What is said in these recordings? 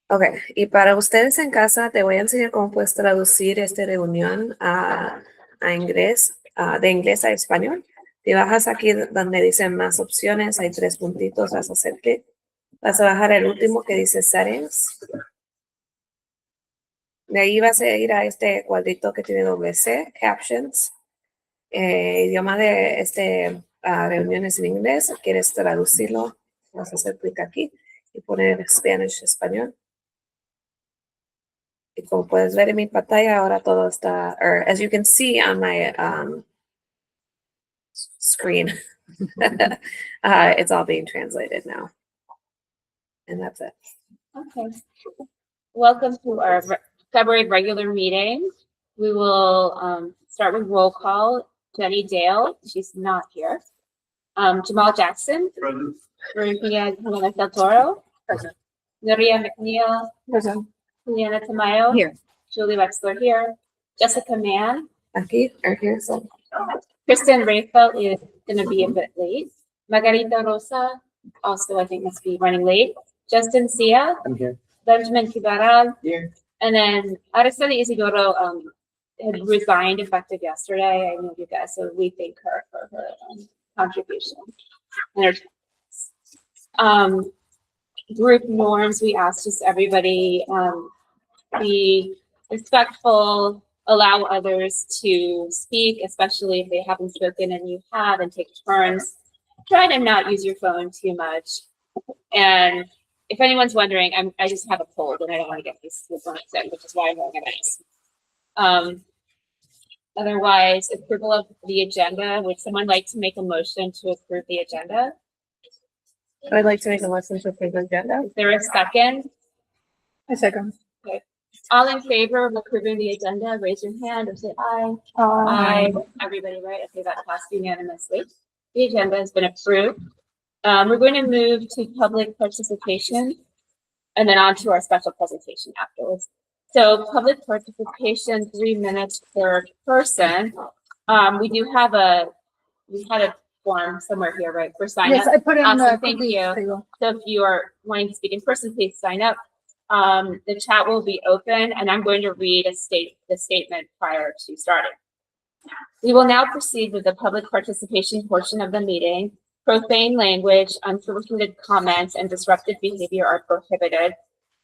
Ok, y para ustedes en casa te voy a enseñar cómo puedes traducir esta reunión a inglés, de inglés a español. Te bajas aquí donde dicen más opciones, hay 3 puntitos, vas a hacer clic. Vas a bajar el último que dice Settings. De ahí vas a ir a este cuadrito que tiene doble C, Captions. Idioma de reuniones en inglés. ¿Quieres traducirlo? Vas a hacer clic aquí y poner Spanish, español. Y como puedes ver en mi pantalla, ahora todo está, or as you can see on my screen, it's all being translated now. And that's it. Okay. Welcome to our February regular meeting. We will start with roll call. Jenny Dale, she's not here. Jamal Jackson. Present. Maria Jimenez del Toro. Present. Nuria McNeil. Present. Juliana Tamayo. Here. Julie Wexler here. Jessica Mann. Aquí, or here, so. Kristen Rayfeld is going to be a bit late. Margarita Rosa also, I think, must be running late. Justin Sia. I'm here. Benjamin Kibaral. Here. And then Araceli Isidoro had resigned effective yesterday. I know you guys, so we thank her for her contribution. And her group norms, we asked just everybody be respectful, allow others to speak, especially if they haven't spoken and you have, and take turns. Try to not use your phone too much. And if anyone's wondering, I just have a cold and I don't want to get this on sick, which is why I'm organized. Otherwise, approval of the agenda. Would someone like to make a motion to approve the agenda? I'd like to make a motion to approve the agenda. Is there a second? A second. All in favor of approving the agenda, raise your hand or say aye. Aye. Everybody, right? Okay, that passed unanimously. The agenda has been approved. We're going to move to public participation and then on to our special presentation afterwards. So public participation, 3 minutes per person. We had a form somewhere here, right, for sign Yes, up. I put it on Awesome, the. thank you. Table. So if you are wanting to speak in person, please sign up. The chat will be open and I'm going to read the statement prior to starting. We will now proceed with the public participation portion of the meeting. Profane language, unsolicited comments, and disruptive behavior are prohibited.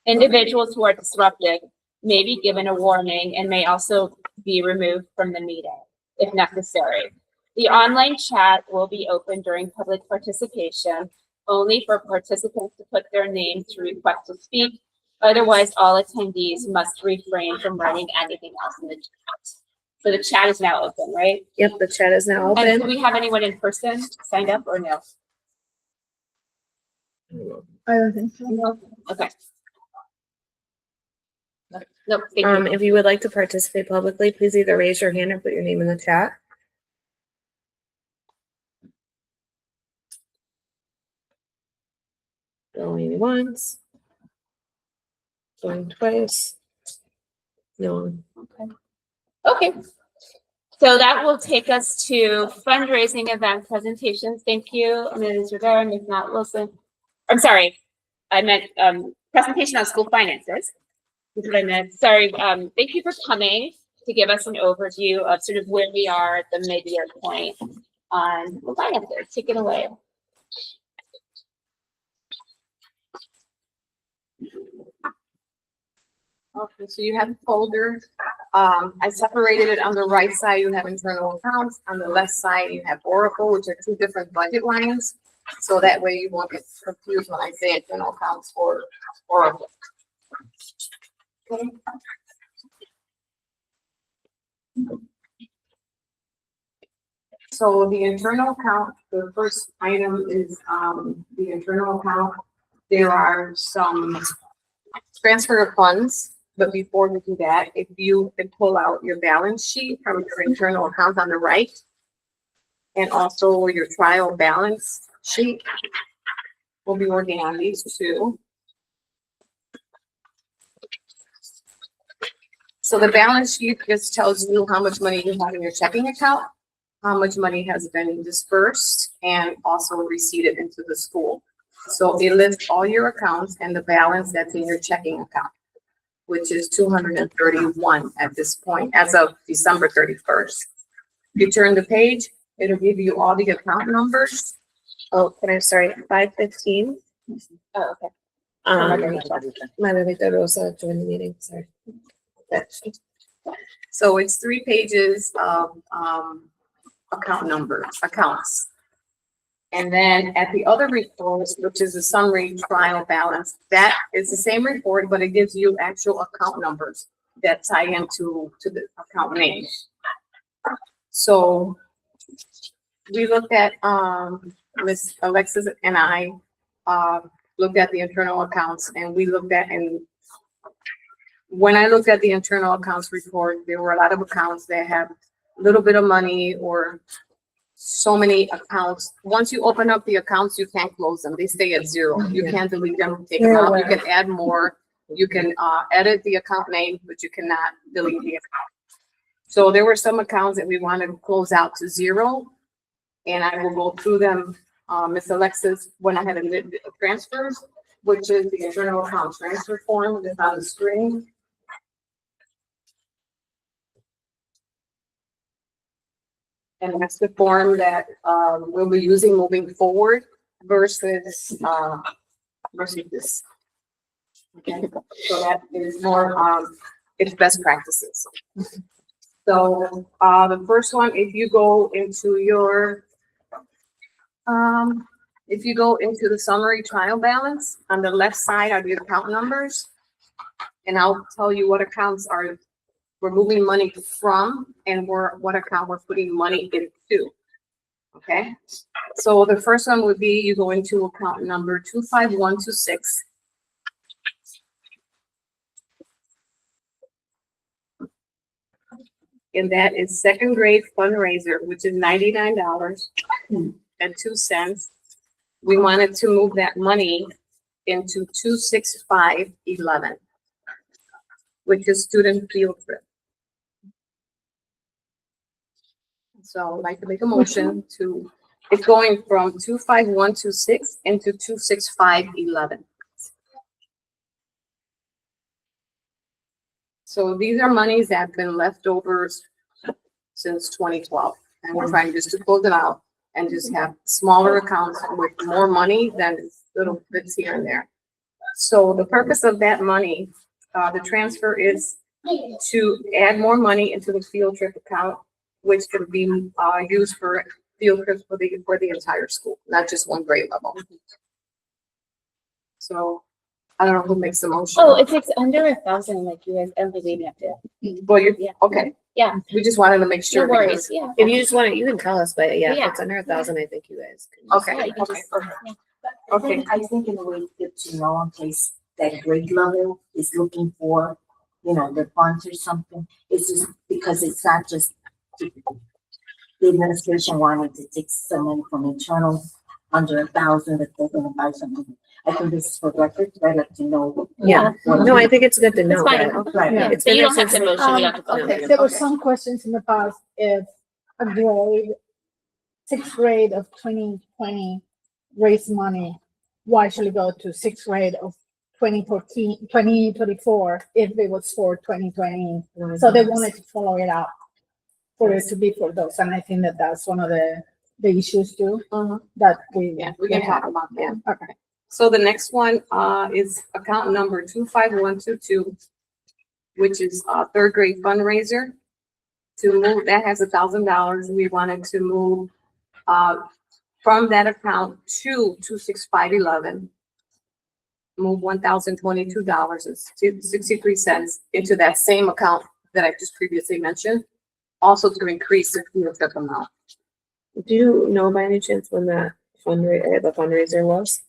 Individuals who are disruptive may be given a warning and may also be removed from the meeting if necessary. The online chat will be open during public participation, only for participants to put their name to request to speak. Otherwise, all attendees must refrain from writing anything else in the chat. So the chat is now open, right? Yep, the chat is now And do open. we have anyone in person signed up or no? I don't think so. No. Okay. No, thank you. If you would like to participate publicly, please either raise your hand or put your name in the chat. Going once. Going twice. No one. Okay. So that will take us to fundraising event presentations. Thank you, Ms. Rivera, Ms. Matt Wilson. I'm sorry, I meant presentation on school finances. That's what I meant. Sorry. Thank you for coming to give us an overview of sort of where we are at the mid-year point on school finances. Take it away. Okay, so you have a folder. I separated it on the right side, you have internal accounts. On the left side, you have Oracle, which are 2 different budget lines. So that way you won't get confused when I say internal accounts or Oracle. Okay. So the internal account, the first item is the internal account. There are some transfer of funds. But before we do that, if you can pull out your balance sheet from your internal account on the right, and also your trial balance sheet, we'll be working on these 2. So the balance sheet just tells you how much money you have in your checking account, how much money has been dispersed, and also receipted into the school. So it lists all your accounts and the balance that's in your checking account, which is 231 at this point, as of December 31st. If you turn the page, it'll give you all the account numbers. Oh, can I, sorry, 5:15? Oh, okay. Margarita Rosa joined the meeting, sorry. So it's 3 pages of, accounts. And then at the other report, which is the summary trial balance, that is the same report, but it gives you actual account numbers that tie into the account name. So we looked at, Miss Alexis and I, looked at the internal accounts, and we looked at, and when I looked at the internal accounts report, there were a lot of accounts that have a little bit of money or so many accounts. Once you open up the accounts, you can't close them. They stay at 0. You can't delete them, take them out. You can add more. You can edit the account name, but you cannot delete the account. So there were some accounts that we wanted to close out to 0. And I will go through them. Miss Alexis went ahead and did the transfers, which is the internal account transfer form that's on the screen. And that's the form that we'll be using moving forward versus this. Okay, so that is more it's best practices. So the first one, if you go into your the summary trial balance, on the left side are the account numbers, and I'll tell you what accounts we're moving money from and what account we're putting money into. Okay, so the first one would be you go into account number 25126. And that is second grade fundraiser, which is $99.02. We wanted to move that money into 26511, which is student field trip. So I'd like to make a motion to, it's going from 25126 into 26511. So these are monies that have been leftovers since 2012. And we're trying just to close it out and just have smaller accounts with more money than little bits here and there. So the purpose of that money, the transfer is to add more money into the field trip account, which can be used for field trips for the entire school, not just one grade level. So I don't know who makes the motion. Oh, if it's under 1,000, like you guys, I don't think we have to. Well, you're, Yeah. okay. Yeah. We just wanted to make sure. No worries, because- yeah. If you just want it, you can tell us, but yeah, if Yeah. it's under 1,000, I think you guys can. Okay, Yeah, you can okay, just- perfect. yeah. Okay. I think in a way it's good to know in case that grade level is looking for, the funds or something. It's just because it's not just the administration wanting to take some money from internal under 1,000 that they're gonna buy something. I think this is for record, I'd like to know. Yeah. what- No, I think it's good to know. fine. that Right. Yeah. It's So been you there don't have to since- motion, you don't have to. Okay, vote. there were Okay. some questions in the past if a grade, 6th grade of 2020 raised money, why should it go to 6th grade of 2024 if it was for 2020? So they wanted to follow it up for it to be for those, and I think that that's one of the issues too, that Yeah, we can talk about that. Okay. So the next one is account number 25122, which is third grade fundraiser. To move, that has $1,000. We wanted to move from that account to 26511. Move $1,022.63 into that same account that I just previously mentioned. Also to increase the field trip amount. Do you know by any chance when the fundraiser was?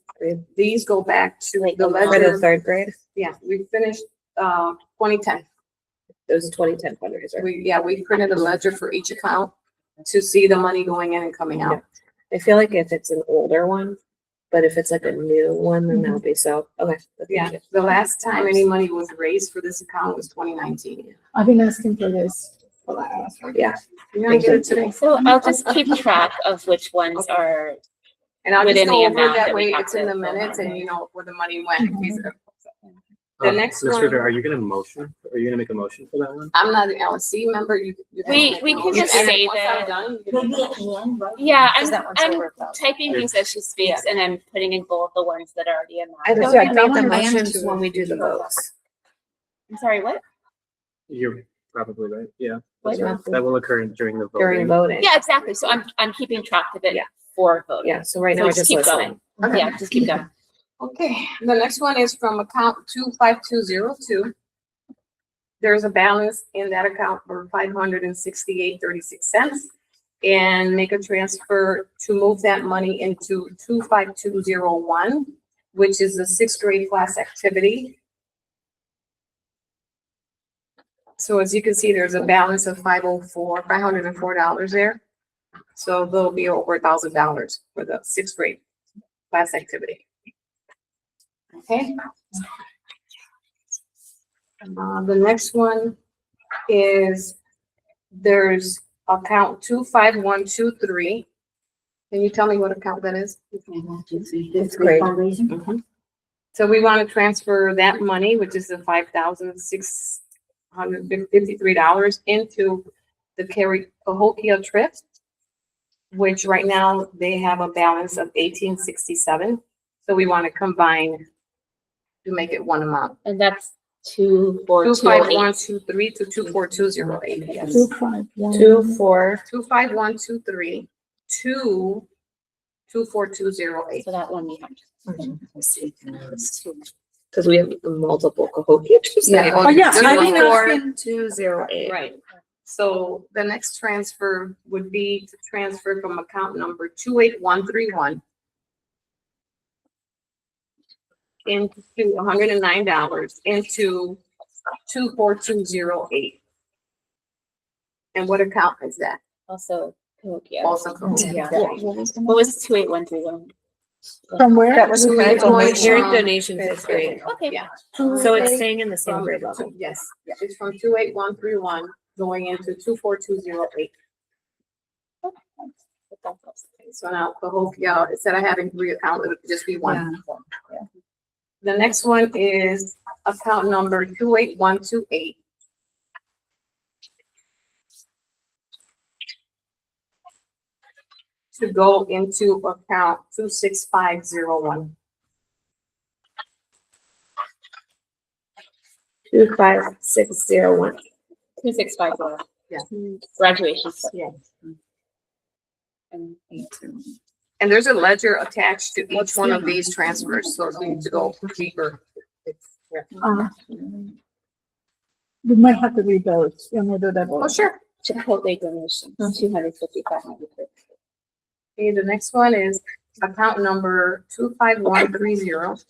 These go back to Like the For the ledger. 3rd grade? Yeah, we finished 2010. It was a 2010 fundraiser. We printed a ledger for each account to see the money going in and coming out. I feel like if it's an older one, but if it's like a new one, then that'll be so, okay. that's Yeah, good. the last time any money was raised for this account was 2019. I've been asking for this for the last. Yeah. You're gonna get it today. So I'll just keep track of which ones are And I'll just Within the go over amount that that we way, have it's in to the vote minutes on. and you know where the money went in case of. The next Ms. one- Ritter, are you gonna motion? Are you gonna make a motion for that one? I'm not an LSC member, you. you guys We make can a motion. just And then save once I'm it. done, you can- Maybe at the end, right? Yeah, Because that one's I'm over 1,000. typing things as she speaks and I'm putting in bold the ones that are already in I there. thought Yeah, we that made the one I am motions too. when we do the votes. I'm sorry, what? You're probably right, yeah. What? That will occur during the During voting. voting. Yeah, exactly. So I'm keeping track of it Yeah. for voting. Yeah, so right now So we're just just keep listening. going. Yeah, just keep going. Okay, the next one is from account 25202. There's a balance in that account for $568.36. And make a transfer to move that money into 25201, which is the sixth grade class activity. So as you can see, there's a balance of $504 there. So there'll be over $1,000 for the sixth grade class activity. Okay. The next one is there's account 25123. Can you tell me what account that is? It's great. fundraising. So we want to transfer that money, which is the $5,653 into the Cahokia trip, which right now they have a balance of 1867. So we want to combine to make it one amount. And that's 24208. 25123 to 24208. Yes. 251. 25123 to 24208. So that one we have. Because we have multiple Cahokia. Yeah. Oh, yeah, I think that's 24208. Right. So the next transfer would be to transfer from account number 28131 into $109 into 24208. And what account is that? Also, Cahokia. Also Cahokia. Yeah. What was 28131? From where? That was Two eight one Here's from donation fifth grade. Okay. Yeah. So it's staying in the same From- grade level. Yes, it's from 28131 going into 24208. So now Cahokia, instead of having three accounts, it would just be one. The next one is account number 28128. To go into account 26501. 25601. 2650. Yeah. Graduation. Yeah. And And there's a ledger attached to each one of these transfers, so if we need to go deeper. We might have to read those when we do that. Oh, sure. Chipotle donation, 255. Okay, the next one is account number 25130.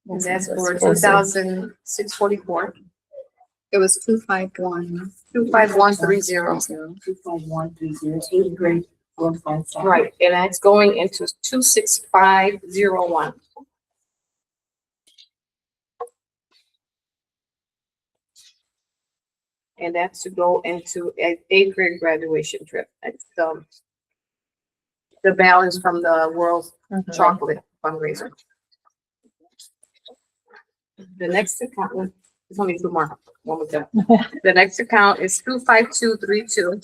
And that's for 2,644. It was 251. 25130. 25130, eighth grade, 457. Right, and that's going into 26501. And that's to go into an eighth grade graduation trip. That's the balance from the World Chocolate fundraiser. The next account, there's only two more. One with them. The next account is 25232.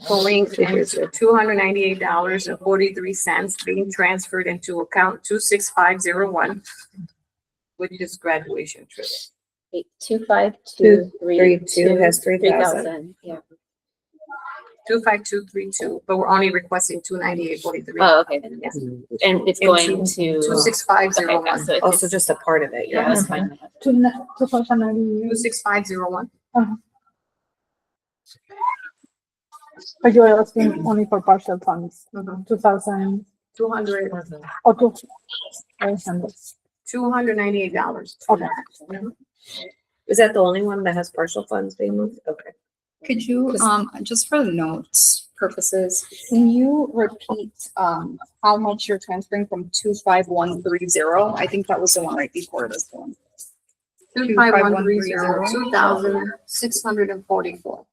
Going into $298.43 being transferred into account 26501, which is graduation trip. 25232 has 3,000. Yeah. 25232, but we're only requesting 298.43. Oh, okay. Then yes. And it's going to. Okay, 26501. so Also it's, just a part of it, yeah, yeah. that's fine. 2090. 26501. But you are asking only for partial funds, Mhm. 2,000 200, or 2,800. $298. Okay. Is that the only one that has partial funds being moved? Okay. Could you, just for the notes purposes, can you repeat, how much you're transferring from 25130? I think that was the one right before this one. 25130, 2,644.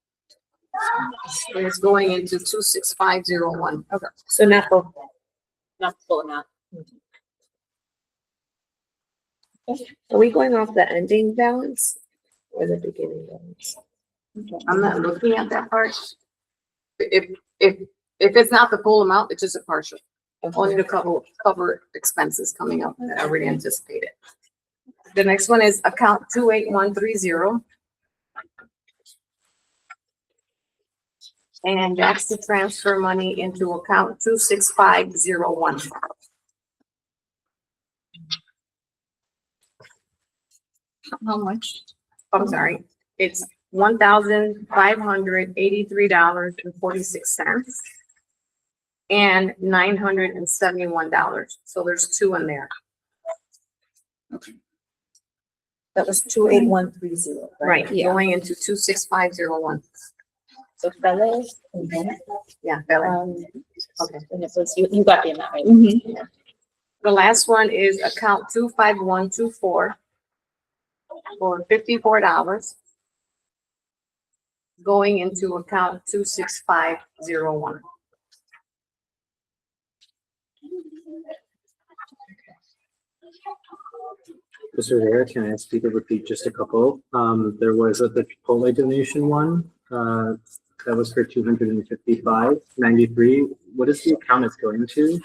And it's going into 26501. Okay. So not both. Not the full amount. Are we going off the ending balance or the beginning balance? I'm not looking at that part. If it's not the full amount, it's just a partial. Only to cover expenses coming up that I already anticipated. The next one is account 28130. And that's to transfer money into account 26501. How much? I'm sorry, it's $1,583.46. And $971. So there's two in there. That was 28130, Right, Yeah. going into 26501. So fellows, Yeah, Bella. okay, and it was, you got the amount, right? The last one is account 25124 for $54. Going into account 26501. Mr. Rivera, can I ask you to repeat just a couple? There was the Chipotle donation one, that was for 255.93. What is the account it's going to?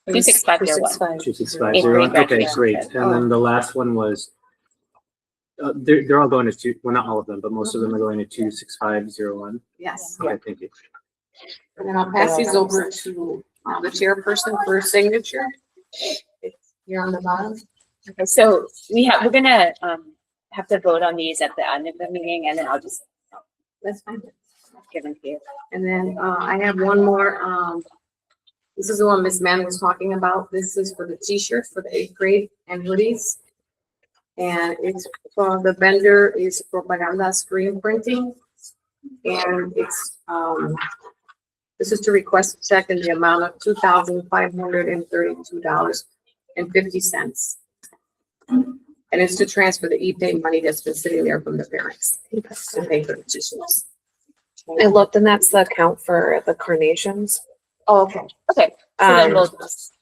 26501. 2650. Okay, great. And then the last one was, they're all going to well, not all of them, but most of them are going to 26501. Yes. Okay, thank you. And then I'll pass these over to the chairperson for signature. It's here on the bottom. Okay, so we're gonna, have to vote on these at the end of the meeting, and then I'll just That's fine. give them to you. And then I have one more. This is the one Miss Mann was talking about. This is for the t-shirts for the 8th grade and hoodies. And it's for the vendor is Propaganda Screen Printing. And it's this is to request a check in the amount of $2,532.50. And it's to transfer the e-pay money that's been sitting there from the parents to pay for the t-shirts. I looked and that's the account for the carnations. Oh, okay. Okay, so then Um, we'll just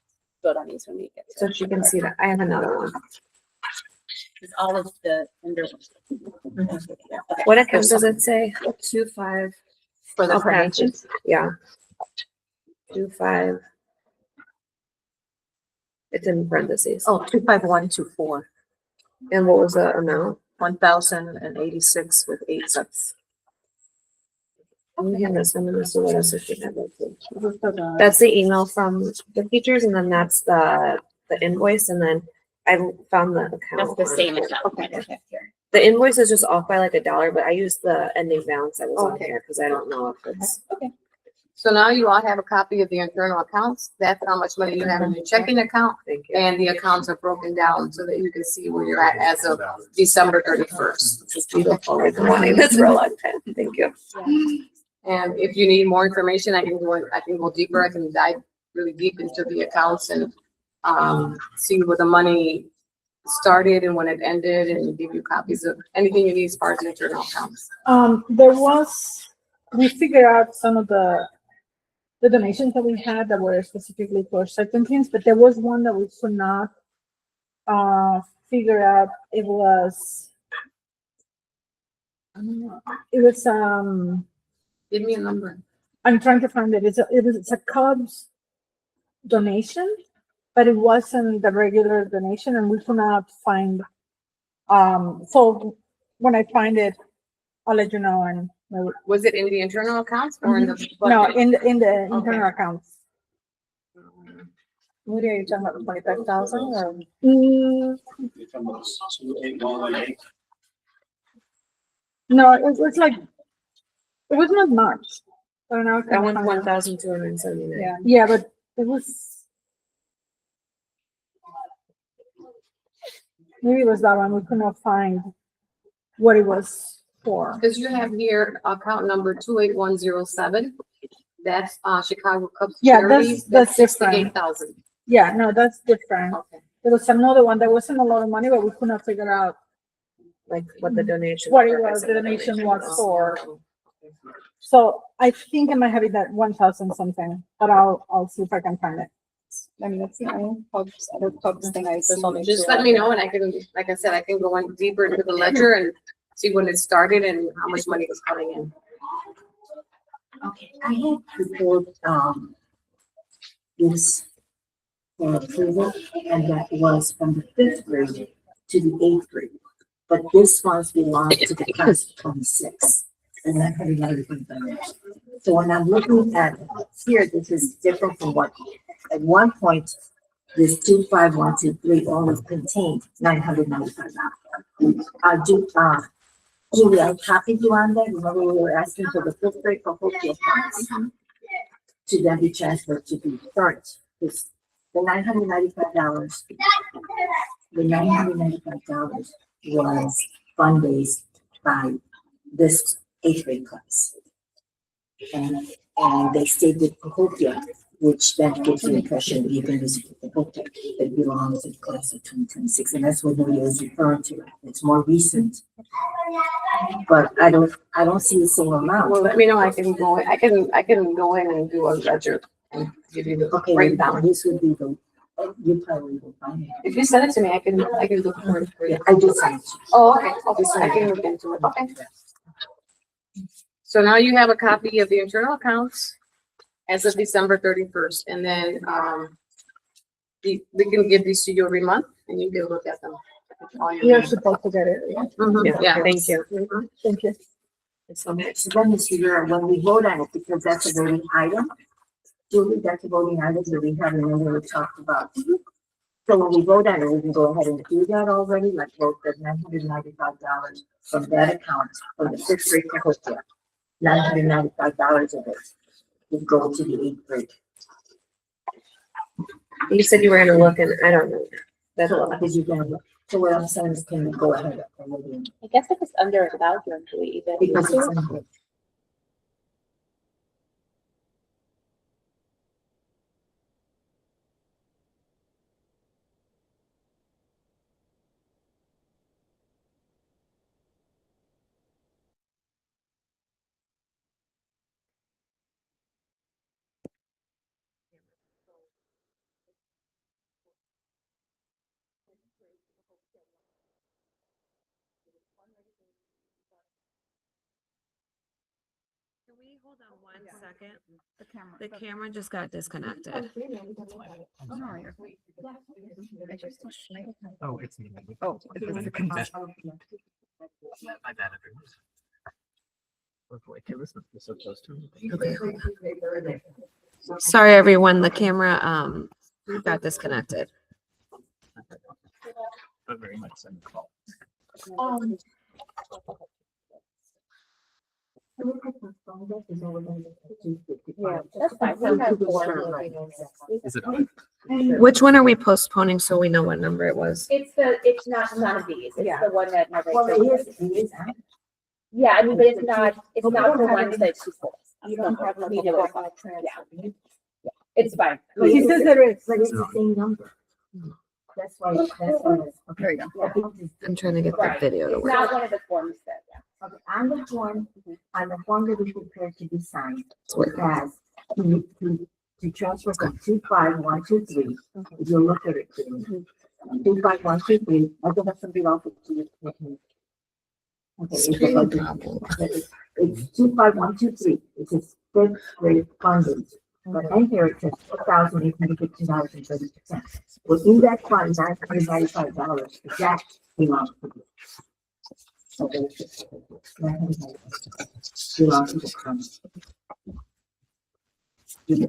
vote on these when we get to so she can see that. I have another one. it. All of the vendors. Okay. What account does it say? 25. For the Okay. carnations. Yeah. 25. It's in parentheses. Oh, 25124, And what was the amount? 1,086 with 8 cents. I'm gonna hand this one to Mr. Lewis so she can have it too. That's the email from the teachers, and then that's the invoice, and then I found the account. That's the same account. Okay. Here. The invoice is just off by like $1, but I used the ending balance that was on Okay. here because I don't know if it's. So now you all have a copy of the internal accounts. That's how much money you have in your checking account. Thank you. And the accounts are broken down so that you can see where you're at as of December 31st. This is beautiful. I've been wanting this for a long time. Thank you. And if you need more information, I can go deeper. I can dive really deep into the accounts and see where the money started and when it ended and give you copies of anything you need as far as internal accounts. We figured out some of the donations that we had that were specifically for certain things, but there was one that we could not figure out. It was, I don't know, it was, Give me a number. I'm trying to find it. It's a Cubs donation, but it wasn't the regular donation, and we could not find. So when I find it, I'll let you know. And Was it in the internal accounts or in the? no, bucket? in the Okay. internal accounts. What are you talking about, 25,000 or? No, it was like, it was not much. I don't know. if I That one's can find it. 1,279. Yeah, but it was. Maybe it was that one. We could not find what it was for. Because you have here account number 28107. That's Chicago Cubs Yeah, Charities. that's different. 68,000. Yeah, no, that's different. Okay. There was another one, there wasn't a lot of money, but we could not figure out Like what the donation. what it purpose was, of the donation was was. for. So I think I might have it at 1,000 something, but I'll see if I can find it. I mean, that's the only other pubs thing I see. Just let me know and I can, like I said, I can go in deeper into the ledger and see when it started and how much money was coming in. Okay, I had prepared, this for approval, and that was from the 5th grade to the 8th grade. But this one's belongs to the class of 26, and that had another thing. So when I'm looking at here, this is different from what, at one point, this 25123 only contained $995. Julie, I copied you on that. Remember we were asking for the 5th grade Cahokia funds to then be transferred to the third. This, the $995, was fundraised by this 8th grade class. And they stayed with Cahokia, which then gives the impression that even this Cahokia, it belongs to the class of 2026. And that's what Maria was referring to. It's more recent. But I don't see the same amount. Well, let me know. I can go go in and do a ledger and give you the Okay, breakdown. this would be the, you probably will find it. If you send it to me, I can look for it for Yeah, you. I just sent it. Oh, okay. I can look into it. Okay. So now you have a copy of the internal accounts as of December 31st, and then, we can give these to you every month and you can look at them. You're supposed to get it. Mhm, yeah. Thank you. Mhm. Thank you. So next, then is figure out when we vote on it, because that's a voting item. Julie, that's a voting item that we haven't really talked about. So when we vote on it, we can go ahead and do that already, like vote the $995 from that account from the 6th grade Cahokia. $995 of it would go to the 8th grade. You said you were gonna look and I don't know. That's So, all. because you can, so what I'm saying is, can we go ahead and I guess if it's under 1,000, do we even? because it's in. Can we hold on 1 second? The camera just got disconnected. Oh, it's me. Oh, It's the confession. My bad, everyone. Okay, listen, you're so close to me. Okay. Sorry, everyone. The camera got disconnected. But very much so. Yeah, that's fine. We have four. Is it on? Which one are we postponing so we know what number it was? It's not none of these. It's Yeah. the one that never. Well, it is. Yeah, I mean, but it's not the ones that she told us. You don't have like We a do it. formal transfer. It's fine. But He says there is. But it's the same number. That's why, There you go. Yeah, I think it's- I'm trying to get the Right. video to It's work. not one of the forms that, yeah. Okay, on the form that is prepared to be signed, It's it working. has to transfer from 25123. If you look at it, 25123, I don't have something else to do. Okay, it's 25123. It's a 5th grade funding. But in here it says $4,850.30. Well, in that fund, $995, that belongs to you. So there's $995 belongs to the fund. Yeah.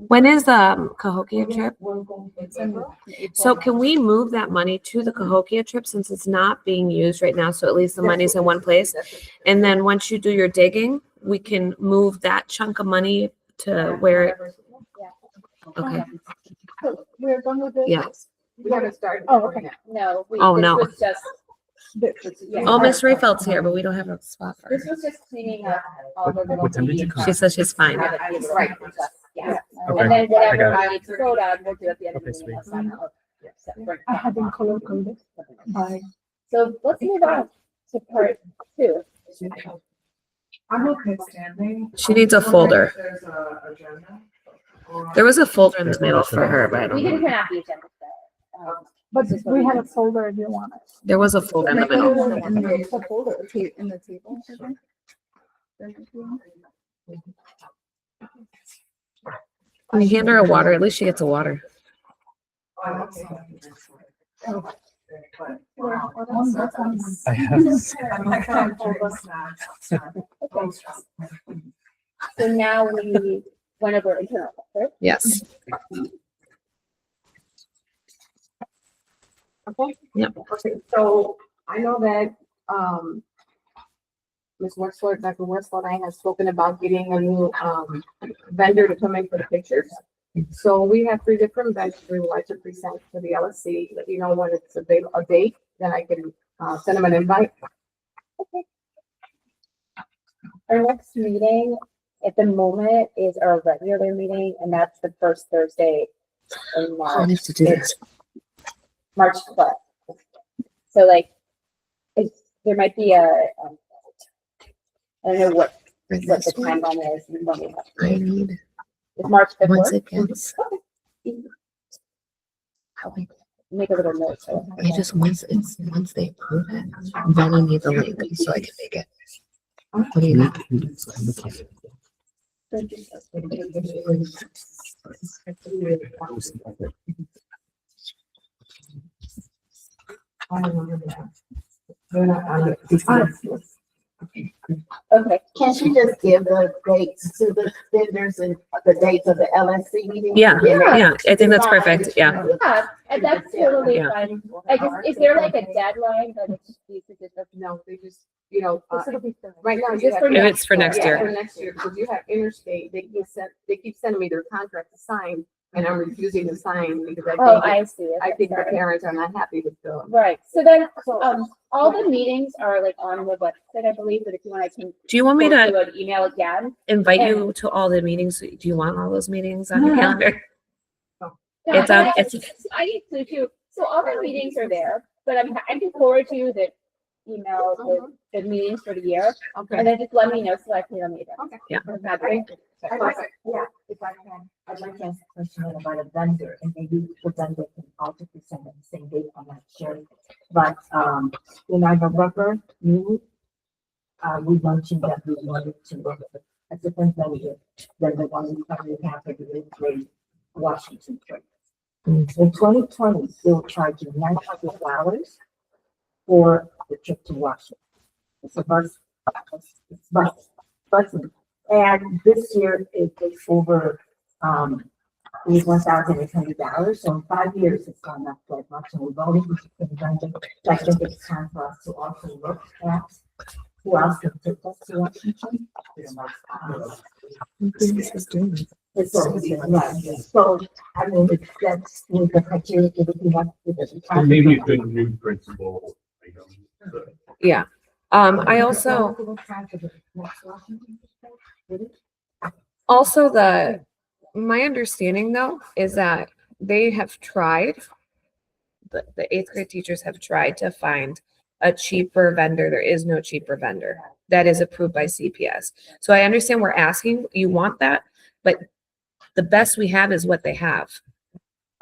When is the Cahokia trip? So can we move that money to the Cahokia trip since it's not being used right now? So at least the money's in one place. And then once you do your digging, we can move that chunk of money to where, okay, We're done with this? yeah. We haven't started. Oh, okay. No. Oh, this no. was just Oh, Miss Rayfeld's here, but we don't have a spot for her. This was just cleaning up all the little. What time did you meetings. come? She says she's fine. Right. Yeah. Okay, And then I whatever got I need to vote on, we'll do at the end of the Okay, meeting. sweet. I'll sign out. Separate. I have been color coded. By So let's move on to part two. I'm okay standing. She needs a folder. There's a agenda. There was a folder in the middle for her, but I We don't can know. print out the agenda. But we have a folder if you want it. There was a folder in the middle. It's a folder, in the table. Can you hand her a water? At least she gets a water. I have. So now we went over internal, right? Yes. Okay. Yep. Okay, so I know that, Ms. Westford, Dr. Westford and I have spoken about getting a new, vendor to come in for the pictures. So we have 3 different vendors we would like to present to the LSC, let you know when it's a date, then I can, send them an invite. Our next meeting at the moment is our regular meeting, and that's the first Thursday in March. have to do this. March 12th. So like, there might be I don't know what the timeline is. And when we have to- I need, Is March 5th once work? it gets, Make a little note. So. I just, once they approve it, then I need the link so I can make it. What do you need? I remember that. They're not on the- Okay. Can she just give the dates to the vendors and the dates of the LSC meeting? Yeah, yeah, I think that's perfect. Yeah. Yeah, and that's totally Yeah. fine. I just, is there like a deadline that it's used to just? No, they just, you know, It'll be fine. right now. Is you this have- for If it's for next Yeah, year. for next year, because you have interstate, they keep sending me their contract to sign, and I'm refusing to sign because Oh, I I see. I think the Sorry. parents are not happy with the. Right, so then, all the meetings are like on the website, I believe, but if you want, I can. Do you want me forward to you an email again. invite you to all the meetings? Do you want all those meetings on your calendar? It's Yeah, on- I need to too. So all the meetings are there, but I can forward you the email, the meetings for the year, Okay. and then just let me know so I can meet them. Okay. Yeah. I'd like, yeah, if I can, I'd like to ask a question about a vendor, and maybe the vendor can also present at the same date, I'm not sure. But, in our November meeting, we mentioned that we wanted to look at a different vendor than the one we currently have for the eighth grade Washington trip. In 2020, they were charging $900 for the trip to Washington. It's a bus, busing. And this year it was over, $1,800. So in 5 years, it's gone up that much. And we've only been renting. So I think it's time for us to also look at who else can take us to Washington. And so, yeah, so, I mean, that's the criteria that we have. And maybe a good new principal item. Yeah. I also, my understanding though, is that they have tried, the 8th grade teachers have tried to find a cheaper vendor. There is no cheaper vendor that is approved by CPS. So I understand we're asking, you want that, but the best we have is what they have.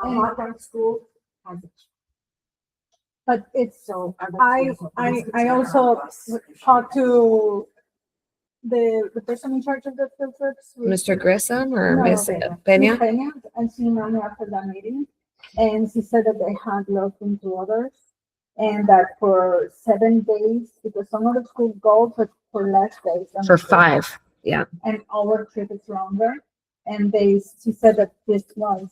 Magnet School has a But it's, So. I also talked to the person in charge of the field trips. Mr. Grissom or No, Miss Miss Pena? Peña, and she emailed me after that meeting, and she said that they had looked into others, and that for 7 days, because some of the schools go for less days. than For the- 5, yeah. And our trip is longer, and she said that this was,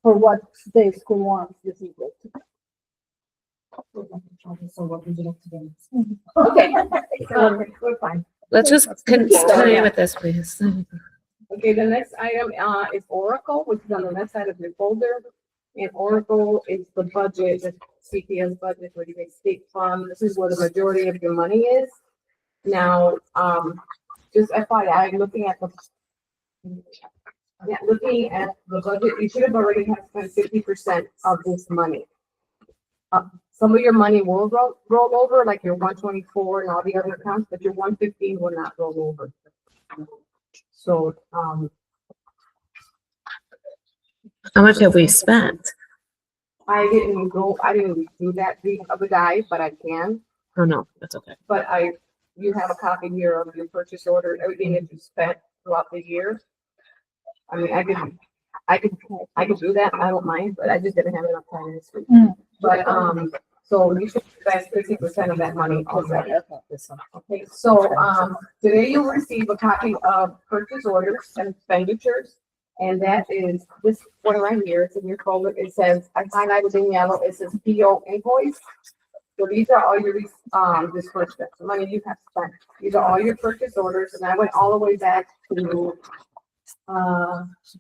for what the school wants, this is good. So what would you like to do? Okay. We're fine. Let's just continue with this, please. Okay, the next item, is Oracle, which is on the left side of your folder. And Oracle is the budget CPS budget, where you get state fund, this is where the majority of your money is. Now, just FYI, looking at the budget, you should have already have spent 50% of this money. Some of your money will roll over, like your 124 and all the other accounts, but your 115 will not roll over. So, How much have we spent? I didn't do that deep of a dive, but I can. Oh, no, that's okay. But you have a copy here of your purchase order, everything that you spent throughout the year. I mean, I could do that, I don't mind, but I just didn't have enough time this week. But, so you should spend 50% of that money already. Okay, so, today you'll receive a copy of purchase orders and expenditures. And that is this one right here, it's in your folder, it says, I highlighted in yellow, it says PO invoice. So these are all your, disbursements, the money you have spent. These are all your purchase orders, and I went all the way back to,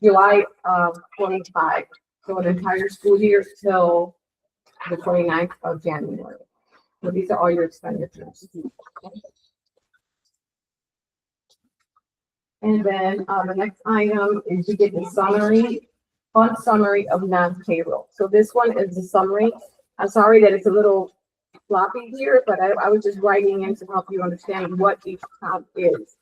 July of 25. So an entire school year till the 29th of January. So these are all your expenditures. And then, the next item is you get the fund summary of non-payroll. So this one is the summary. I'm sorry that it's a little floppy here, but I was just writing in to help you understand what each account is.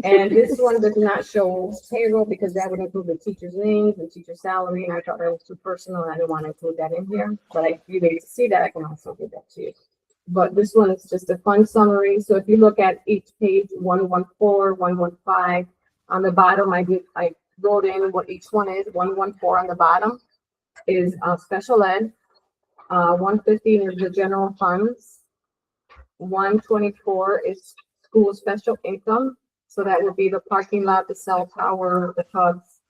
And this one does not show payroll because that would include the teacher's names and teacher salary, and I thought that was too personal, and I didn't want to include that in here. But if you need to see that, I can also give that to you. But this one is just a fund summary. So if you look at each page, 114, 115, on the bottom, I wrote in what each one is. 114 on the bottom is special ed. 115 is the general funds. 124 is school special income. So that would be the parking lot, the cell tower, the hubs.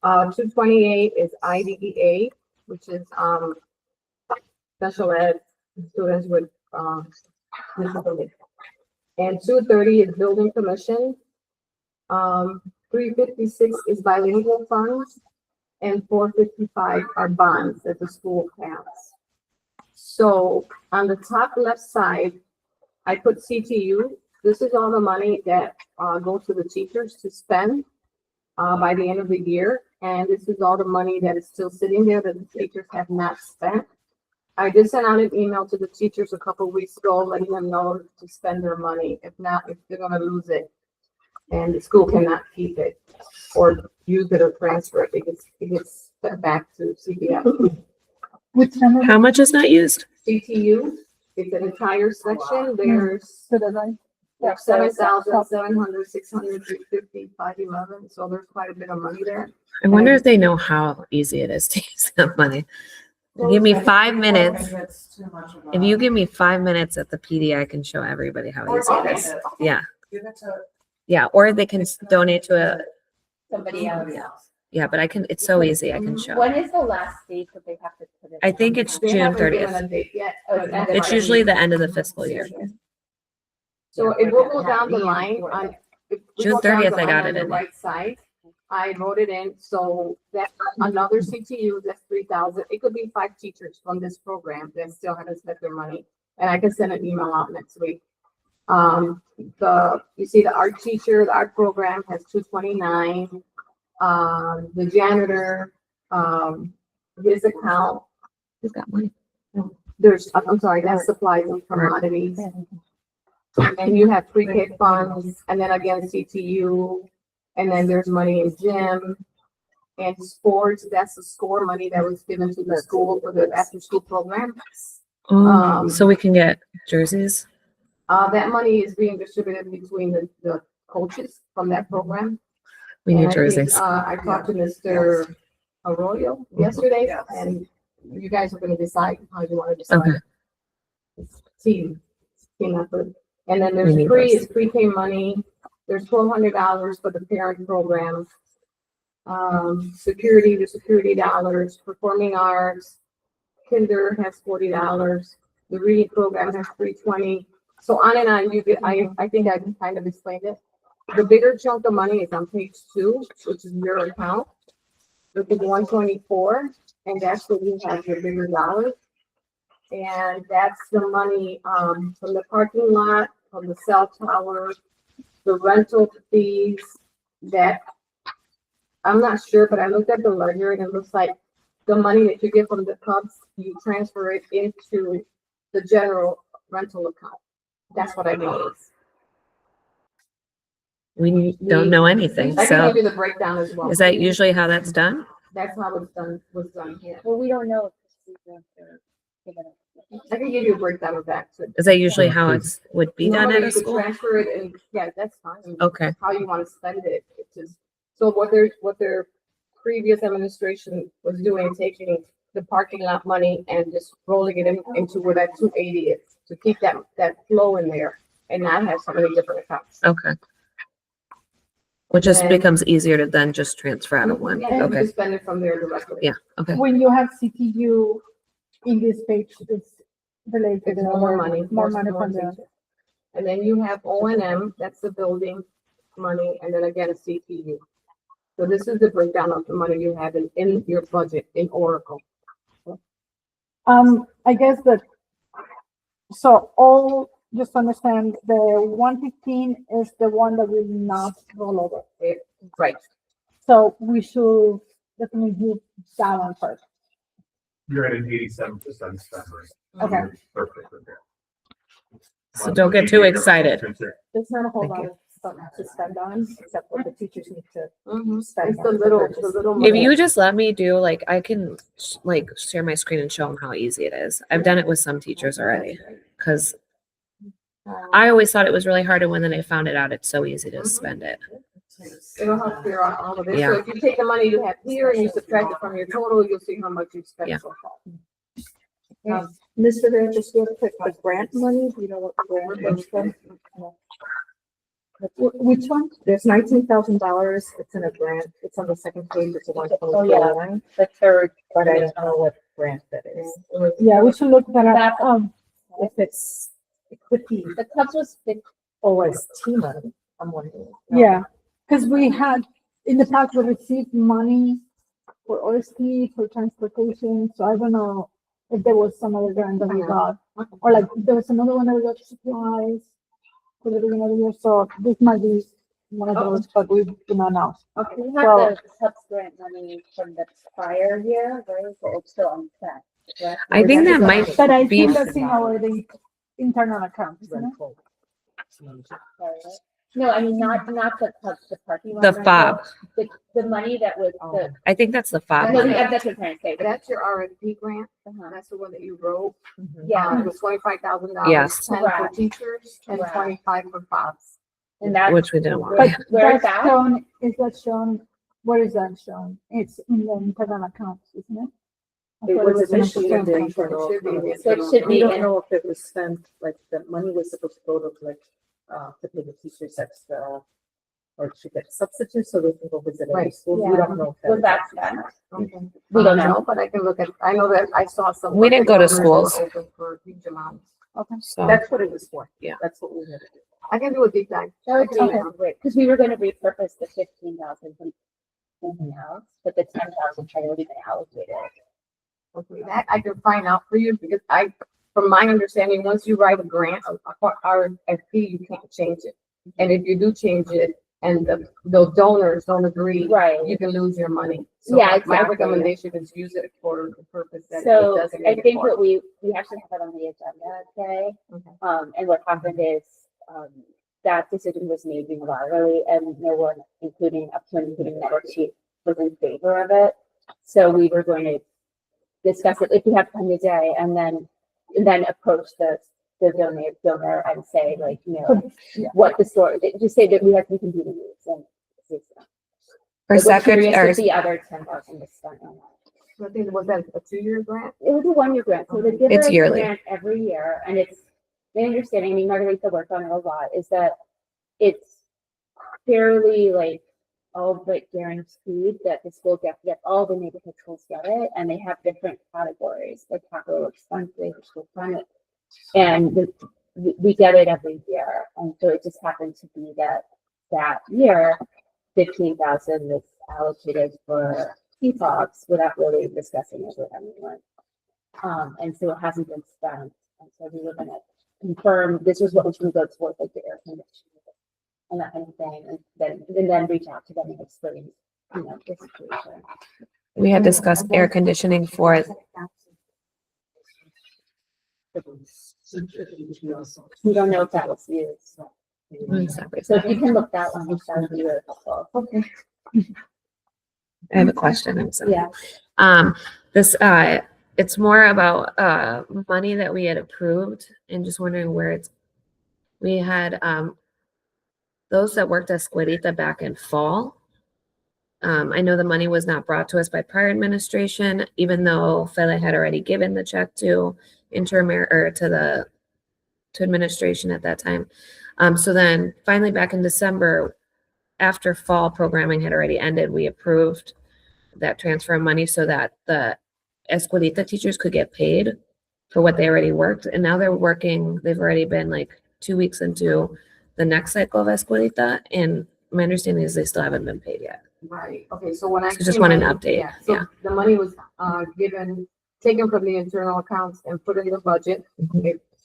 228 is IDEA, which is special ed students with disability. And 230 is building commission. 356 is bilingual funds, and 455 are bonds that the school has. So on the top left side, I put CTU. This is all the money that goes to the teachers to spend by the end of the year. And this is all the money that is still sitting there that the teachers have not spent. I just sent out an email to the teachers a couple of weeks ago, letting them know to spend their money. If not, if they're gonna lose it, and the school cannot keep it or use it or transfer it, it gets sent back to CPF. Which number? How much is not used? CTU, it's an entire section. There's 7,700, 600, 350, 511. So there's quite a bit of money there. I wonder if they know how easy it is to use that money. Give me 5 minutes. If you give me 5 minutes at the PD, I can show everybody how easy it is. Yeah. Yeah, or they can donate to Somebody else. yeah, but it's so easy, I can show. When is the last date that they have to put it? I think it's They June haven't given 30th. a date yet, Oh, but it's It's usually the end of the fiscal year. So it will go down the line on. if we June go down 30th, the I got line on it the in. Right side, I wrote it in, so that another CTU, that's 3,000. It could be 5 teachers from this program that still haven't spent their money. And I can send an email out next week. You see the art teacher, the art program has 229. The janitor, his account, Who's got money? I'm sorry, that's supplies and commodities. And you have pre-K funds, and then again, CTU, and then there's money in gym and sports. That's the score money that was given to the school for the after-school program. So we can get jerseys. That money is being distributed between the coaches from that program. We And need I think, jerseys. I talked to Mr. Arroyo yesterday, and you guys are gonna decide how you wanna decide. Okay. Team effort. And then We there's need those. pre-K money, there's $1,200 for the parent program. Security, the security dollars, performing arts, kinder has $40, the reading program has $320. So on and on, I think I kind of explained it. The bigger chunk of money is on page 2, which is your account. Which is 124, and that's what you have your bigger dollars. And that's the money, from the parking lot, from the cell tower, the rental fees that, I'm not sure, but I looked at the ledger and it looks like the money that you get from the Cubs, you transfer it into the general rental account. That's what I noticed. We don't know anything, I can so give you the breakdown as well. is that usually how that's done? That's how it's done, was done here. Well, we don't know if this is going to give it I can give you a breakdown of that too. Is that usually how it's would be done Normally at a you could school? transfer it and, yeah, that's fine. Okay. How you want to spend it. It's just, so what their previous administration was doing, taking the parking lot money and just rolling it into where that 280 is, to keep that flow in there and not have so many different accounts. Okay. Which just And- becomes easier to then just transfer out of one. Yeah, you Okay. can spend it from there directly. Yeah. Okay. When you have CPU in this page, it's related It's to more money. more money from the. teachers. And then you have O&M, that's the building money, and then again, CPU. So this is the breakdown of the money you have in your budget in Oracle. I guess that, so all, just understand, the 115 is the one that will not roll over. Right. So we should definitely do that one first. You're at an 87% spend rate. Okay. You're Perfect with that. So don't get too excited. There's not a whole Thank lot you. of something to spend on, except what the teachers need to Mhm. spend. It's the little. If money. you just let me do, like, I can like share my screen and show them how easy it is. I've done it with some teachers already, because I always thought it was really hard, and when then I found it out, it's so easy to spend it. It'll help clear out all of it. Yeah. So if you take the money you have here and you subtract it from your total, you'll see how much you spent Yeah. so far. Mr. Mayor, just real quick, the grant money, do you know what the grant is from? Which one? There's $19,000, it's in a grant, it's on the second page, it's a one Oh, yeah. line, the third, but I don't know what grant that is. Yeah, we should look that up. If it's, it could be, The Cubs was fifty. oh, it's Tima, I'm wondering. Yeah, because we had, in the past, we received money for OSP, for transportation, so I don't know if there was some other grant that we got. Or like, there was another one that we got supplies for the beginning of the year, so this might be one of those, but we do not know. Okay, we So- have the Cubs grant money from the prior year, right? So it's still on track. correct? I think that might But I be, think that's in our, the internal account, isn't it? Sorry, right? No, I mean, not the Cubs, the parking lot. the rental, fob. The money that was the, I think that's the fob. no, money. that's what I'm trying to say. That's your RFP grant. Uh-huh. That's the one that you wrote. Yeah, It was $25,000. Yes. 10 for Correct. teachers and Correct. 25 for FOBs. and that's. Which we didn't want. But Where is that's that? shown, is that shown, where is that shown? It's in the internal accounts, isn't it? I It thought was in the initially in the account. internal. It should be in the So it should We be don't in, know if it was spent, like, the money was supposed to go to, like, to pay the teachers extra, or to get substitutes, so they can go visit other Right. schools, we Yeah. don't know. if was that was- spent? Okay. We don't know. But I can look at, I know that I saw some. We didn't go to numbers were schools. open For huge amounts. So That's what it was for. Yeah. That's what we had to do. I can do a deep dive. That would be Okay. great, because we were gonna repurpose the 15,000 from something else, but the 10,000 already been allocated. Okay, that I can find out for you because from my understanding, once you write a grant, a RFP, you can't change it. And if you do change it and the donors don't agree, Right. you can lose your money. So Yeah, My exactly. recommendation is use it for the purpose that it So doesn't. I think what we actually have it on the agenda today. Okay. And what happened is, that decision was made unilaterally and no one, including up to and including network chief, was in favor of it. So we were going to discuss it if we have time today and then approach the donor and say like, you know, what the story, just say that we have some competing needs and. for We're second, curious or if the other 10,000 was spent on that. I think was that a 2-year grant? It was a 1-year grant, so they give It's us a yearly. grant every year, and it's, my understanding, I mean, Margarita worked on it a lot, is that it's fairly like all but guaranteed that the school gets, all the neighborhood schools get it, and they have different categories, like capital expenses, school climate, and we get it every year, and so it just happened to be that year, 15,000 was allocated for key fobs without really discussing it with anyone. And so it hasn't been spent. And so we were gonna confirm this was what was gonna go towards like the air conditioning and that kind of thing, and then reach out to them and explain, you know, the situation. We had discussed air conditioning for, We don't know if that was used. So if you can look that one, that would be really helpful. Okay. I have a question. I'm sorry. Yeah. This, it's more about, money that we had approved and just wondering where it's, we had, those that worked at Squidita back in fall. I know the money was not brought to us by prior administration, even though Fela had already given the check to interim or to administration at that time. So then finally back in December, after fall programming had already ended, we approved that transfer of money so that the Escuelita teachers could get paid for what they already worked. And now they're working, they've already been like 2 weeks into the next cycle of Escuelita. And my understanding is they still haven't been paid yet. Right, okay, so when I. So just came want an in- update, yeah, so yeah. the money was, taken from the internal accounts and put in the budget.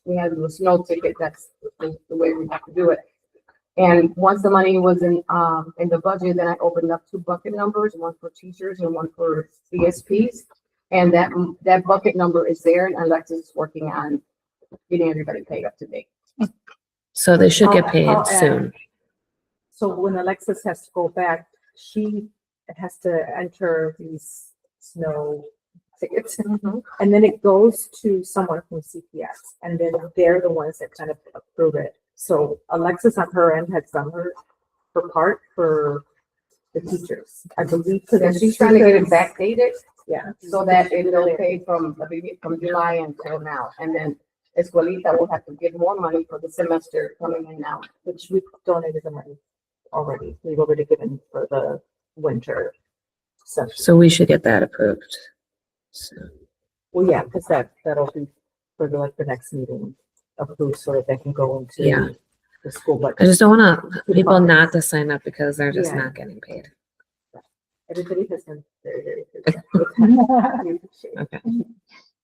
We had the snow ticket, that's the way we have to do it. And once the money was in the budget, then I opened up 2 bucket numbers, one for teachers and one for CSPs. And that bucket number is there, and Alexis is working on getting everybody paid up to date. So they should get I'll paid add- soon. So when Alexis has to go back, she has to enter these snow tickets. And then it goes to someone from CPS, and then they're the ones that kind of approve it. So Alexis on her end has done her part for the teachers. I believe. So she's trying to get it backdated Yeah. so that it'll pay from July until now. And then Escuelita will have to get more money for the semester coming in now. Which we've donated the money already. We've already given for the winter session. So we should get that approved. So, Well, yeah, because that'll be for the next meeting approved so that they can go into Yeah. the school budget. I just don't want people not to sign up because they're just Yeah. not getting paid. Everybody has been very, very good. We appreciate it. Okay.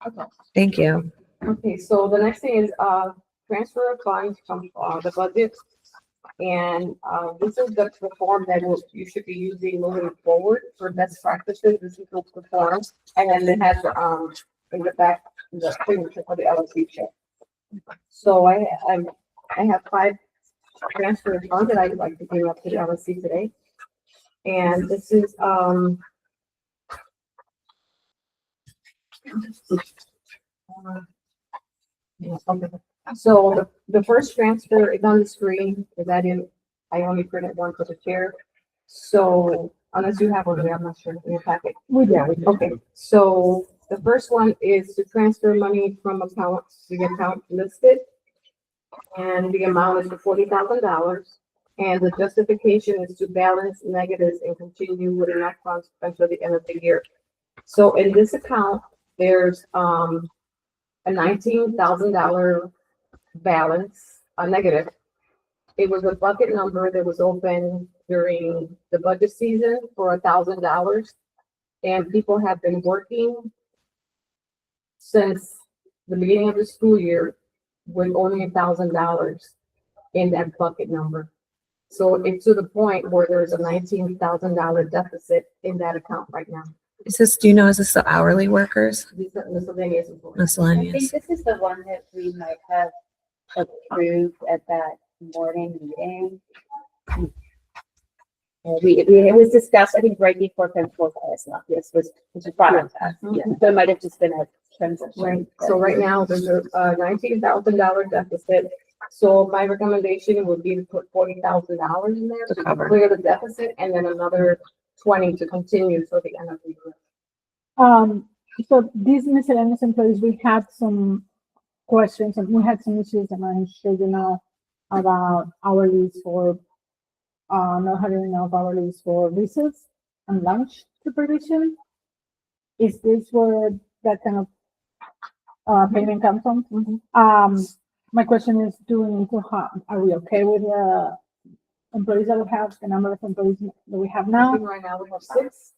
Okay. Thank you. Okay, so the next thing is, transfer of funds from, the budget. And, this is the form that you should be using moving forward for best practices. This is the form. And then it has, in the back, the signature for the LSC check. So I have 5 transfer of funds that I'd like to bring up to the LSC today. And this is, so the first transfer is on the screen, is that in, I only printed one for the chair. So unless you have one, I'm not sure in your packet. Okay, so the first one is to transfer money from the account listed. And the amount is for $40,000. And the justification is to balance negatives and continue with enough funds until the end of the year. So in this account, there's, a $19,000 balance, a negative. It was a bucket number that was open during the budget season for $1,000. And people have been working since the beginning of the school year with only $1,000 in that bucket number. So it's to the point where there's a $19,000 deficit in that account right now. Is this, do you know, is this the hourly workers? These are miscellaneous. reports. I Miscellaneous? think this is the one that we might have approved at that morning meeting. It was discussed, I think, right before principal's left. This was brought up. Yeah, so it might have just been a transition. Right, so right now, there's a $19,000 deficit. So my recommendation would be to put $40,000 in there To to cover. clear the deficit, and then another 20 to continue till the end of the year. So these miscellaneous employees, we had some questions and we had some issues, and I'm sure you know about hourlies for, not having enough hourlies for recess and lunch supervision. Is this where that kind of payment comes from? My question is, do we need to have, are we okay with the employees that we have, the number of employees that we have I now? think right now we have 6.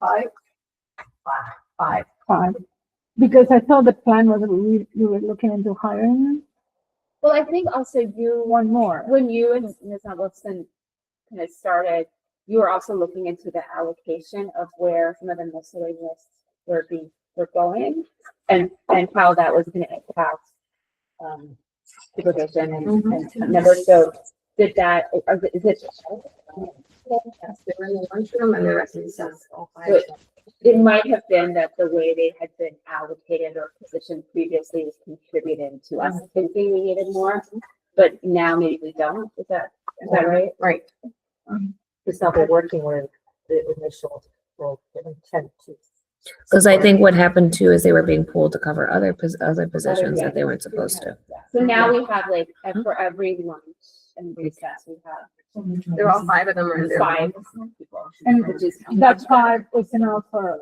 Five. Five. Because I thought the plan was we were looking into hiring Well, I think also one more. when you and Ms. Wilson kind of started, you were also looking into the allocation of where some of the miscellaneous were going and how that was going to impact supervision and numbers. So did that, or is it? Yes, they were in the lunchroom and the rest of the stuff. So it might have been that the way they had been allocated or positioned previously was contributing to us thinking we needed more, but now maybe we don't. Is that right? Right. It's not they're working with the initial, well, the intent to. Because I think what happened too is they were being pulled to cover other positions that they weren't supposed to. So now we have like, for every lunch and recess, we have They're all five of them are in there. 5 people. And which is that's five is enough for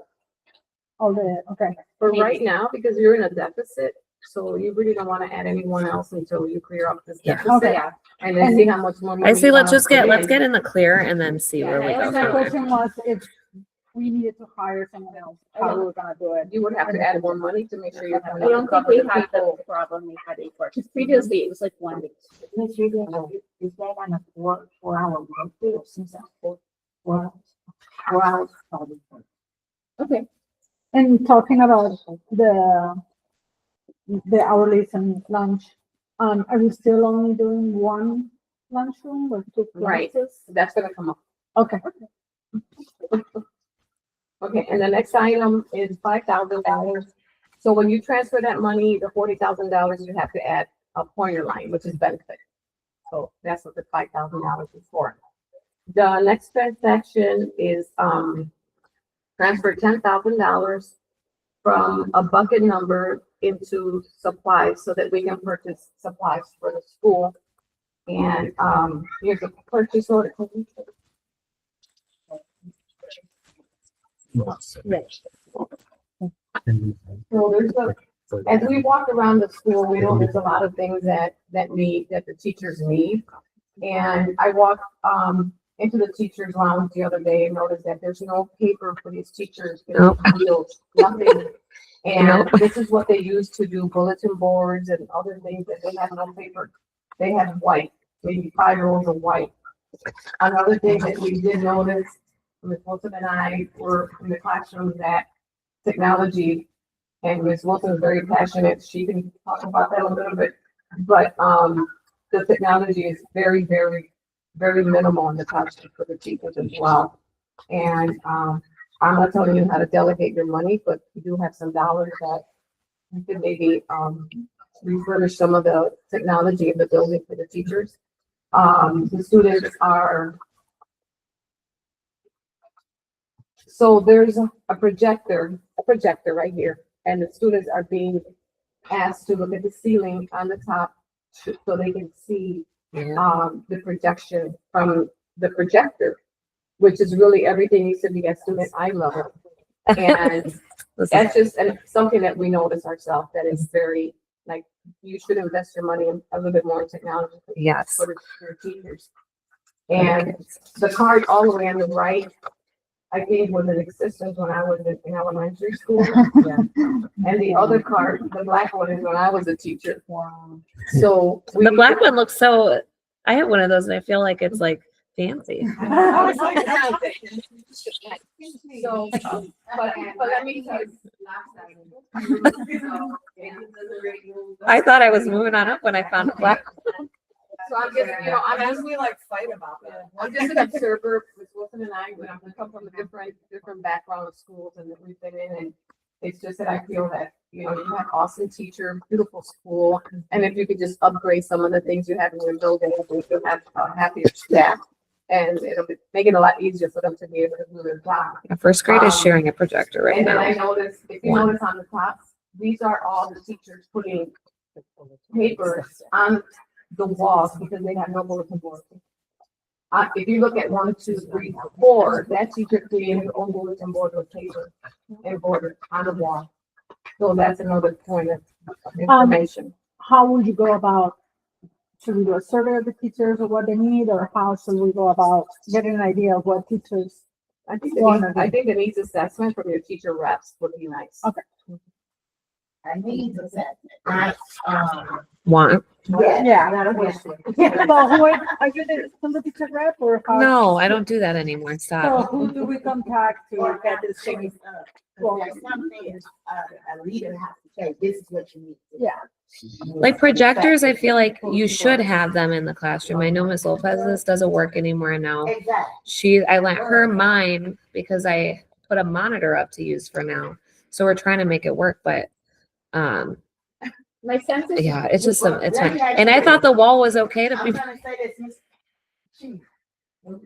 all the, okay. For right now, because you're in a deficit, so you really don't want to add anyone else until you clear up this Yeah. deficit. Yeah. And then see how much money. I we say let's wanna just get, put let's in. get in the clear and then see where we Yeah, go And the from there. question was if we needed to hire someone else, how we were gonna do it. You would have to add more money to make sure you're. I don't think we had the problem we had before, because previously it was like 1 week. Let's read it. Is that on a 4-hour workday or since that 4 hours? Probably. Okay. And talking about the hourlies and lunch, are we still only doing one lunchroom or 2 Right. classes? That's gonna come up. Okay. Okay, and the next item is $5,000. So when you transfer that money, the $40,000, you have to add a pointer line, which is benefit. So that's what the $5,000 is for. The next transaction is, transfer $10,000 from a bucket number into supplies so that we can purchase supplies for the school. And, here's a purchase order. So there's as we walk around the school, we know there's a lot of things that the teachers need. And I walked, into the teachers' lounge the other day and noticed that there's no paper for these teachers. Nope. Nothing. And this is what they use to do bulletin boards and other things that they have no paper. They have white, maybe 5 rolls of white. Another thing that we did notice, Ms. Wilson and I were in the classroom, that technology, and Ms. Wilson is very passionate. She can talk about that a little bit. But the technology is very, very, very minimal in the classroom for the teachers as well. And I'm not telling you how to delegate your money, but you do have some dollars that you could maybe refurbish some of the technology in the building for the teachers. The students are. So there's a projector right here, and the students are being asked to look at the ceiling on the top so they can see the projection from the projector, which is really everything needs to be at student eye level. And that's just something that we notice ourselves, that is very, like, you should invest your money in a little bit more in technology. Yes. For the teachers. And the card all the way on the right, I think was in existence when I was in elementary school. And the other card, the black one, is when I was a teacher. Wow. So. The black one looks so, I have one of those and I feel like it's like fancy. So, but let me tell you. I thought I was moving on up when I found a black one. So I'm just, I'm just, we like fight about that. I'm just an observer. Ms. Wilson and I, we come from a different background of schools and that we've been in, and it's just that I feel that, you have awesome teacher, beautiful school, and if you could just upgrade some of the things you have in your building, you'll have a happier staff, and it'll make it a lot easier for them to be able to do their job. A first grade is sharing a projector right And then I now. noticed, if you notice on the top, these are all the teachers putting papers on the walls because they have no bulletin board. If you look at 1, 2, 3, 4, that teacher created her own bulletin board with paper and border on the wall. So that's another point of information. How would you go about, should we do a survey of the teachers or what they need, or how should we go about getting an idea of what teachers I think, One I think the needs assessment from your teacher reps would be nice. Okay. I need to set, not, Want? Yeah. not a wish list. So who are you the somebody to rep or how? No, I don't do that anymore. So Stop. who do we contact to get this thing? Well, there's some things, a leader has to say, this is what you need. to do. Yeah. Like projectors, I feel like you should have them in the classroom. I know Miss Lopez's doesn't work anymore now. Exactly. I lent her mine because I put a monitor up to use for now. So we're trying to make it work, but My sense is. yeah, it's just it's fine. And I thought the wall was okay to I'm be. gonna say this, Miss Chief,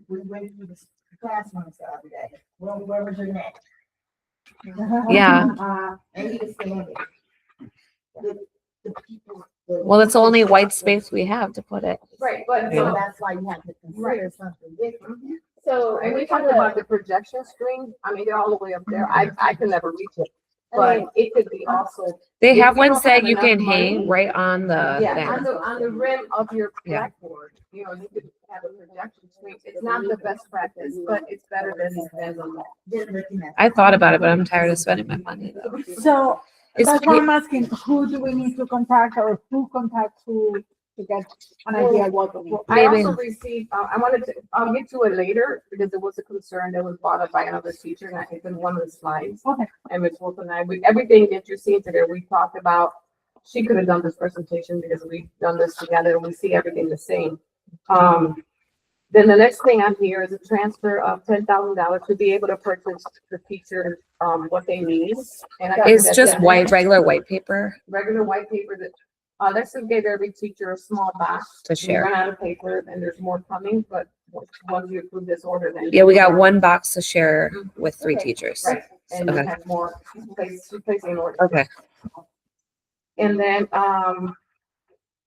we went through the classrooms the other day, where was your neck? Yeah. And he was saying the people. Well, it's the only white space we have to put it. Right, but So that's why you have to consider something different. So, and we we talked have about a, the projection screen. I mean, they're all the way up there. I can never reach it. I But mean, it could be also, They If have you ones don't that have you enough can money- hang right on the yeah, thing. on the rim of your Yeah. blackboard, you know, you could have a projection screen. It's not the best practice, but it's better than Just looking at. I thought about it, but I'm tired of spending my money though. So It's that's why I'm asking, who do we need to contact or who contacts who to get an idea of what? I Maybe- also received, I'll get to it later because it was a concern that was brought up by another teacher and I think in one of the slides. Okay. And Ms. Wilson and I, everything that you're seeing today, we talked about, she could have done this presentation because we've done this together and we see everything the same. Then the next thing on here is a transfer of $10,000 to be able to purchase the teachers, what they need. And I think It's that's just it. white, regular white paper Regular white paper that, let's just give every teacher a small box. to We share. run out of paper and there's more coming, but once you approve this order, then. Yeah, we got one box to share with 3 Okay. teachers. Right, and you Okay. have more placing order. Okay. And then,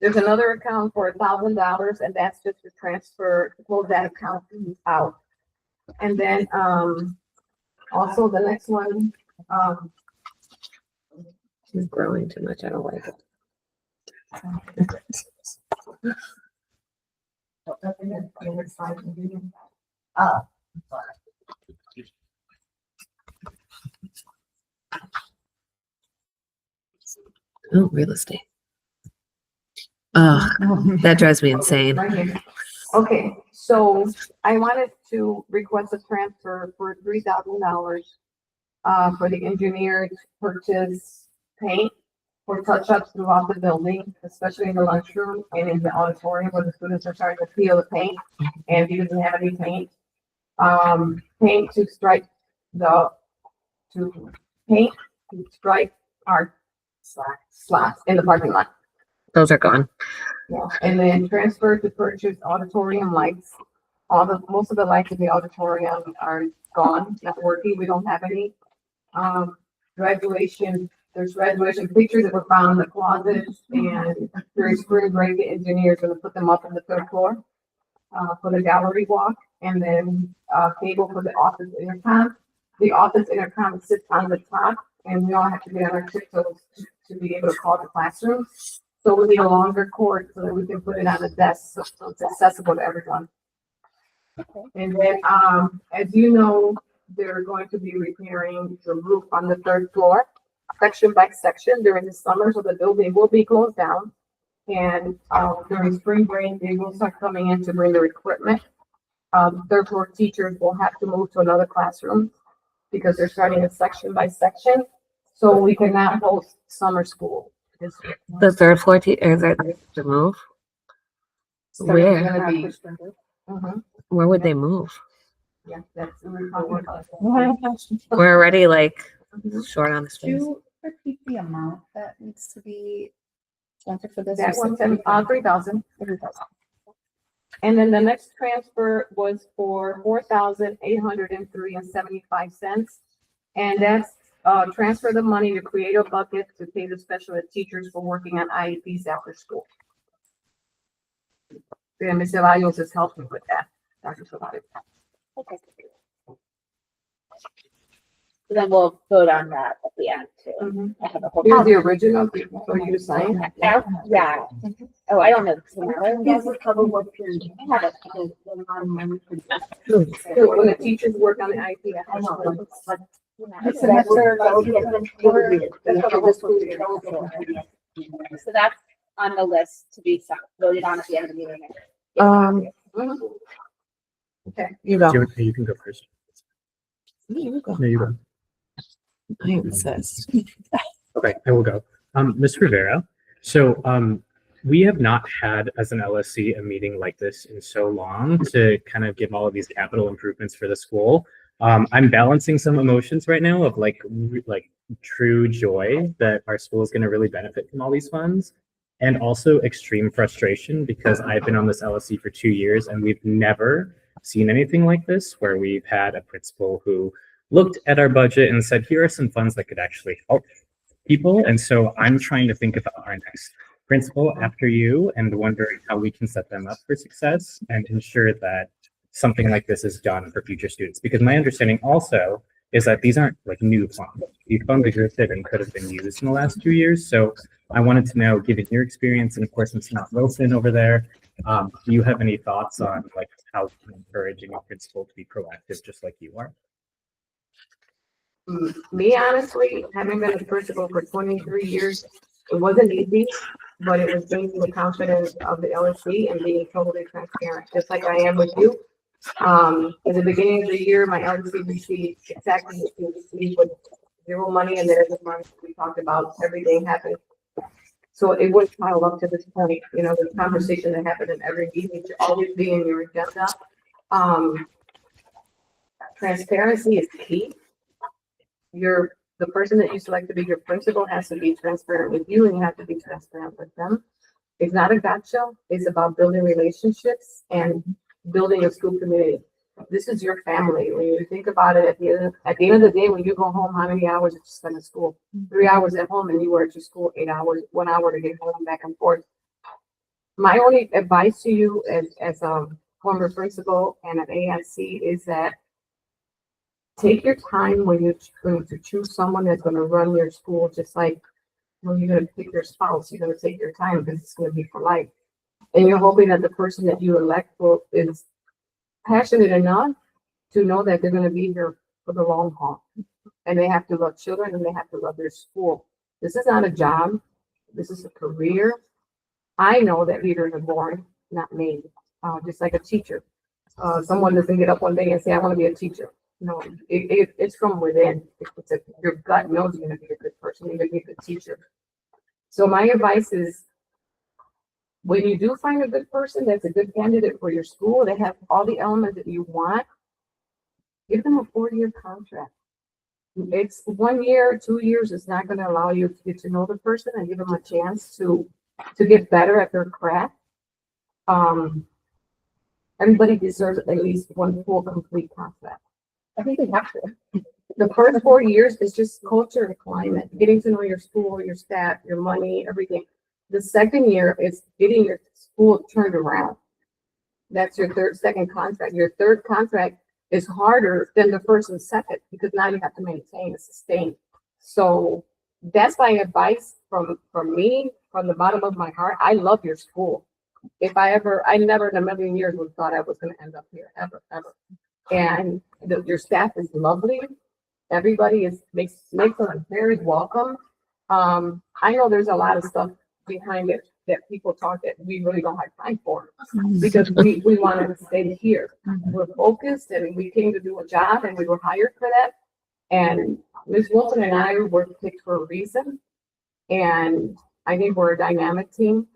there's another account for $1,000 and that's just to transfer, to close that account out. And then, also the next one, It's growing too much. I don't like it. Oh, real estate. Oh, that drives me insane. right here. Okay, so I wanted to request a transfer for $3,000 for the engineered purchase paint for touch-ups throughout the building, especially in the lunchroom and in the auditorium where the students are starting to feel the paint. And if he doesn't have any paint, paint to stripe to stripe our slots in the parking lot. Those are gone. Yeah, and then transfer to purchase auditorium lights. Most of the lights in the auditorium are gone, not working, we don't have any. There's graduation pictures that were found in the closet and during spring break, the engineer's gonna put them up on the 3rd floor. For the gallery walk and then, cable for the office intercom. The office intercom sits on the top and we all have to be on our tiptoes to be able to call the classroom. So we need a longer cord so that we can put it on the desk, so it's accessible to everyone. And then, as you know, they're going to be repairing the roof on the 3rd floor, section by section during the summer, so the building will be closed down. And, during spring break, they will start coming in to bring their equipment. 3rd floor teachers will have to move to another classroom because they're starting it section by section. So we cannot host summer school. The 3rd floor is it to move? Where? Gonna be, Mhm. Where would they move? Yeah, that's. we're talking about that. We're already like Mhm. short on space. you repeat the amount that needs to be transferred for this? That one, 3,000. And then the next transfer was for $4,803.75. And that's, transfer the money to create a bucket to pay the special ed teachers for working on IEPs after school. And Ms. Ceballos is helping with that, Dr. Ceballos. okay. So then we'll vote on that at the end too. I have a whole. Here's the original for you to sign. Yeah. Oh, I don't know. This is cover what period. I have it. Because there's a lot of money for this. So when the teachers work on the IP. I know, but Yeah. semester, So that's on the list to be voted on at the end of the meeting. Okay, you go. You can go first. You go. No, you go. I insist. Okay, I will go. Ms. Rivera, so we have not had as an LSC a meeting like this in so long to kind of give all of these capital improvements for the school. I'm balancing some emotions right now of like true joy that our school is going to really benefit from all these funds, and also extreme frustration because I've been on this LSC for 2 years and we've never seen anything like this, where we've had a principal who looked at our budget and said, here are some funds that could actually help people. And so I'm trying to think about our next principal after you and wondering how we can set them up for success and ensure that something like this is done for future students. Because my understanding also is that these aren't like new funds. These funds existed and could have been used in the last 2 years. So I wanted to know, given your experience, and of course it's not Wilson over there, do you have any thoughts on like how to encourage a principal to be proactive just like you are? Me, honestly, having been a principal for 23 years, it wasn't easy, but it was gaining the confidence of the LSC and being totally transparent, just like I am with you. At the beginning of the year, my LSC received exactly what we received with zero money, and then as a month, we talked about everything happened. So it wouldn't pile up to this point, you know, the conversation that happened in every meeting should always be in your agenda. Transparency is key. The person that you select to be your principal has to be transparent with you, and you have to be transparent with them. It's not a gotcha. It's about building relationships and building a school community. This is your family. When you think about it, at the end of the day, when you go home, how many hours did you spend at school? 3 hours at home, and you were at your school 8 hours, 1 hour to get home and back and forth. My only advice to you as a former principal and an AIC is that take your time when you're going to choose someone that's going to run your school, just like when you're going to pick your spouse, you're going to take your time because it's going to be for life. And you're hoping that the person that you elect is passionate enough to know that they're going to be here for the long haul. And they have to love children and they have to love their school. This is not a job. This is a career. I know that leaders are born, not made. Just like a teacher. Someone doesn't get up one day and say, I want to be a teacher. No, it's from within. Your gut knows you're going to be a good person. You're going to be a good teacher. So my advice is, when you do find a good person that's a good candidate for your school, they have all the elements that you want, give them a 4-year contract. It's 1 year, 2 years is not going to allow you to get to know the person and give them a chance to get better at their craft. Everybody deserves at least one full complete contract. I think they have to. The first 4 years is just culture and climate, getting to know your school, your staff, your money, everything. The second year is getting your school turned around. That's your second contract. Your third contract is harder than the first and second because now you have to maintain and sustain. So that's my advice from me, from the bottom of my heart. I love your school. I never in a million years would have thought I was going to end up here, ever. And your staff is lovely. Everybody makes them very welcome. I know there's a lot of stuff behind it that people talk that we really don't have time for because we wanted to stay here. We're focused and we came to do a job and we were hired for that. And Ms. Wilson and I were picked for a reason. And I think we're a dynamic team.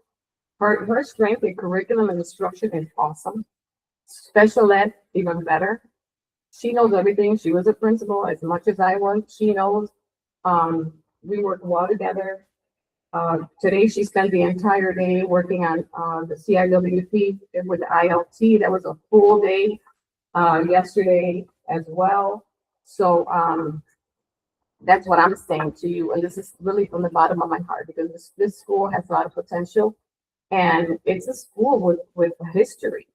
Her strength in curriculum and instruction is awesome. Special ed, even better. She knows everything. She was a principal as much as I was. She knows. We work well together. Today, she spent the entire day working on the CIWP with the ILT. That was a full day yesterday as well. So that's what I'm saying to you. And this is really from the bottom of my heart because this school has a lot of potential. And it's a school with history.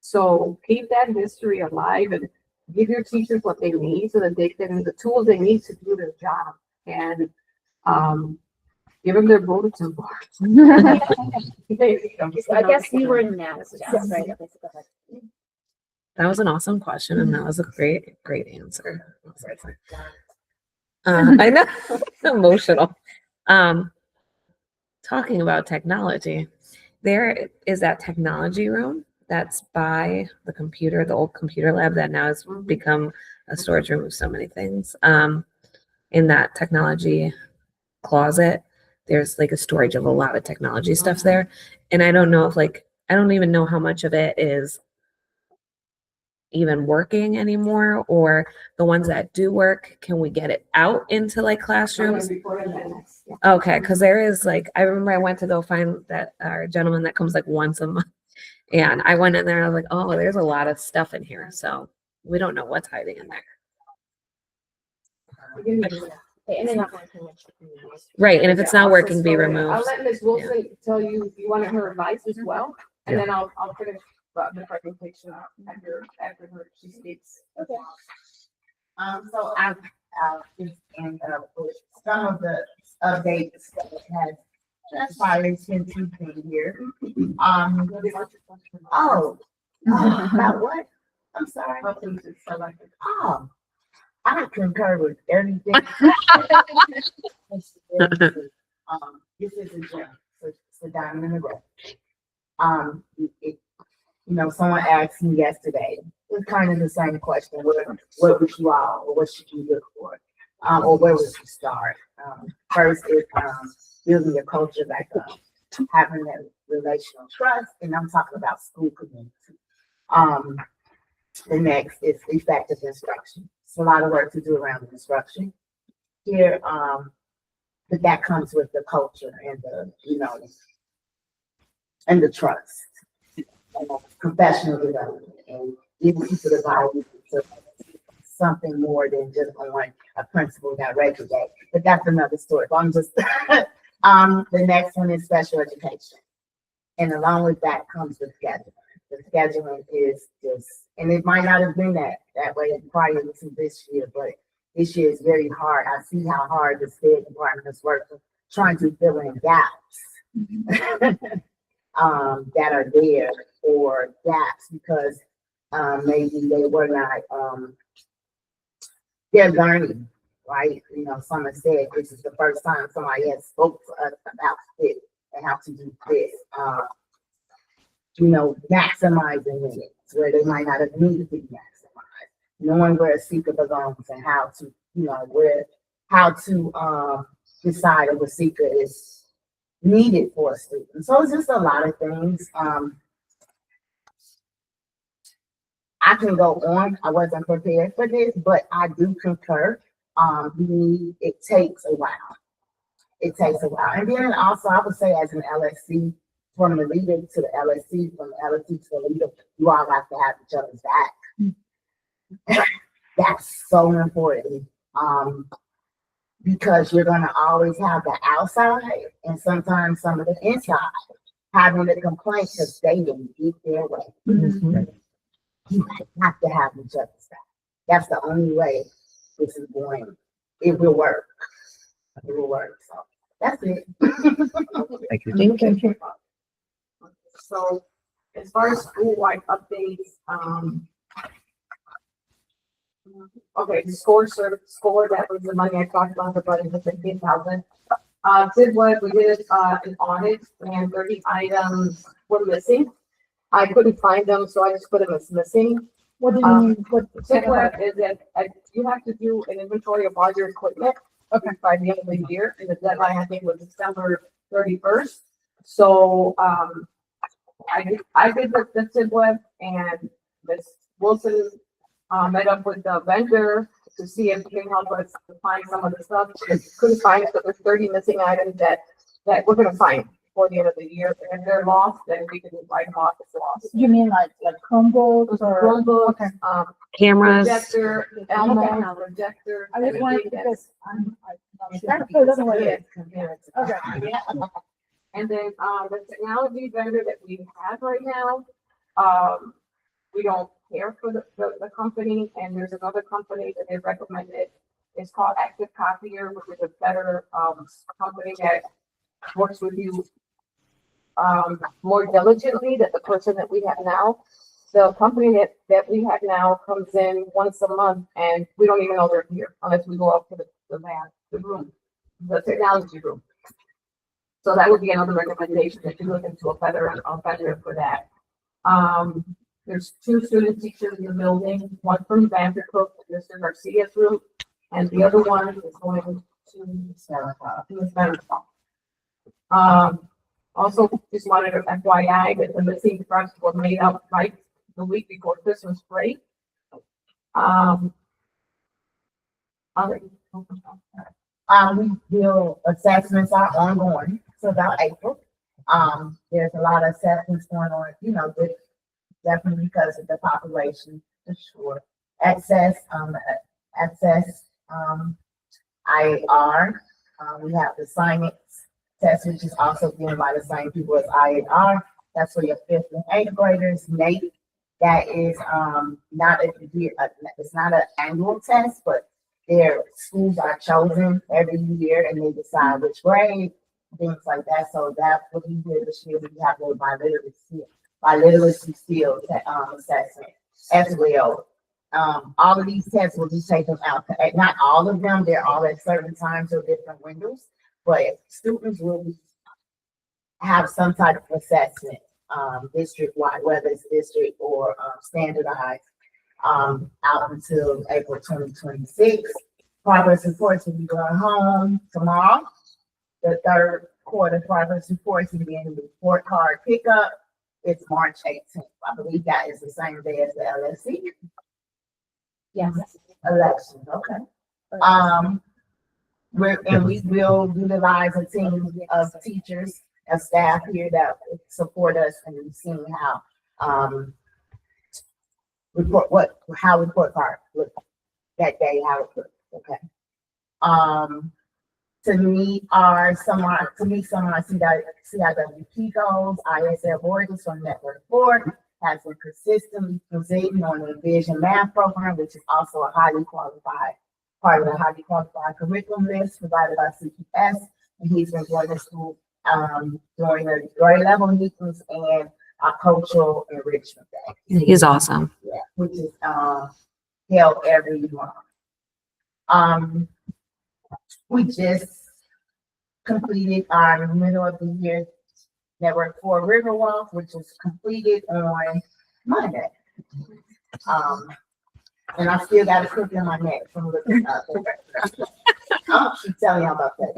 So keep that history alive and give your teachers what they need so that they can, the tools they need to do their job. And, give them their bulletin boards. I guess you were next, Jess, right? Okay, so go ahead. That was an awesome question, and that was a great answer. I know, emotional. Talking about technology, there is that technology room that's by the computer, the old computer lab that now has become a storage room of so many things. In that technology closet, there's like a storage of a lot of technology stuff there, and I don't know if I don't even know how much of it is even working anymore, or the ones that do work, can we get it out into like classrooms? Okay, because there is I remember I went to go find that our gentleman that comes like once a month, and I went in there and I was like, oh, there's a lot of stuff in here, so we don't know what's hiding in there. And then Right, and if it's not working, be removed. I'll let Ms. Wilson tell you if you wanted her advice as well, and then I'll finish the presentation after she speaks. Okay. So I've just in some of the updates that has transpired since we've been here. About what? I'm sorry. Oh, I concur with everything. This is a gem. It's a diamond in the rough. Someone asked me yesterday, it's kind of the same question. What would you all, or what should you look for? Or where would you start? First is building a culture back up, having that relational trust, and I'm talking about school community. The next is effective instruction. It's a lot of work to do around instruction here, but that comes with the culture and the trust. Professional development and giving people the value to something more than just on a principal director day. But that's another story. But I'm just the next one is special education. And along with that comes the scheduling. The scheduling is just, and it might not have been that way prior to this year, but this year is very hard. I see how hard the state department is working, trying to fill in gaps. That are there, or gaps because maybe they were not they're learning, right? Someone said this is the first time somebody has spoke to us about this and how to do this. Maximizing minutes where they might not have needed to be maximized, knowing where a seeker belongs and how to decide if a seeker is needed for a student. So it's just a lot of things. I can go on. I wasn't prepared for this, but I do concur. It takes a while. It takes a while. And then also I would say as an LSC, from the leader to the LSC, from the LSC to the leader, you all have to have each other's back. That's so important. Because you're going to always have the outside and sometimes some of the inside having the complaint because they didn't get their way. You have to have each other's back. That's the only way this is going. It will work. It will work. So that's it. Thank you. Thank you. So as far as school-wide updates, okay, the score, that was the money I talked about, the budget of 15,000. We did an audit and 30 items were missing. I couldn't find them, so I just put them as missing. What do you mean? SIGWeb is that you have to do an inventory of all your equipment by the end of the year, and the deadline I think was December 31st. So I did the SIGWeb, and Ms. Wilson met up with the vendor to see if he can help us to find some of the stuff. Couldn't find it, but there's 30 missing items that we're gonna find before the end of the year. And if they're lost, then we can write them off as lost. You mean like Chromebooks or? Chromebooks, Okay. Cameras. projector, Elmo, projector. I just wanted everything because that's- So it doesn't work. Okay. And then, the technology vendor that we have right now, we don't care for the company, and there's another company that they recommended. It's called Active Copier, which is a better, company that works with you more diligently than the person that we have now. The company that we have now comes in once a month, and we don't even know they're here unless we go up to the lab, the room, the technology room. So that would be another recommendation, that you look into a better for that. There's 2 student teachers in the building, one from Vandercook, Mr. Garcia's room, and the other one is going to Sarah. Also, just wanted to FYI that the missing fronts were made up right the week before Christmas break. We feel assessments are ongoing, so about April. There's a lot of assessments going on, you know, definitely because of the population, for sure. Access, IAR, we have the science test, which is also given by the same people as IAR. That's for your 5th and 8th graders. NAEP, that is it's not an annual test, but their schools are chosen every year and they decide which grade, things like that. So that's what we did this year. We have a by literacy skills assessment as well. All of these tests will be taken out. Not all of them, they're all at certain times or different windows, but students will have some type of assessment, district-wide, whether it's district or standardized, out until April 2026. Progress reports will be going home tomorrow. The 3rd quarter progress reports and then the report card pickup. It's March 18th. I believe that is the same day as the LSC. Yes. Elections, okay. We will utilize a team of teachers and staff here that support us and seeing how report card look that day, how it looks. Okay. To meet some of our CIWP goals, ISL Borges from Network 4 has been consistently proceeding on the Vision Math program, which is also a highly qualified part of the highly qualified curriculum list provided by CPS. And he's been going to school during the grade level meetings and our cultural enrichment day. He's awesome. Yeah, which is held every month. We just completed our middle of the year Network 4 Riverwalk, which was completed on Monday. And I still got a crook in my neck from looking up. I'll keep telling y'all about that.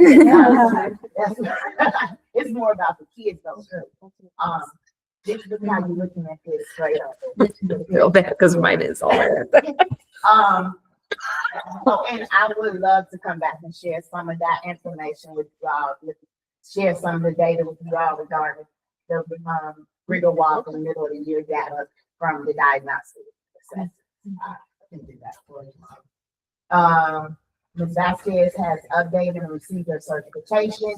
It's more about the kids though, too. This is how you're looking at this straight up. Feel bad because mine is all right. And I would love to come back and share some of that information with y'all, share some of the data with y'all regarding the Rigor Walk in the middle of the year data from the diagnostic assessment. I can do that for you. Ms. Vasquez has updated and received her certification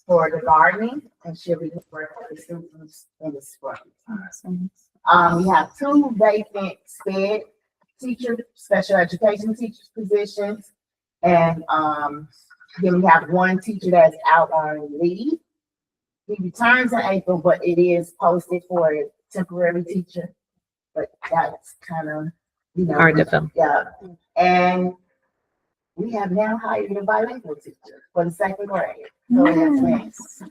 for the gardening, and she'll be working with the students in the spring. We have 2 vacant SPED teacher, special education teachers positions, and then we have 1 teacher that's out on leave. He returns in April, but it is posted for a temporary teacher. But that's kind of, you know, Hard to fill. Yeah. And we have now hired a bilingual teacher for the 2nd grade. So that's nice.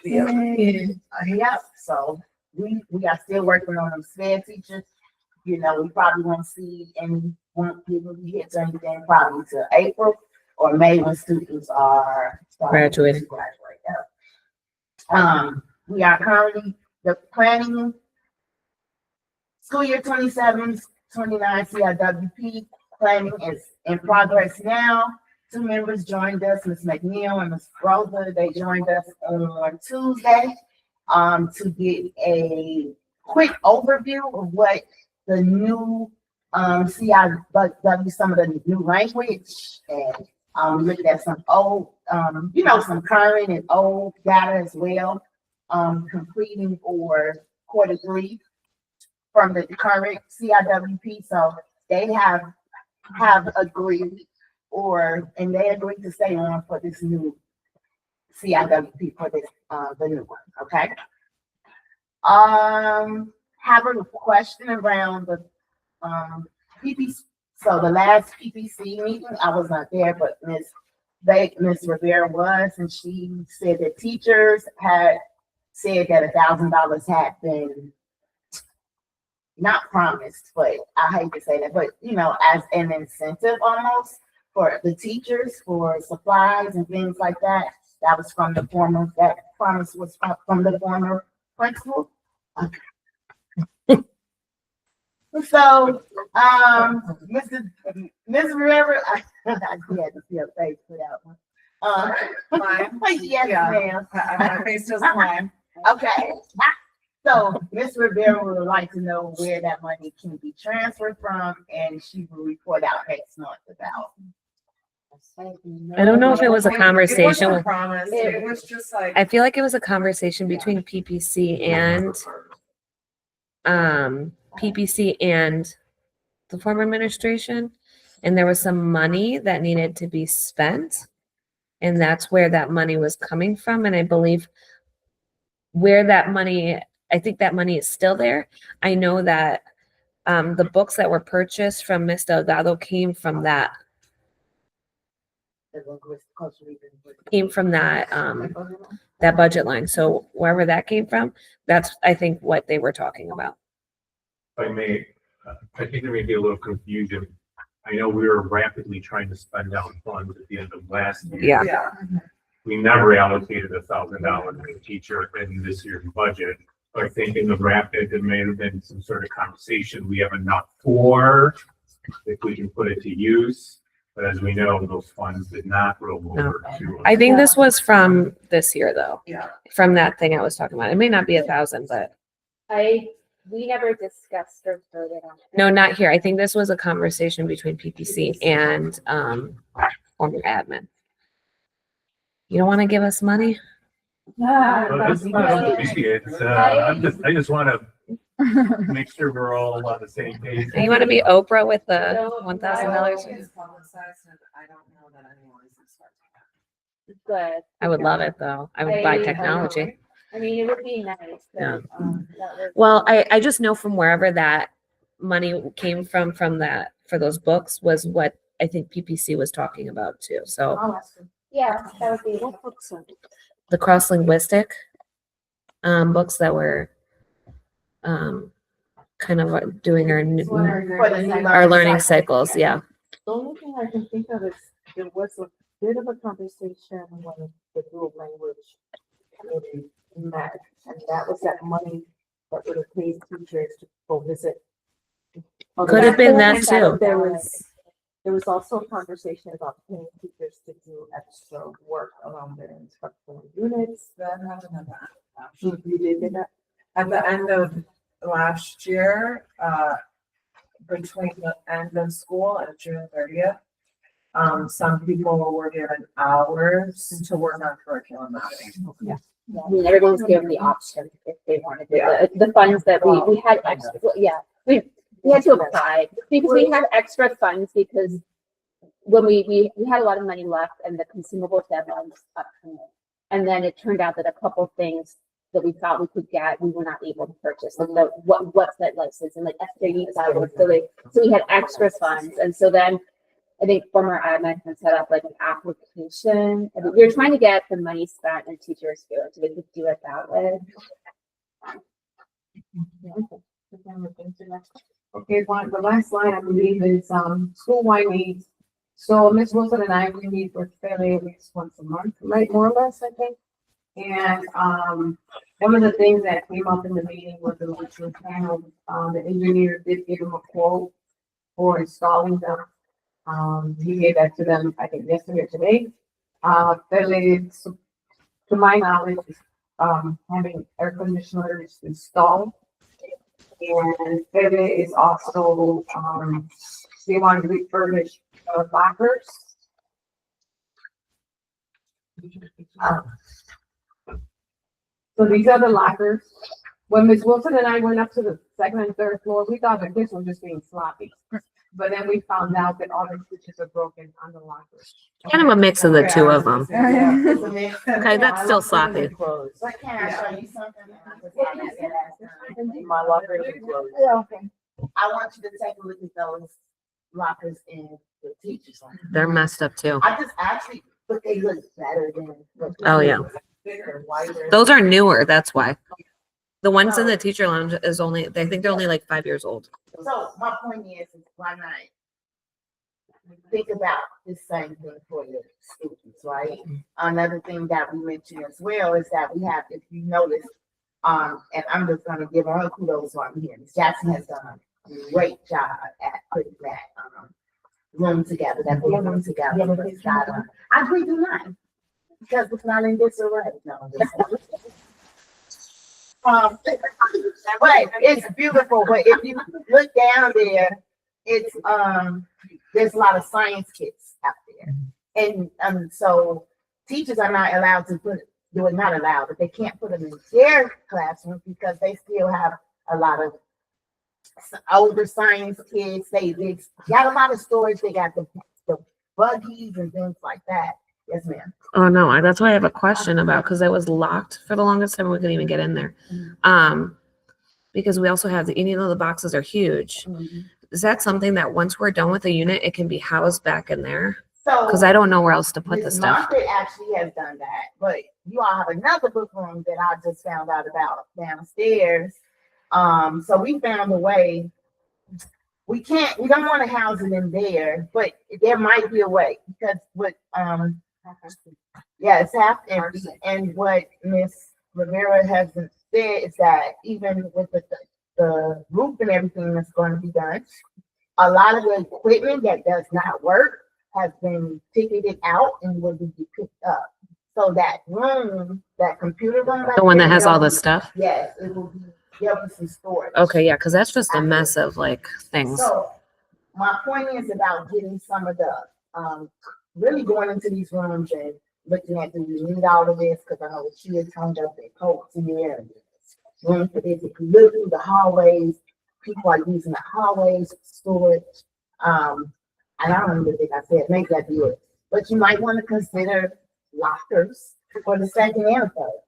Yeah. So we are still working on them SPED teachers. You know, we probably won't see any people get to anything probably until April or May when students are Graduating. We are currently planning school year 27-29 CIWP planning is in progress now. 2 members joined us, Ms. McNeil and Ms. Rosa. They joined us on Tuesday to get a quick overview of what the new CIW, some of the new language, and we looked at some old, some current and old data as well, completing for quarter 3. from the current CIWP, so they have agreed and they agreed to stay on for this new CIWP for this, the new one, okay? Have a question around the, PPC. So the last PPC meeting, I was not there, but Miss Rivera was, and she said that teachers had said that $1,000 had been not promised, but I hate to say that, but you know, as an incentive almost for the teachers for supplies and things like that. That was from the former, that promise was from the former principal. Okay. So, Ms. Rivera, I had to see her face for that one. Yes, ma'am. My face doesn't lie. Okay. So Ms. Rivera would like to know where that money can be transferred from, and she will report out next month about. I don't know if it was a conversation with, Promise. It was just like. I feel like it was a conversation between PPC and the former administration. And there was some money that needed to be spent. And that's where that money was coming from. And I believe where that money, I think that money is still there. I know that the books that were purchased from Ms. Delgado came from that that budget line. So wherever that came from, that's, I think, what they were talking about. If I may, I think there may be a little confusion. I know we were rapidly trying to spend down funds at the end of last year. Yeah. Yeah. We never allocated $1,000 for the teacher in this year's budget. So I think in the rapid, there may have been some sort of conversation. We have enough for if we can put it to use. But as we know, those funds did not roll over to. I think this was from this year, though. Yeah. From that thing I was talking about. It may not be 1,000, but We never discussed or voted on it. no, not here. I think this was a conversation between PPC and former admin. You don't want to give us money? Well, this is not appreciated. I just want to make sure we're all on the same page. You want to be Oprah with the No, $1,000? It's publicized, and I don't know that anyone is expecting that. But I would love it, though. I would buy technology. I mean, it would be nice. But, Yeah. that was- Well, I just know from wherever that money came from that, for those books, was what I think PPC was talking about too. So I'll ask her. Yeah, that would be. the cross-linguistic books that were kind of doing our learning cycles. Yeah. The only thing I can think of is there was a bit of a conversation when the dual language committee met, and that was that money that would have paid teachers to go visit. Could have been that too. There was also a conversation about paying teachers to do extra work around their instructional units. That happened You did that? at the end of last year, between the end of school and June 30th. Some people were given hours to work on curriculum mapping. I mean, everyone was given the option if they wanted it. The funds that we had extra, we had to apply because we had extra funds because when we had a lot of money left and the consumables deadline was upcoming. And then it turned out that a couple things that we thought we could get, we were not able to purchase. Like the website license and like FJD files. So we had extra funds. And so then I think former admin had set up like an application. I mean, we were trying to get the money spent in teacher experience so they could do it that way. Okay, the last line I believe is school-wide needs. So Ms. Wilson and I, we meet with fairly at least once a month, right, more or less, I think. And one of the things that came up in the meeting was the virtual panel. The engineer did give him a quote for installing them. He gave that to them, I think, yesterday or today. Fairly, to my knowledge, having air conditioners installed. And Fede is also, they want to refurbish lockers. So these are the lockers when Ms. Wilson and I went up to the second and third floor, we thought that this was just being sloppy. But then we found out that all the switches are broken on the lockers. Kind of a mix of the two of them. Yeah. It's a mix. Okay, that's still I love sloppy. putting it closed. But can I show you something? I just had to say last time. My locker is closed. Yeah, okay. I want you to take a look at those lockers in the teachers' lounge. They're messed up too. I just actually, but they look better than. what the Oh, yeah. bigger, whiter. Those are newer, that's why. The ones in the teacher lounge is only, I think they're only like 5 years old. So my point is why not think about the same thing for your students, right? Another thing that we mentioned as well is that we have, if you notice, and I'm just gonna give her kudos on here. Ms. Jackson has done a great job at putting that room together, that big room together. I agree to not, because it's not in disarray. No, I'm just- but it's beautiful. But if you look down there, it's there's a lot of science kits out there, and so teachers are not allowed to not allowed, but they can't put them in their classroom because they still have a lot of older science kids. They got a lot of storage. They got the buggies and things like that. Yes, ma'am. Oh, no, that's why I have a question about, because it was locked for the longest time. We couldn't even get in there. Because we also have any of the boxes are huge. Is that something that once we're done with the unit, it can be housed back in there? So Because I don't know where else to put the Ms. stuff. Margaret actually has done that, but you all have another book room that I just found out about downstairs. So we found a way. We don't want to house it in there, but there might be a way because it's half empty. And what Miss Rivera has said is that even with the roof and everything that's going to be done, a lot of the equipment that does not work has been ticketed out and will be picked up. So that room, that computer room. The one that has all the stuff? Yes, it will be, there'll be some storage. Okay, yeah, because that's just a mess of like things. So my point is about getting some of the, really going into these rooms and looking at, do we need all of this? Because I know the kids hung up their coats in there. Room for this. If you look through the hallways, people are using the hallways for storage. And I don't even think I said, maybe I do it. But you might want to consider lockers for the second and third.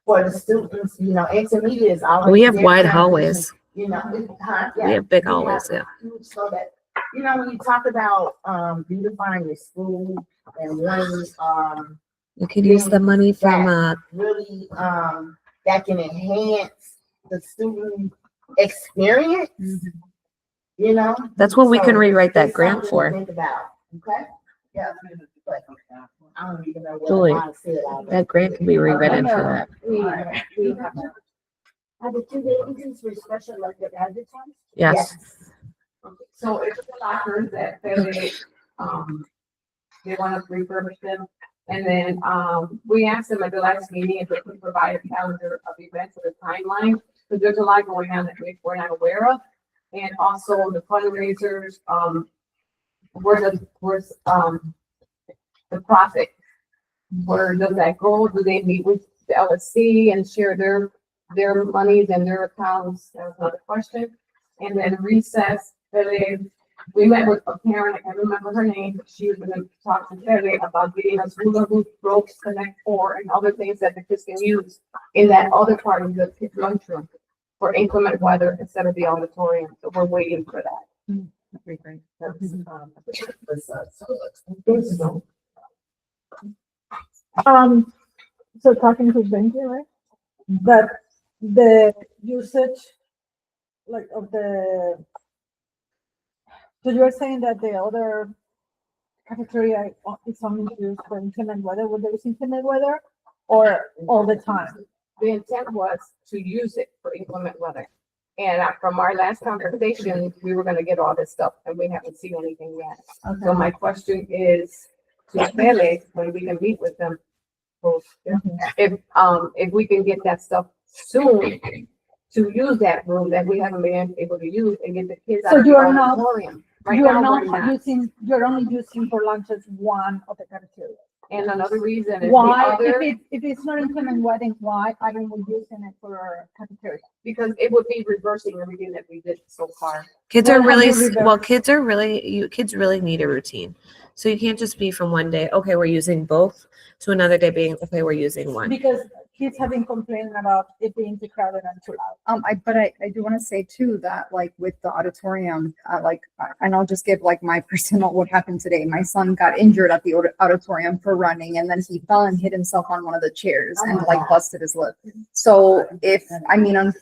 For the students, intermediate is always. We have their wide transition, hallways. We We have big hallways, yeah. So that, when you talk about beautifying your school and wanting You can use the money from, really that can enhance the student experience, that's what we can So, rewrite that it's grant something to for. think about, okay? Yeah. But I don't even know what Julie, I said. That grant can be rewritten for that. We have. Are the two vacancies for special like the advertised? Yes. So it's the lockers that they want us to refurbish them. And then, we asked them at the last meeting if they could provide a calendar of events with a timeline, because there's a lot going on that we're not aware of. And also the fundraisers, where's the profit? Where does that go? Do they meet with the LSC and share their monies and their accounts? That was another question. And then recess, we met with a parent, I can't remember her name, but she was gonna talk to Kelly about getting us hula hoop ropes, Connect Four, and other things that the kids can use in that other part of the kids' lunchroom for inclement weather instead of the auditorium. So we're waiting for that. So talking to Benji, right? But the usage, like of the, so you're saying that the other cafeteria is only used for inclement weather, when there is inclement weather, or all the time? The intent was to use it for inclement weather. And from our last conversation, we were gonna get all this stuff and we haven't seen anything yet. So my question is to Pele, when we can meet with them, if we can get that stuff soon to use that room that we haven't been able to use and get the kids out So of the you are not- auditorium. Right You are now, not we're not. using, you're only using for lunches one of the cafeteria. And another reason is the Why, other, if it's not implement wedding, why aren't we using it for cafeteria? because it would be reversing everything that we did so far. Kids Well, are really, have you reversed- kids really need a routine. So you can't just be from one day, okay, we're using both, to another day being, okay, we're using one. Because kids have been complaining about it being too crowded and too loud. I do want to say too that like with the auditorium, and I'll just give like my personal what happened today. My son got injured at the auditorium for running, and then he fell and hit himself on one of the chairs and like busted his lip. So it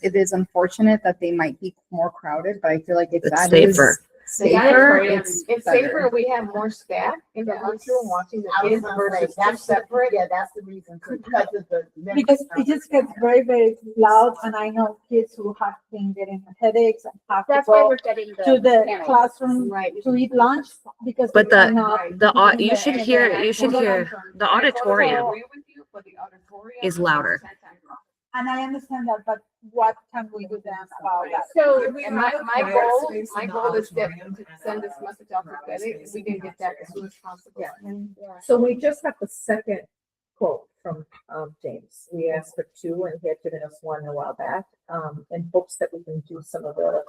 is unfortunate that they might be more crowded, but I feel like if It's that safer. is safer, it's It's safer, better. we have more staff in the lunchroom watching the I was kids gonna say, versus two that's separate. yeah, that's the reason, because of the. Because it just gets very, very loud, and I know kids who have been getting headaches and have to That's why go we're getting to the panels. classroom Right. to eat lunch because. But they the- cannot The, be in you the- should in the- hear, you should hear, the I auditorium agree with you, but the auditorium is louder. And I understand that, but what can we do then about that? So, Could we and have a my quiet goal, space my in the goal is that auditorium to and send a this message out to quiet Betty, space we in can the get that as soon as possible. So we just got the second quote from James. We asked for two and he had given us one a while back, in hopes that we can do some of the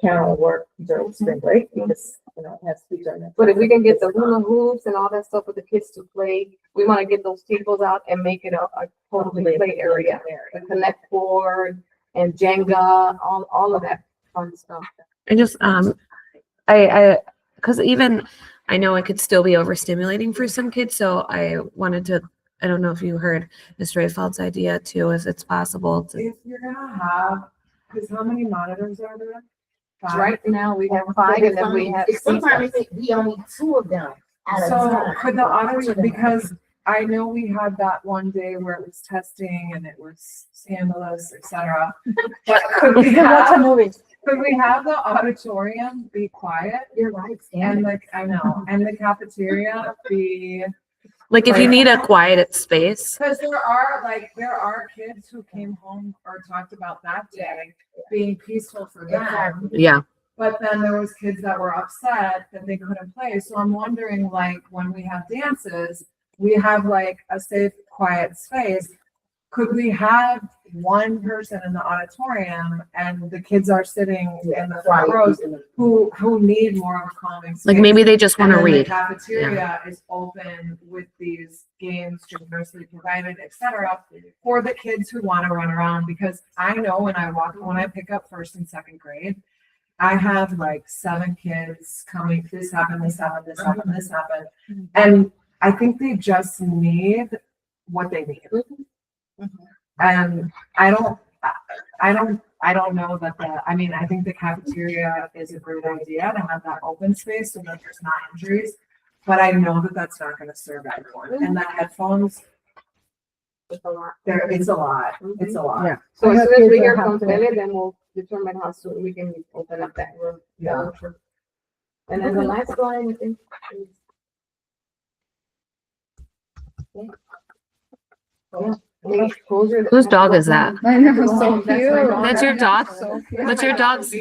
carol work during spring break because, it has to be done. But if we can get the hula hoops and all that stuff for the kids to play, we want to get those tables out and make it a totally play area. The connect board and Jenga, all of that fun stuff. I just, because even, I know it could still be overstimulating for some kids, so I wanted to, I don't know if you heard Mr. Rayfeld's idea too, if it's possible to, If you're gonna have, because how many monitors are there? Five? Right now, we have five and then we have. Sometimes it be only two of them at a So time. could the auditor, because I know we had that one day where it was testing and it was scandalous, et cetera. But could we You can watch a have, movie. could we have the auditorium be quiet You're right, and Stan. like, I know, and the cafeteria be, like, if you need a quiet space, because there are kids who came home or talked about that day being peaceful for them. yeah. But then there was kids that were upset that they couldn't play. So I'm wondering, like, when we have dances, we have like a safe, quiet space. Could we have one person in the auditorium and the kids are sitting in the front rows who need more of a calming space? Like maybe they just want to And then the read. cafeteria is open with these games generously provided, et cetera, for the kids who want to run around. Because I know when I pick up first and second grade, I have like 7 kids coming, this happened, this happened, this happened, this happened. And I think they just need what they need. And I don't know that I think the cafeteria is a great idea to have that open space so that there's not injuries. But I know that that's not gonna serve everyone. And the headphones, it's a lot. It's a lot. Yeah. So as I have soon as we kids hear that from have to- Billy, then we'll determine how soon we can open up that room. Yeah. And then the last one, I think, is. Yeah. Whose dog is that? I know, so That's my cute. dog. That's your dog? So cute. What's your dog's? I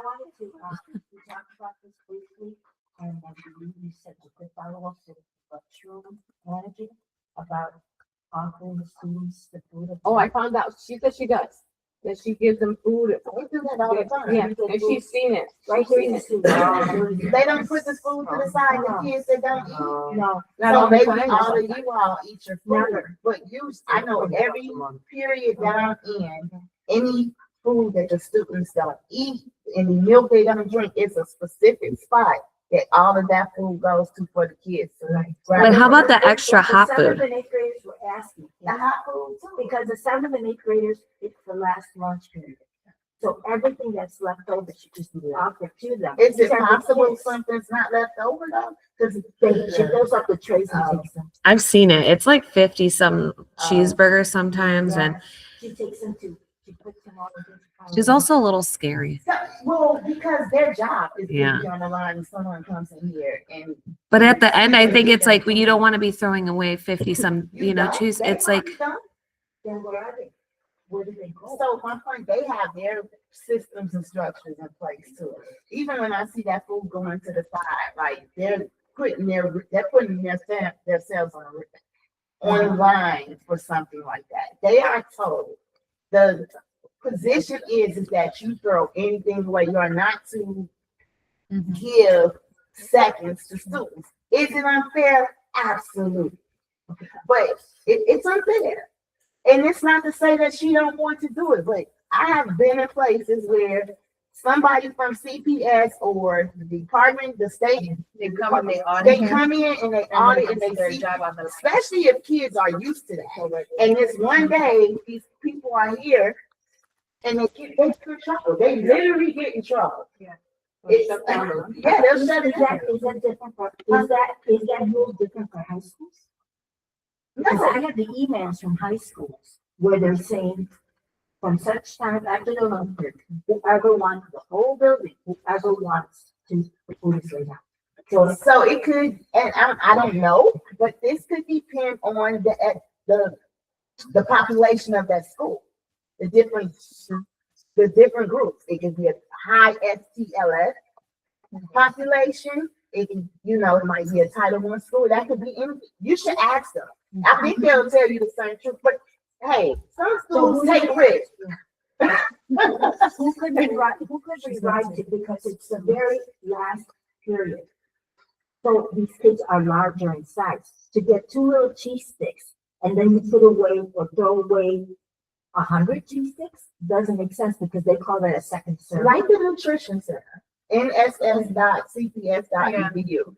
wanted to, we talked about this briefly, and I believe you said you could follow up to the instructional manager about offering the students the food. Oh, I found out, she said she does, that she gives them food. We do that all the time. Yeah, and she's seen it, Right she's here seen in the it. They don't put the food to the side, the kids that don't eat. No, Not So all the maybe time. all of you all eat your food, but I know every period that I'm in, any food that the students don't eat, any milk they don't drink, it's a specific spot that all of that food goes to for the kids. But how about the extra hot The food? 7th and 8th graders were asking, The hot food too. because the 7th and 8th graders, it's the last lunch period. So everything that's left over should just be offered to them. Is it These are the possible kids. something's not left over though? Cause She goes up the trays and takes them. I've seen it. It's like 50 some cheeseburgers sometimes, and She takes them to, she puts them all in different. she's also a little scary. well, because their job is to Yeah. be on the line and someone comes in here and. But at the end, I think it's like, well, you don't want to be throwing away 50 some, don't. cheese. They It's like, don't. Then where are they? Where do they go? So at one point, they have their systems and structures in place too. Even when I see that food going to the side, like they're putting themselves online for something like that. They are told the position is that you throw anything away. You are not to give seconds to students. Is it unfair? Absolutely. But it's unfair. And it's not to say that she don't want to do it, but I have been in places where somebody from CPS or the department, the state, They come and they audit. they come in and they audit and they their see, job on the. especially if kids are used to that. And this one day, these people are here and they get in trouble. They literally get in trouble. Yeah. It's, Shut down the- yeah, they'll shut it Is that, down. is that different for, is that rule different for high schools? Because No, I have the emails from high schools where they're saying from such time after the Olympics, whoever wants the whole building, whoever wants to, please lay down. so it could, and I don't know, but this could depend on the population of that school, the different groups. It could be a high STLS population. It can, it might be a Title I school. That could be anything. You should ask them. I think they'll tell you the same truth. But hey, some schools take risks. Who could rewrite it because it's the very last period. So these kids are larger in size. To get 2 little cheese sticks and then you put away or throw away 100 cheese sticks doesn't make sense because they call that a second serving. Like the nutrition center, nss.cps.edu.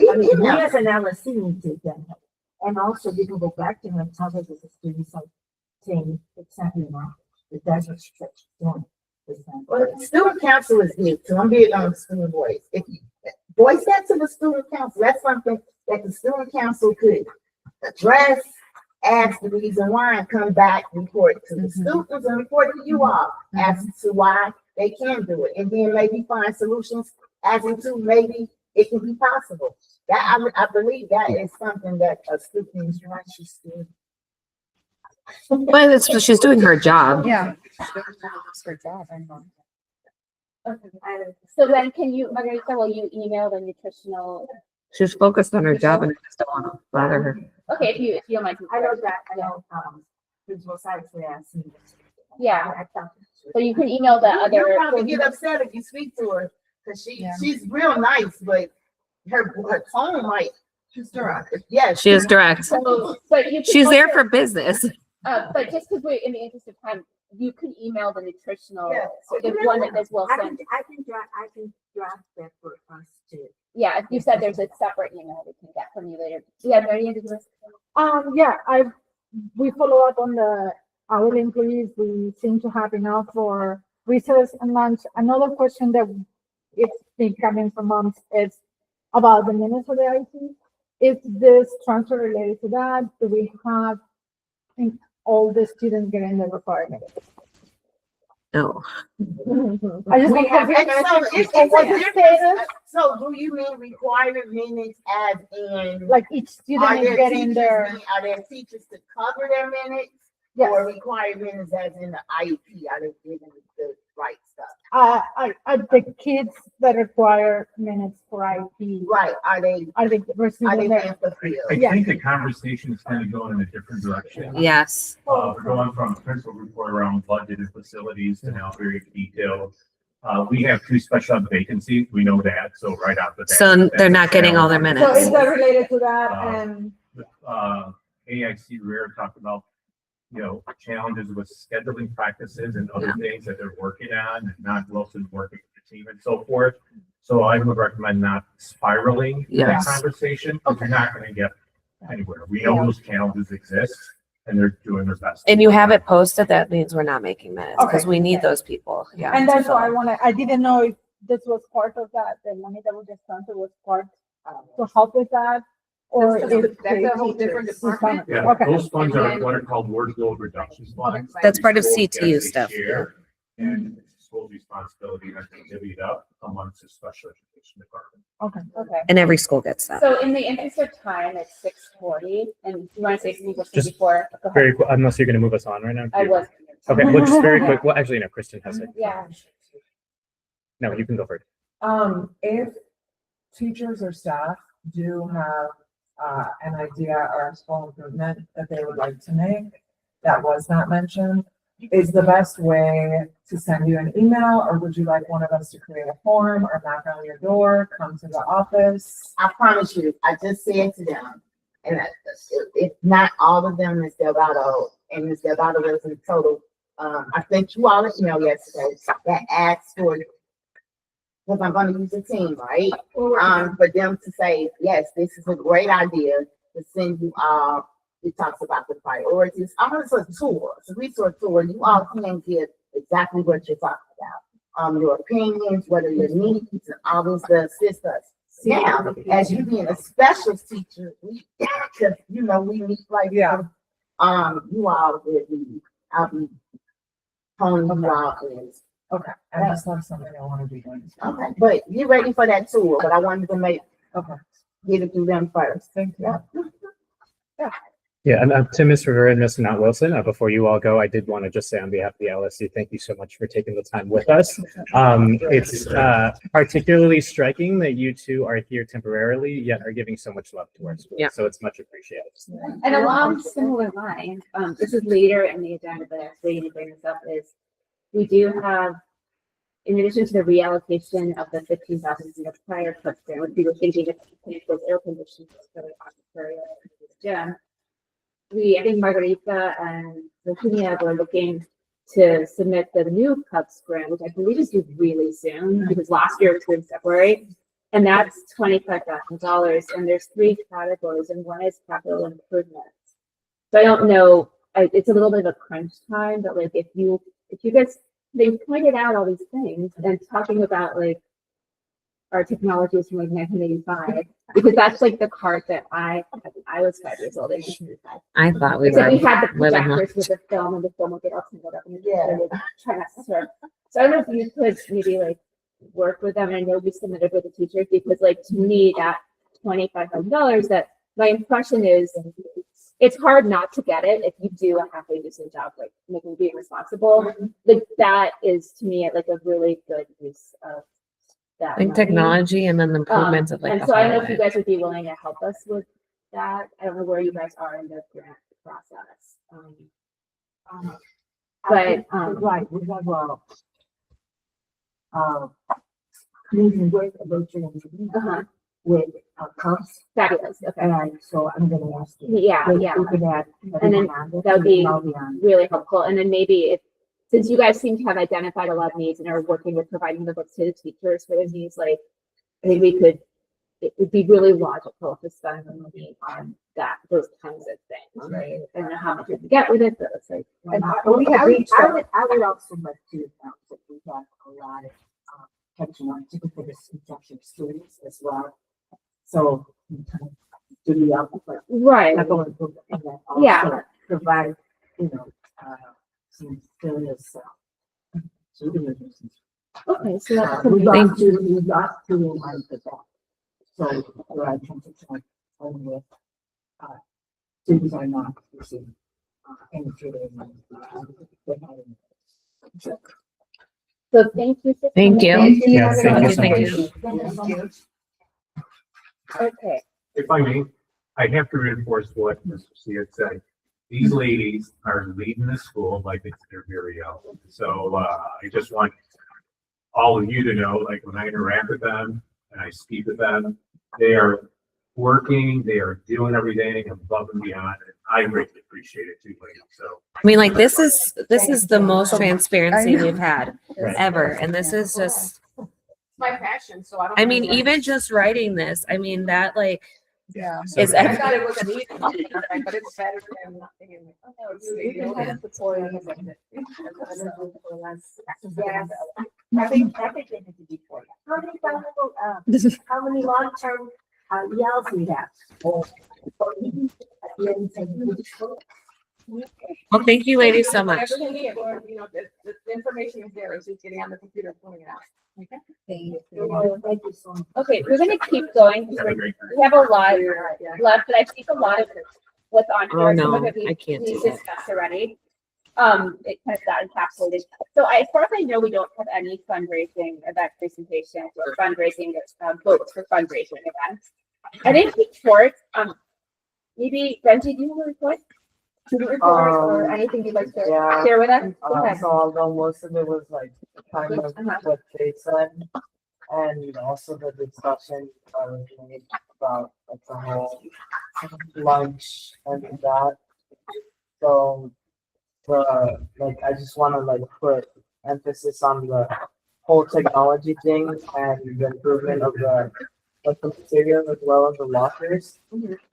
I mean, we as an LSC need to get help. And also you can go back to them and tell her that the students are saying exactly wrong. It doesn't stretch doing. Well, student council is new, so I'm big on student voice. If you voice that to the student council, that's something that the student council could address, ask the reason why, and come back, report to the students and report to you all as to why they can do it, and then maybe find solutions as into maybe it can be possible. That I believe that is something that a student should do. Well, she's doing her job. Yeah. So then can you, Margarita, will you email the nutritional? She's focused on her job and I just don't want to bother her. Okay, if you don't mind. I know that, principal science lab. Yeah, so you can email the You'll other. probably get upset if you speak to her, because she's real nice, but her tone might. She's direct. Yes. She is direct. So, but you. can She's there also- for business. But just because we're in the interest of time, you can email the nutritional, Yeah. so the one that is well I sent. can draft that for us to. Yeah, if you said there's a separate email we can get from you later. Yeah, Mary Ann, did you want to- Yeah, we follow up on the hourly employees. We seem to have enough for recess and lunch. Another question that it's been coming from moms is about the minutes of the IT. Is this transfer related to that? Do we have all the students getting the required minutes? No. I just We want have, to and so it's and what's a the difference. status? So do you mean required minutes as in? Like each student Are is there getting teachers, their, are there teachers to cover their minutes? yes. Or required minutes as in the IEP, are they getting the right stuff? The kids that require minutes for IP, Right, are they receiving their, being fulfilled? I Yeah. think the conversation is kind of going in a different direction. Yes. We're going from a principal report around budget and facilities to now very detailed. We have 2 special ed vacancies, we know that, so right off the bat. So they're that's not a getting all their challenge. so minutes. is that related to that? Uh, And AIC Rare talked about, challenges with scheduling practices and other things that they're working on, and not Wilson working with the team and so forth. So I would recommend not spiraling that Yes. conversation, because you're not gonna get anywhere. We know those challenges exist, and they're doing their best. And you have it posted, that means we're not making minutes because Okay. we need those people. Yeah. and to that's fill why in. I didn't know if this was part of that, the money that we just transferred was part to help with that. Or That's if. a whole different department. Yeah, Okay. those funds are what are called word load reduction funds. That's part of Schools CTU get a stuff. share, and it's school's responsibility to divvy it up amongst the special education department. Okay. And every school gets that. So in the interest of time, it's 6:40, and you want to say something just Just before? Go ahead. Very quick, unless you're gonna move us on right now. I was. Okay, well, just very quick. Well, actually, no, Kristen has it. Yeah. No, you can go first. If teachers or staff do have, an idea or a school improvement that they would like to make that was not mentioned, is the best way to send you an email, or would you like one of us to create a form or knock on your door, come to the office? I promise you, I just said to them, and if not all of them, Ms. Delgado, and Ms. Delgado was in total, I sent you all an email yesterday that asked for, because I'm gonna use a team, right? For them to say, yes, this is a great idea to send you all. It talks about the priorities. It's a tour, it's a resource tour. You all can get exactly what you're talking about. Your opinions, what are your needs, and all this to assist us. Now, as you being a special teacher, because you know we need like you all will be. I'll be honing you all in. Okay, I just love something I want to be doing. Okay, but you're ready for that tour, but I wanted to Okay, get it through them first. thank you. Yeah, and to Ms. Rivera and Ms. Not Wilson, before you all go, I did want to just say on behalf of the LSC, thank you so much for taking the time with us. It's particularly striking that you two are here temporarily, yet are giving so much love to our school. Yeah. So it's much appreciated. And along similar lines, this is later in the agenda, but I was waiting to bring this up, is we do have, in addition to the reallocation of the 15,000 in the prior club grant, which we were thinking of putting those air conditioners for the cafeteria and the gym. I think Margarita and Virginia were looking to submit the new Cubs grant, which I believe is due really soon, because last year it was in February. And that's $25,000, and there's 3 categories, and one is capital improvements. So I don't know, it's a little bit of a crunch time, but like if you guys, they pointed out all these things and talking about like our technologies from like 1985, because that's like the cart that I was 5 years old. I thought we So were we had the living projectors with the film, and the film would get all tangled up, and try not to swear. So I don't know if you could maybe like work with them. And I know we submitted with the teachers, because like to me that $25,000, that my impression is it's hard not to get it if you do a halfway decent job, like making being responsible. Like that is to me like a really good use of that. I think money. technology and then the improvements of like And the so I don't know if you highway. guys would be willing to help us with that. I don't know where you guys are in the grant process. Right, we have meeting with a virtual meeting with Cubs, Fabulous. Okay. and so I'm gonna ask you. Yeah, if yeah. we could add And then everyone on this, that would be I'll on. really helpful. And then maybe if, since you guys seem to have identified a lot of needs and are working with providing the books to the teachers for those needs, like I think it would be really logical to spend the money on that, those kinds of things, right? I don't know how much you can get with it, but it's like. And I would also like to announce that we have a lot of catching on to for the instruction students as well. So do the output. Right. Not going to and then also Yeah. provide, some serious supervision. Okay, so that's We something. got to remind the that. So we're at 10% on with students are not receiving any tutoring money. So thank you. for Thank coming. you. Yeah, thank you so Thank much. you. Okay. If I may, I have to reinforce what Mr. C had said. These ladies are leading the school like it's their very own. So I just want all of you to know, like when I interact with them and I speak with them, they are working, they are doing everything above and beyond. And I greatly appreciate it too, ladies. So I mean, like this is the most transparency we've had Right. ever, and this is just. My passion, so I don't. I mean, even just writing this, I mean that like Yeah. is. I thought it was an easy, but it's better than nothing in I think everything is to be for you. How many long-term yells we have? Well, thank you, ladies, so much. Everything here, or, the information is there, it's just getting on the computer and pulling it out. Thank you so much. Okay, we're gonna keep going. have a great night. We have a lot left, but I think a lot of what's on Oh, here, some no, of it I can't we do that. discussed already. It kind of got encapsulated. So as far as I know, we don't have any fundraising event presentations or fundraising, votes for fundraising events. I didn't report, maybe, Benji, do you have a report? Student report or anything you'd like to yeah. share with us? Go ahead. So although most of it was like kind of Uh-huh. what they said, and also the discussion made about like the whole lunch and that. So like I just want to like put emphasis on the whole technology thing and the improvement of the materials as well as the lockers.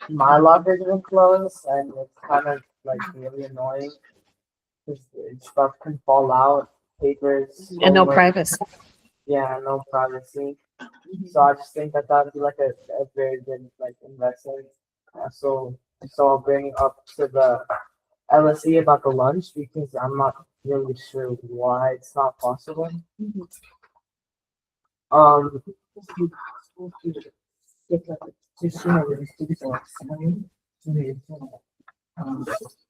My lockers are closed and it's kind of like really annoying because stuff can fall out, papers. And no homework. privacy. Yeah, no privacy. So I just think that would be like a very good like investment. So I'll bring up to the LSE about the lunch because I'm not really sure why it's not possible.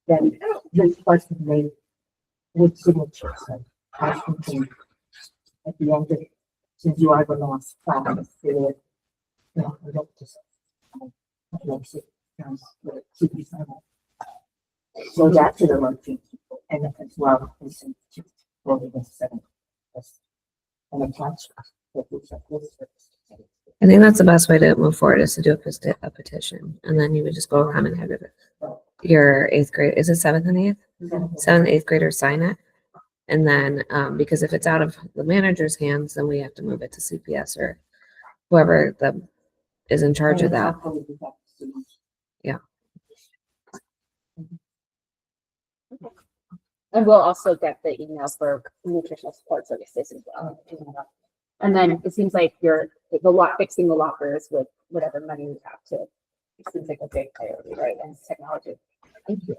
Then this person made with signatures and has contained at the end of it, since you are the last time, you know, I don't just. I don't see, to be silent. So that's the one thing, and as well, is to for the 7. And attach. I think that's the best way to move forward is to do a petition. And then you would just go around and have your 8th grade, is it 7th and 8th? 7th, 8th graders sign it. And then, because if it's out of the manager's hands, then we have to move it to CPS or whoever is in charge of that. Yeah. And we'll also get the email for nutritional support services as well. And then it seems like fixing the lockers with whatever money we have to. It seems like a big priority, right? And technology. Thank you.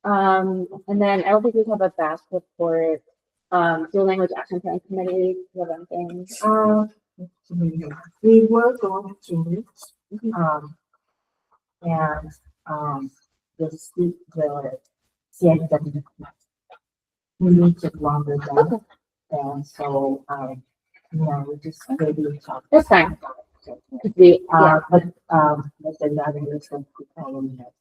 And then I don't think we have a back report. Dual language action plan committee. Do you have anything? We were going to meet, the CIW. We need to longer down, and so, we just maybe talk. That's fine. But Yeah. but then that is going to be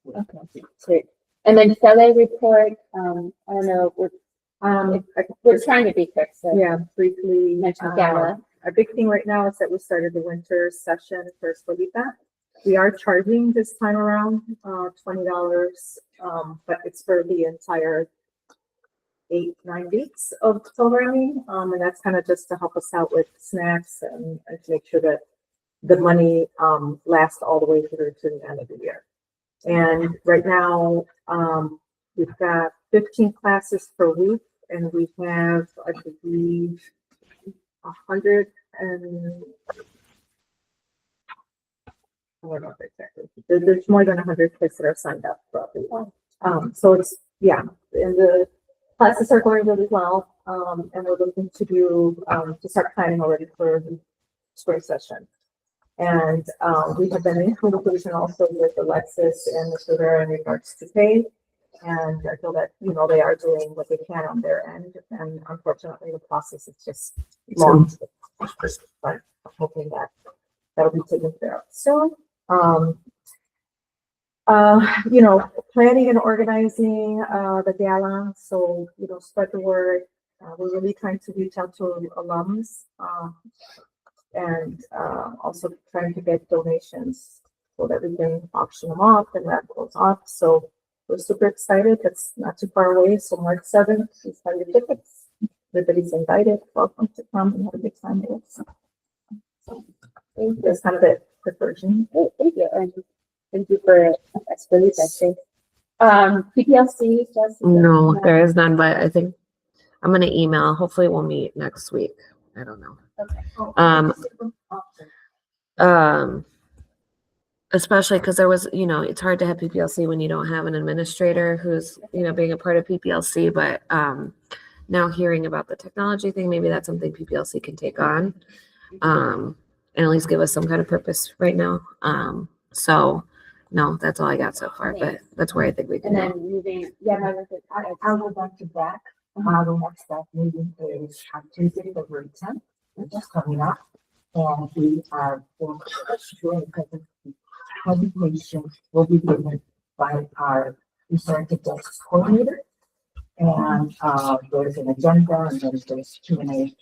Okay. Great. And then Sele report. I don't know. We're trying to be quick. So Yeah, briefly. mention gala. Our big thing right now is that we started the winter session for Solita. We are charging this time around, $20, but it's for the entire 8-9 weeks of programming. And that's kind of just to help us out with snacks and to make sure that the money, lasts all the way through to the end of the year. And right now, we've got 15 classes per week and we have, I believe, 100 and I don't know exactly. There's more than 100 kids that are signed up roughly. So it's, yeah, and the classes are going really well. And we're looking to do, to start planning already for the spring session. And we have been in communication also with Alexis and Mr. Rivera in regards to pay. And I feel that, they are doing what they can on their end. And unfortunately, the process is just long. But I'm hoping that that'll be taken care of soon. Planning and organizing the gala. So, spread the word. We're really trying to reach out to alums and also trying to get donations so that we can auction them off and that goes off. So we're super excited. That's not too far away. So March 7th, please buy your tickets. Everybody's invited. Welcome to come and have a good time with us. So that's kind of it, the version. Oh, thank you. And thank you for explanation. PPLC, Jessica? No, there is none, but I think I'm going to email. Hopefully we'll meet next week. I don't know. Okay. Especially because there was, it's hard to have PPLC when you don't have an administrator who's, being a part of PPLC, but now hearing about the technology thing, maybe that's something PPLC can take on and at least give us some kind of purpose right now. So no, that's all I got so far, but that's where I think we can And go. then moving, I'll go back to back. The next staff meeting is on Tuesday, February 10th, which is coming up. And we are doing because the presentation will be given by our research justice coordinator. And there's an agenda and then there's Q&A.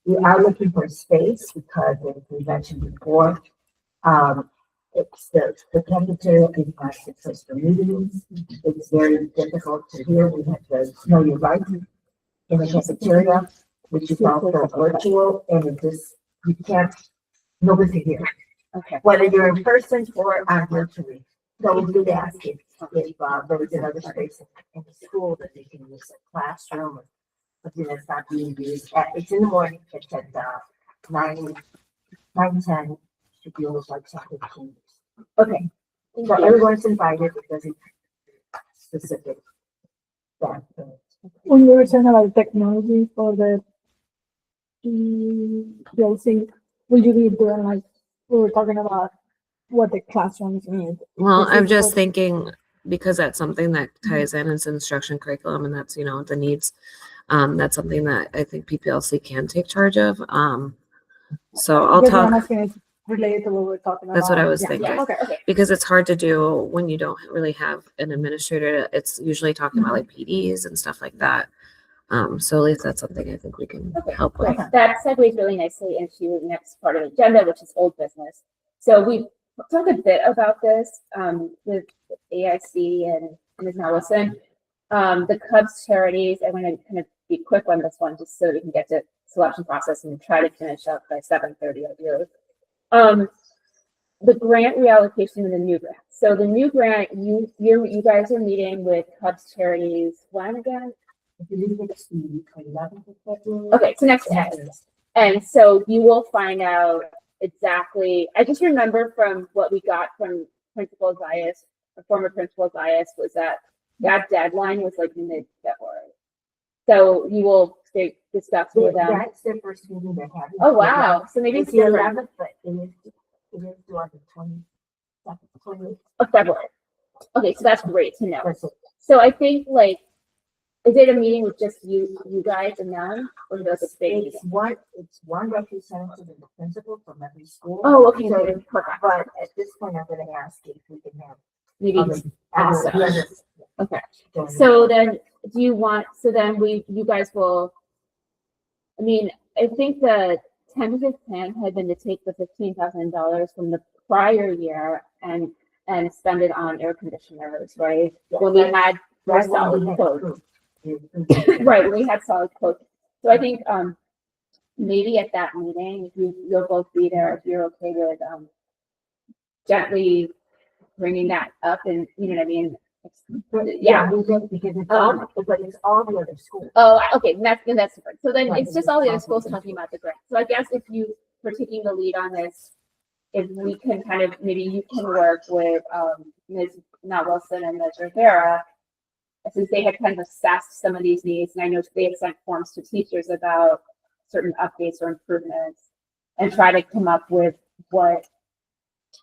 We are looking for space because, as we mentioned before, it's the temperature is not successful meetings. It's very difficult to hear. We have to know your rights in the cafeteria, which is also virtual, and it just, you can't, nobody can hear. Okay. Whether you're in person or virtually. So we did ask if there was another space in the school that they can use a classroom, but then it's not being used. It's in the morning, it's at 9:10, should be almost like 10:15. Okay. So everyone's invited, it doesn't specific. That, When we were talking about technology for the PLC, will you be doing like, we were talking about what the classrooms need? Well, Is I'm it just for- thinking, because that's something that ties in, it's instruction curriculum, and that's, the needs. That's something that I think PPLC can take charge of. So I'll Because what I'm talk, asking is related to what we're talking about. that's what I was Yeah. thinking. Yeah, okay. Because it's hard to do when you don't really have an administrator. It's usually talking about like PDs and stuff like that. So at least that's something I think we can help with. That segues really nicely into the next part of the agenda, which is old business. So we talked a bit about this with AIC and Ms. Nelson. The Cubs charities, I want to kind of be quick on this one, just so we can get to selection process and try to finish up by 7:30 ideally. The grant reallocation and the new grant. So the new grant, you guys are meeting with Cubs charities when again? if you leave it to the 11th of February. Okay, so next day. And so you will find out exactly, I just remember from what we got from Principal Zayas, the former Principal Zayas, was that deadline was like mid-February. So you will discuss with them. That's the first meeting they have. Oh, wow. So maybe It's the 11th, but it is due on the 20th of February. Okay, so that's great to know. That's it. So I think like, is it a meeting with just you guys and them, or is it a big meeting? It's one representative and the principal from every school. Oh, okay, So, good, perfect. but at this point, I'm gonna ask if we can have. Maybe. Awesome. Okay. So then, you guys will, I mean, I think the tentative plan had been to take the $15,000 from the prior year and spend it on air conditioners, right? When we had more solid quotes. Right, when we had solid quotes. So I think, maybe at that meeting, you'll both be there, if you're okay with, gently bringing that up and, you know what I mean? Yeah. We did because it's all, but it's all the other schools. Oh, okay, that's different. So then Right. it's just all the other schools talking about the grant. So I guess if you were taking the lead on this, if we can kind of, maybe you can work with Ms. Not Wilson and Ms. Rivera, since they had kind of assessed some of these needs, and I know they had sent forms to teachers about certain updates or improvements, and try to come up with what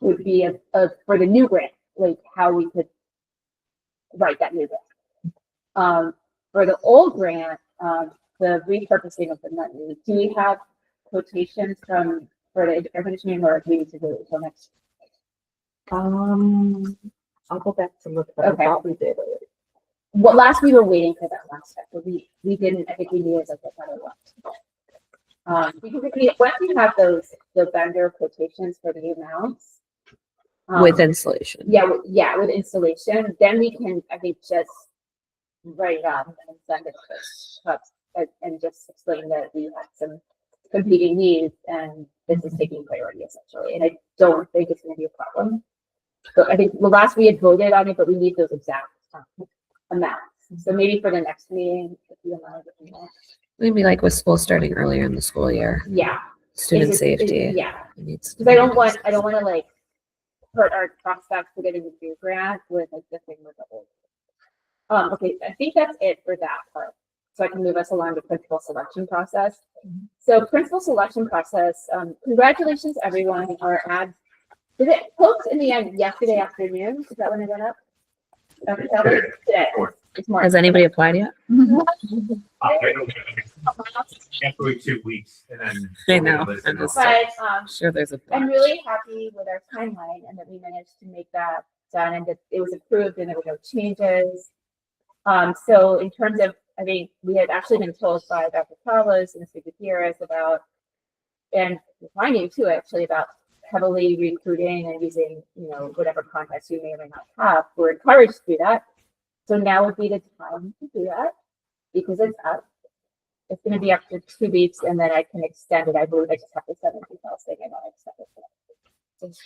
would be a for the new grant, like how we could write that new grant. For the old grant, the repurposing of the money, do we have quotations for the air conditioning, or do we need to do it until next? I'll go back to look, but I Okay. thought we did already. Well, last we were waiting for that last step, but we didn't. I think we needed like another one. Because once we have the vendor quotations for the amounts With installation. yeah, with installation, then we can, I think, just write it up and send it to Cubs and just explain that we have some competing needs and this is taking priority essentially. And I don't think it's going to be a problem. So I think the last we had voted on it, but we need those exact amounts. So maybe for the next meeting, if you allow it. Maybe like with school starting earlier in the school year. Yeah. Student It's- safety. Yeah. It needs to Because I be- don't want to like hurt our prospects for getting the new grant with like the thing with the old. Okay, I think that's it for that part. So I can move us along to principal selection process. So principal selection process, congratulations everyone. Our ad, did it post in the end yesterday afternoon? Is that when it went up? Today. It's more. Has anybody applied yet? I don't Have to wait 2 weeks and then. I know, Listen I'm to just- it. But, Sure, there's a. I'm really happy with our timeline and that we managed to make that done and that it was approved and there were no changes. So in terms of, I think we had actually been told by Dr. Carlos and Mr. Gutierrez about, and I knew too, actually, about heavily recruiting and using, whatever contacts you may or may not have. We're encouraged to do that. So now would be the time to do that because it's up. It's going to be up to 2 weeks and then I can extend it. I believe I just have to send an email saying I want to extend it. Just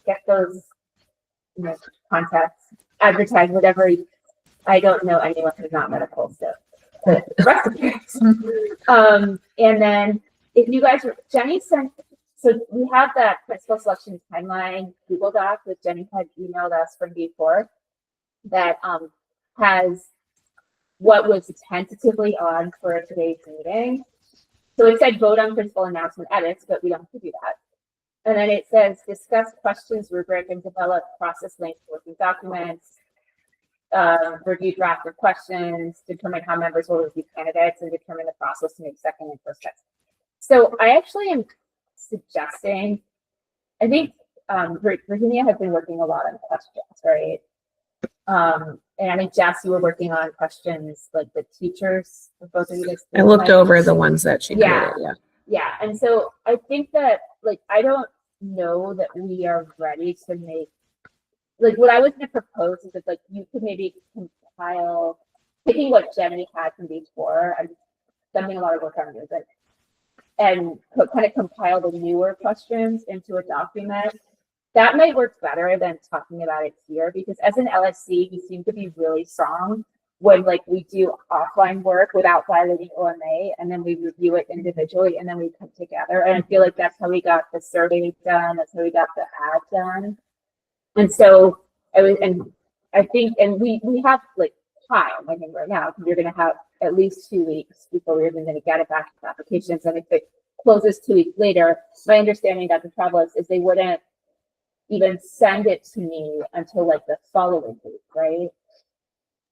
get those contacts, advertise, whatever. I don't know anyone who's not medical, so the rest of it. And then if you guys, Jenny sent, so we have that principal selection timeline Google Doc that Jenny had emailed us from before that has what was tentatively on for today's meeting. So it said vote on principal announcement edits, but we don't have to do that. And then it says discuss questions, rubric, and develop process links for working documents, review draft of questions, determine how members will review candidates, and determine the process to make second and first tests. So I actually am suggesting, I think Virginia has been working a lot on questions, right? And I think Jess, you were working on questions like the teachers. Both of you. I looked over the ones that she created, yeah. Yeah, and so I think that, I don't know that we are ready to make, what I was going to propose is that, you could maybe compile, taking what Jenny had from before, I'm spending a lot of work on music, and kind of compile the newer questions into a document. That might work better than talking about it here, because as an LSC, we seem to be really strong when we do offline work without violating OMA, and then we review it individually, and then we come together. And I feel like that's how we got the survey done. That's how we got the ad done. And so I think we have time, I think right now, because we're going to have at least 2 weeks before we're even going to get it back to applications. And if it closes 2 weeks later, my understanding, Dr. Travelis, is they wouldn't even send it to me until the following week, right?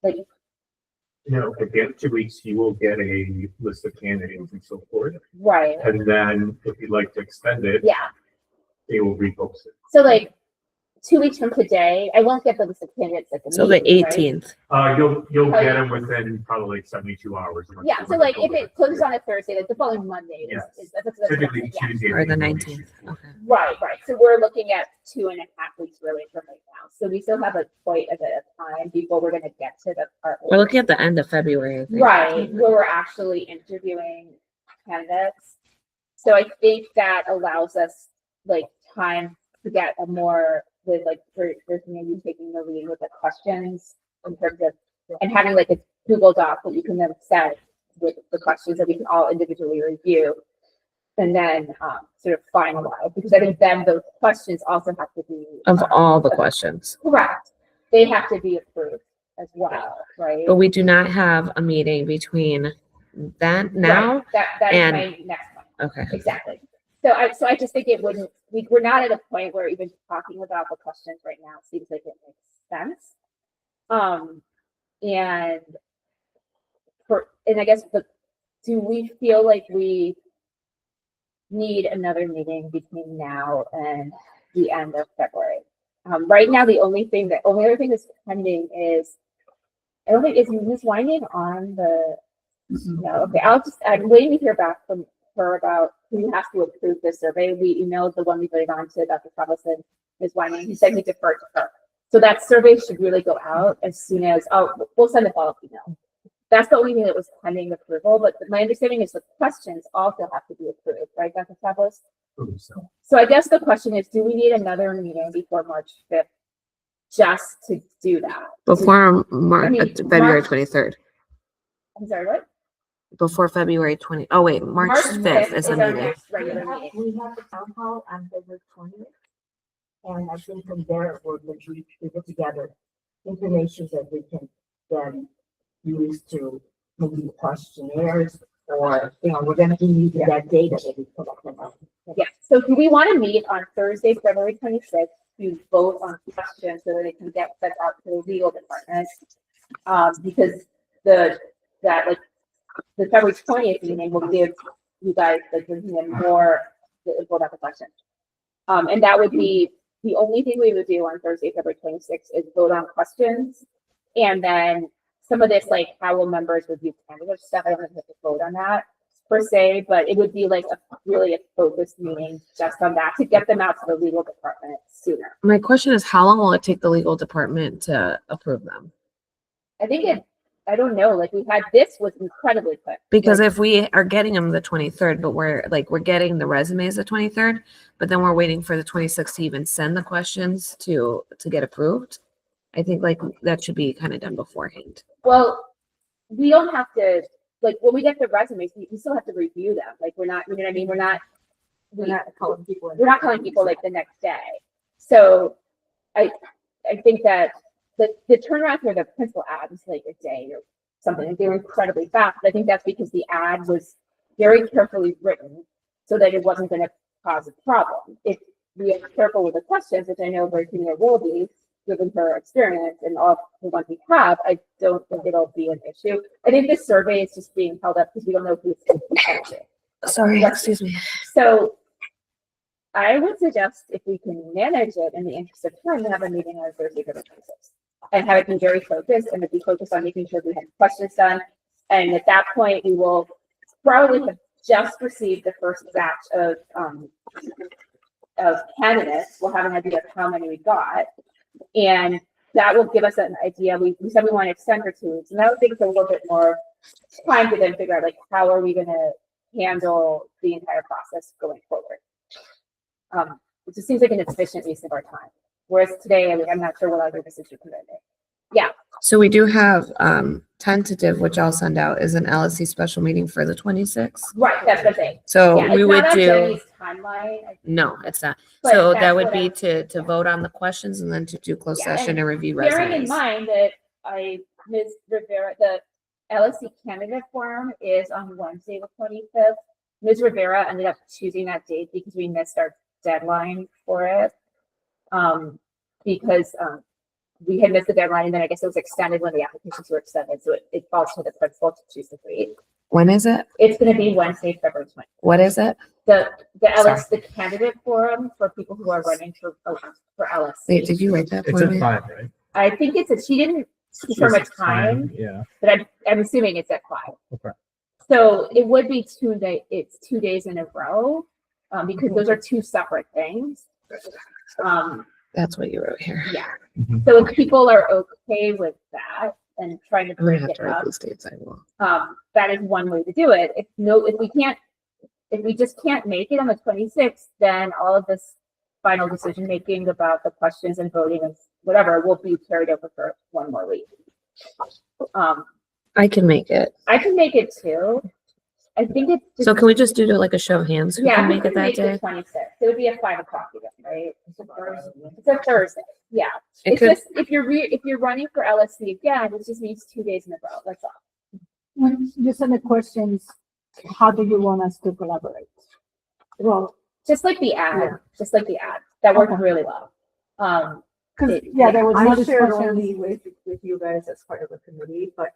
At the end of 2 weeks, you will get a list of candidates and so forth. Right. And then if you'd like to extend it, Yeah. they will repost it. So 2 weeks from today, I won't get the list of candidates at the So the meeting, right? 18th. You'll get them within probably 72 hours. Yeah, so if it closes on a Thursday, the following Monday Yes. that's Typically yeah. Tuesday. Or the 19th, okay. Right. So we're looking at 2.5 weeks really from right now. So we still have quite a bit of time before we're going to get to the part. We're looking at the end of February, I think. Right, where we're actually interviewing candidates. So I think that allows us time to get a more with for maybe taking the lead with the questions in terms of and having a Google Doc that you can then send with the questions that we can all individually review and then sort of finalize, because I think then those questions also have to be Of all the questions. correct. They have to be approved as well, right? But we do not have a meeting between that now. Right. That is and- my next one. Okay. Exactly. So I just think it wouldn't, we're not at a point where even talking about the questions right now seems like it makes sense. And I guess, do we feel like we need another meeting between now and the end of February? Right now, the only other thing that's pending is, I don't think, is Ms. Winding on the, no, okay, I'm waiting to hear back from her about who has to approve this survey. We emailed the one we voted on to Dr. Robinson, Ms. Winding. He said he deferred to her. So that survey should really go out as soon as, we'll send a follow-up email. That's the only thing that was pending approval, but my understanding is the questions also have to be approved, right, Dr. Tabos? So I guess the question is, do we need another meeting before March 5th just to do that? Before February March- 23rd. I'm sorry, what? Before February 20. Oh, wait, March 5th is the our meeting. next regular meeting. We have the town hall on February 20th. And I think from there, we'll get together information that we can then use to maybe questionnaires or, we're gonna be using that data that we collect. Yeah, so do we want to meet on Thursday, February 26th, to vote on questions so that they can get sent out to the legal department? Because the February 20th meeting will give you guys like more the info about the question. And that would be the only thing we would do on Thursday, February 26th is vote on questions. And then some of this, like how will members review candidate stuff, I don't have to vote on that per se, but it would be like really a focused meeting just on that to get them out to the legal department sooner. My question is, how long will it take the legal department to approve them? I think I don't know, like this was incredibly quick. Because Like, if we are getting them the 23rd, but we're getting the resumes the 23rd, but then we're waiting for the 26th to even send the questions to get approved. I think like that should be kind of done beforehand. well, we don't have to, like when we get the resumes, we still have to review them. Like we're not, you know what I mean? We're not calling people like the next day. So I think that the turnaround for the principal ad was like a day or something. Like, they were incredibly fast. I think that's because the ad was very carefully written so that it wasn't going to cause a problem. If we are careful with the questions, which I know Virginia will be, given her experience and all the ones we have, I don't think it'll be an issue. I think this survey is just being held up because we don't know who's going to be touching it. Sorry, excuse me. So I would suggest if we can manage it in the interest of time, to have a meeting on Thursday, February 26th. And have it be very focused and be focused on making sure we have questions done. And at that point, we will probably have just received the first batch of candidates. We'll have an idea of how many we got. And that will give us an idea. We said we want to extend for 2 weeks. And that would take us a little bit more time to then figure out like how are we going to handle the entire process going forward. It just seems like an efficient use of our time. Whereas today, I'm not sure what other decision could I make. Yeah. So we do have tentative, which I'll send out, is an LSC special meeting for the 26th. Right, that's the thing. So Yeah, we it's would not on do, Jenny's timeline. no, it's not. But So that's that would what be to vote on the questions and then to do closed Yeah, session and review Bearing in resumes. mind that Ms. Rivera, the LSC candidate forum is on Wednesday, the 25th. Ms. Rivera ended up choosing that date because we missed our deadline for it. Because we had missed the deadline and then I guess it was extended when the applications were extended. So it falls to the principal to choose the date. When is it? It's going to be Wednesday, February 20th. What is it? The LS, the candidate forum for people who are running for LSC. Wait, did you write that It's for at me? 5, right? I think she didn't confirm a time, Yeah. but I'm assuming it's at 5. Okay. So it would be 2 days. It's 2 days in a row, because those are 2 separate things. That's what you wrote here. Yeah. Mhm. So if people are okay with that and trying to I'm gonna break have it to write up, these dates. I will. that is one way to do it. If we just can't make it on the 26th, then all of this final decision making about the questions and voting and whatever will be carried over for 1 more week. I can make it. I can make it too. I think it's just, So can we just do like a show of hands? Who yeah, can we make it can that make day? the 26th. It would be at 5 o'clock again, right? It's a Thursday. Yeah. It It's could, just if you're running for LSC again, it just means 2 days in a row. That's all. When you send the questions, how do you want us to collaborate? Well, Just like the ad. That worked really well. because, yeah, there was I no shared discussion. only with you guys as part of the committee, but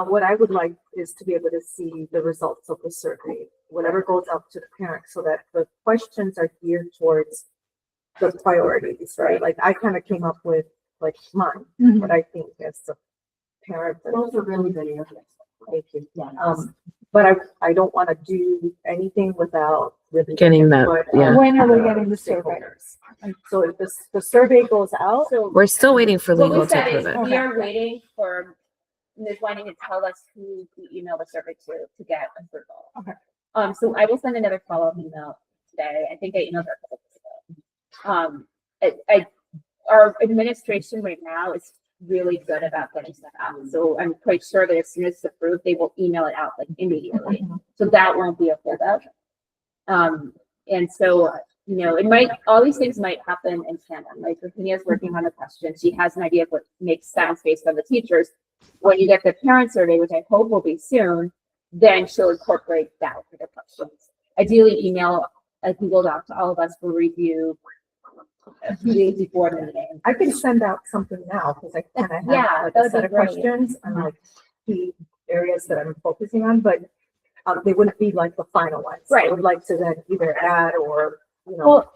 what I would like is to be able to see the results of the survey, whatever goes out to the parents, so that the questions are geared towards the priorities, right? Like I kind of came up with like mine, Mhm. what I think as the parent. Those are really good areas. Thank you. Yeah. But I don't want to do anything without really Getting that, input yeah. of When are we getting the survey? stakeholders. So if the survey goes out, So we're still waiting for what legal we to said is approve it. we are waiting for Ms. Whining to tell us who we email the survey to get approval. Okay. So I will send another follow-up email today. I think I emailed her a couple days ago. Our administration right now is really good about getting stuff out. So I'm quite sure that as soon as it's approved, they will email it out like immediately. So that won't be a holdup. And so, all these things might happen in tandem. Like Virginia's working on a question. She has an idea of what makes sense based on the teachers. When you get the parent survey, which I hope will be soon, then she'll incorporate that for the questions. Ideally, email a Google Doc to all of us for review a few days before the meeting. I can send out something now because I kind of Yeah, have like that a would set be of great. questions and like the areas that I'm focusing on, but they wouldn't be like the final ones. I Right. would like to then either add or, you know, Well,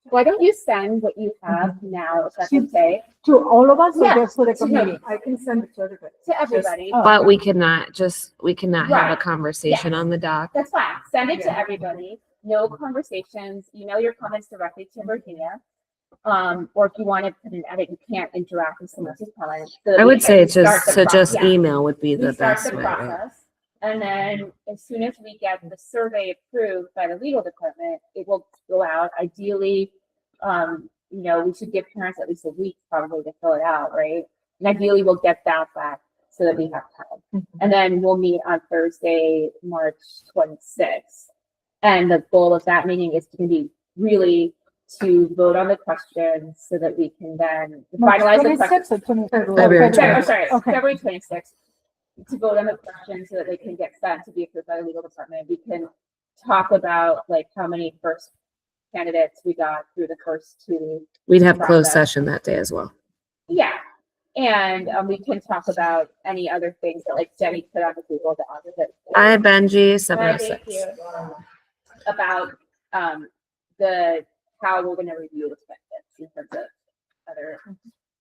why don't you send what you have now, if that's okay, To all of us or Yeah, just for the to committee? I can send it to everybody. to everybody? Oh. But we cannot have a Right. conversation on the doc. That's fine. Send it to everybody. No conversations. Email your comments directly to Virginia. Or if you want to put an edit, you can't interact with someone else's comment. So that I we would can say start just the to just process. email would be We the start best the way. right? process. And then as soon as we get the survey approved by the legal department, it will go out. Ideally, we should give parents at least a week probably to fill it out, right? And ideally, we'll get that back so that we have time. And then we'll meet on Thursday, March 26th. And the goal of that meeting is to be really to vote on the questions so that we can then finalize the questions. 26 or 27? February Okay. February 26th. To vote on the questions so that they can get sent to be approved by the legal department. We can talk about like how many first candidates we got through the first two. We'd have closed process. session that day as well. Yeah. And we can talk about any other things that like Jenny put on the Google Doc. Hi, Benji, Thank 706. you. About how we're going to review the benefits in terms of other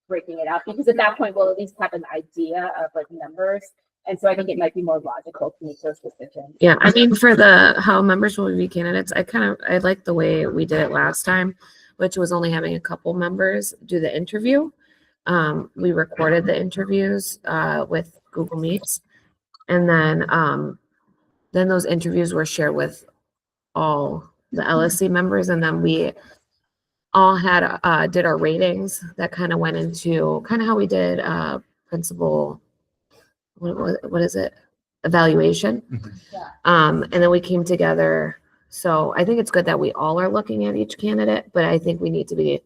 breaking it up, because at that point we'll at least have an idea of like numbers. And so I think it might be more logical to make those decisions. Yeah, I mean, for how members will be candidates, I like the way we did it last time, which was only having a couple members do the interview. We recorded the interviews with Google Meets, and then those interviews were shared with all the LSC members, and then we all did our ratings that kind of went into kind of how we did principal, what is it, evaluation. And then we came together. So I think it's good that we all are looking at each candidate, but I think we need to be,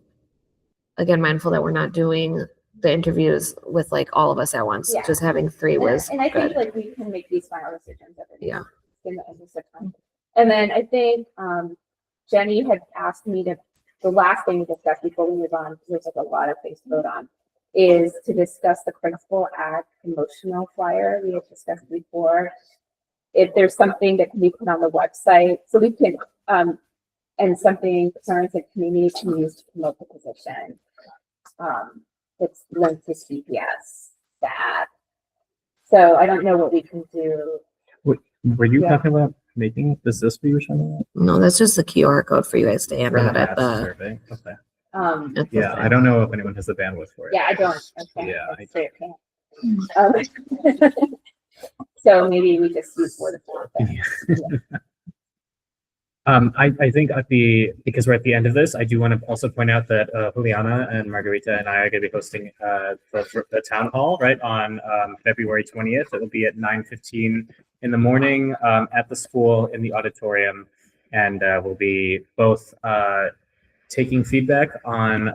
again, mindful that we're not doing the interviews with like all of us at once. Yeah. Just having three was and I think good. like we can make these final decisions at the Yeah. in the interest of time. And then I think Jenny had asked me the last thing to discuss before we move on, because there's like a lot of things to vote on, is to discuss the principal ad promotional flyer we had discussed before. If there's something that can be put on the website, so we can, and something parents and community can use to promote the position. It's linked to CPS that. So I don't know what we can do. Were you Yeah. talking about making this what you were talking about? No, that's just the QR code for you guys to hand For out the at mass the. survey? Okay. at the Yeah, thing. I don't know if anyone has the bandwidth for it. Yeah, I don't. Okay. Yeah, Let's say it can't. So maybe we just use word of mouth. I think because we're at the end of this, I do want to also point out that Juliana and Margarita and I are going to be hosting the town hall right on February 20th. It will be at 9:15 in the morning at the school in the auditorium, and we'll be both taking feedback on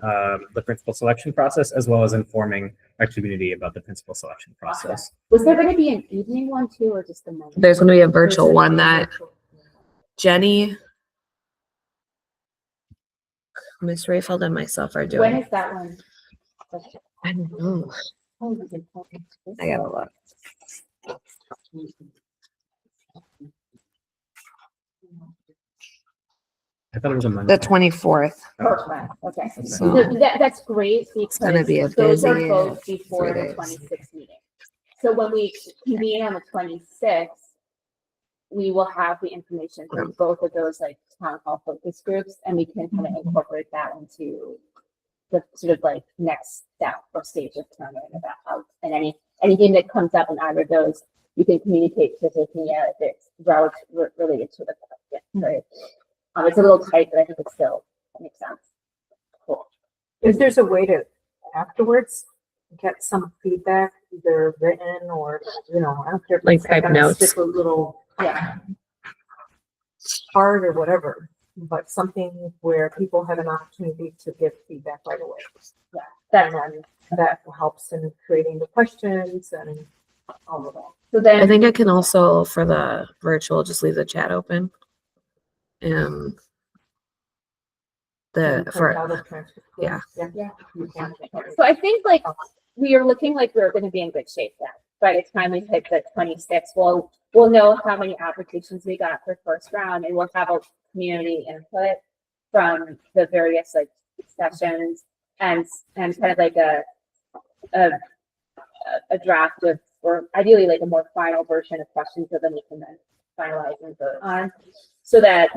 the principal selection process as well as informing our community about the principal selection process. Was there going to be an evening one too, or just a morning? There's going to be a virtual one that Jenny, Miss Rayfeld, and myself are When doing. is that one? I don't know. I gotta look. I thought it was a Monday. The 24th. Perfect. Okay. So That's great because gonna be a those are busy both before 3 the days. 26th meeting. So when we convene on the 26th, we will have the information from both of those like town hall focus groups, and we can kind of incorporate that into the sort of like next step or stage of determining about how, and anything that comes up in either of those, you can communicate to Virginia if it's related to the question, right? It's a little tight, but I think it still makes sense. Cool. If there's a way to afterwards get some feedback, either written or, I don't care. if Like it's type gonna notes. stick a little Yeah. card or whatever, but something where people have an opportunity to give feedback right away. Yeah. And then that helps in creating the questions and all of that. So then I think I can also, for the virtual, just leave the chat open. And Print for out a transcript. yeah. Yeah. You can. So I think like we are looking like we're going to be in good shape then. by the time we hit the 26th, we'll know how many applications we got for first round, and we'll have a community input from the various like sessions and kind of like a draft of, or ideally like a more final version of questions that then we can then finalize and vote on, so that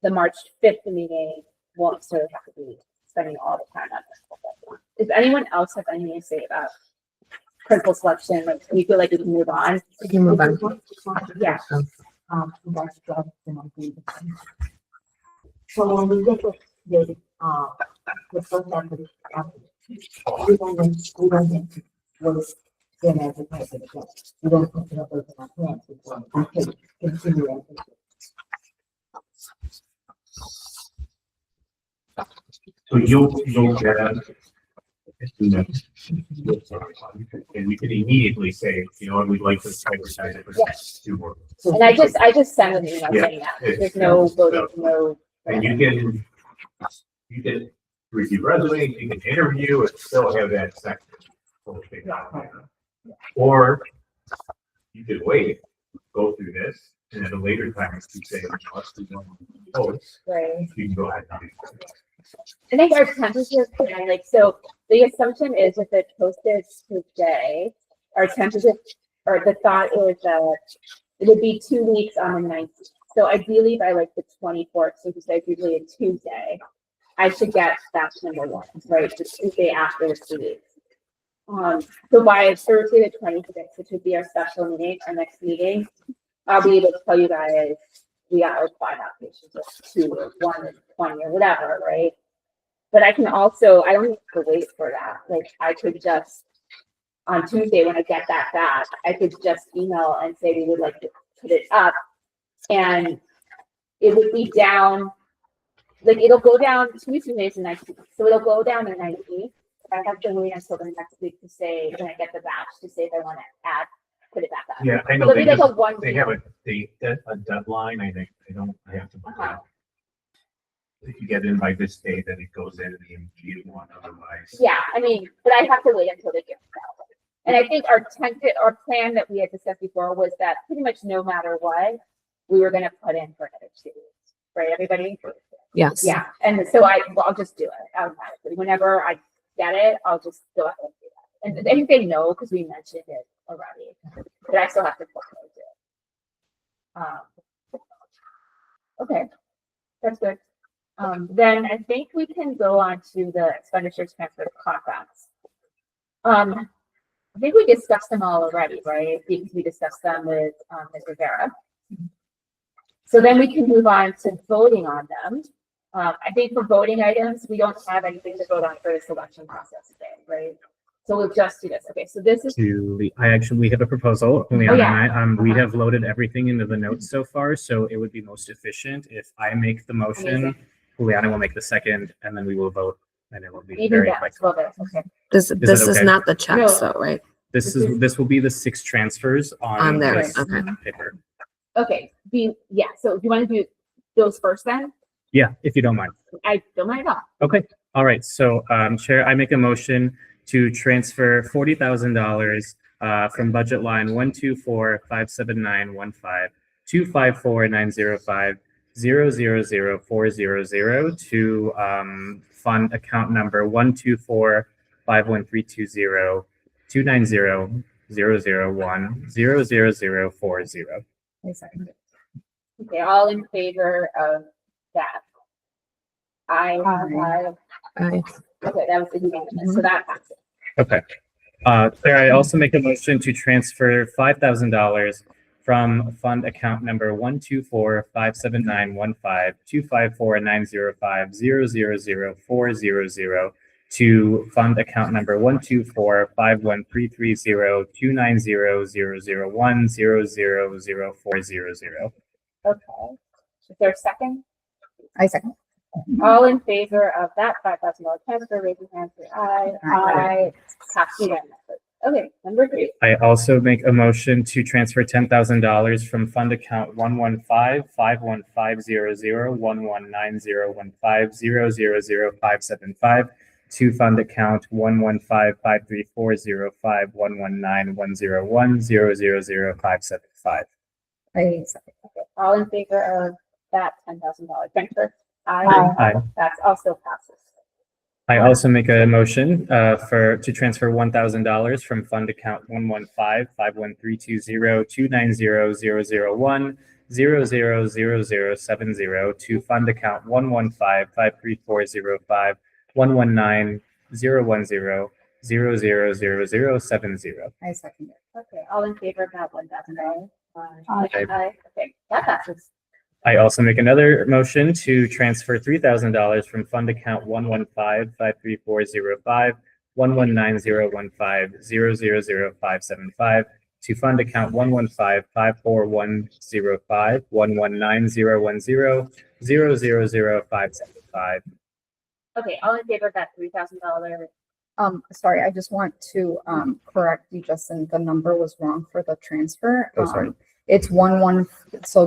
the March 5th meeting won't sort of have to be spending all the time on this. Does anyone else have anything to say about principal selection? Like, do you feel like we can move on? We can move on. Yeah. That's drugs and I'm breathing. So when we get the first application, we don't was then as a president. We don't put it up in our hands. We can continue and So you'll get and we could immediately say, you know, we'd like to prioritize it for two more. And I just sent an email Yeah. saying that. There's no voting, no. And you can review resumes, you can interview and still have that section. Or you could wait, go through this, and at a later time, if you say, let's do one votes, Right. you can go ahead and do that. I think our tentative plan, like, so the assumption is if it posted today, our tentative, or the thought is that it would be 2 weeks on the 19th. So ideally by like the 24th, so it's like usually a Tuesday, I should get batch number 1, right? The Tuesday after the 2 weeks. So by Thursday the 26th, which would be our special meeting, our next meeting, I'll be able to tell you guys we got our 5 applications, or 2 or 1 or 20 or whatever, right? But I can also, I don't need to wait for that. Like, I could just, on Tuesday when I get that back, I could just email and say we would like to put it up, and it would be down, like, it'll go down Tuesdays and 19th. So it'll go down the 19th. I have to wait until the next week to say, when I get the batch, to say if I want to add, put it back up. Yeah, I know. It'll be like a 1 They week. have a date, a deadline, I think, I have to. If you get in by this day, then it goes in the immediate one, otherwise. Yeah, I mean, but I have to wait until they get it out. And I think our plan that we had discussed before was that pretty much no matter what, we were gonna put in for another 2 weeks, right, everybody? Yes. Yeah, and so I'll just do it automatically. Whenever I get it, I'll just go ahead and do that. And I think they know because we mentioned it already, but I still have to formally do it. Okay, that's good. Then I think we can go on to the expenditures transfer contracts. I think we discussed them all already, right? Because we discussed them with Ms. Rivera. So then we can move on to voting on them. I think for voting items, we don't have anything to vote on for the selection process today, right? So we'll just do this. Okay, so this is. We have a proposal, Juliana Oh, yeah. and I. We have loaded everything into the notes so far, so it would be most efficient if I make the motion, Amazing. Juliana will make the second, and then we will vote, and it will be Even very that, quick. love it, okay. This that is okay? not the checks No. though, right? This will be the 6 transfers On on there, this okay. paper. Okay, yeah, so do you want to do those first then? Yeah, if you don't mind. I don't mind at all. Okay, all right, so, Chair, I make a motion to transfer $40,000 from budget line 124-57915 254-905 000-400 to fund account number 124-51320 290 001 00040. Okay, all in favor of that? Aye. Aye. Okay, that was the unanimous, so that passes. Okay. Chair, I also make a motion to transfer $5,000 from fund account number 124-57915 254-905 000-400 to fund account number 124-51330 290 001 000-400. Okay, is there a second? I second. All in favor of that $5,000 transfer, raise your hand, say aye. Aye. Pass unanimously. Okay, number 3. I also make a motion to transfer $10,000 from fund account 115-51500 1190150 000-575 to fund account 115-53405-119-101-000-575. Okay, all in favor of that $10,000 transfer? Aye. That's also passes. I also make a motion to transfer $1,000 from fund account 115-51320-290-001-00070 to fund account 115-53405-119-010-00070. I second it. Okay, all in favor of that $1,000? Aye. Okay, that passes. I also make another motion to transfer $3,000 from fund account 115-53405-119-015-000-575 to fund account 115-54105-119-010-000-575. Okay, all in favor of that $3,000? Sorry, I just want to, correct you, Justin. The number was wrong for the transfer. Oh, sorry. It's so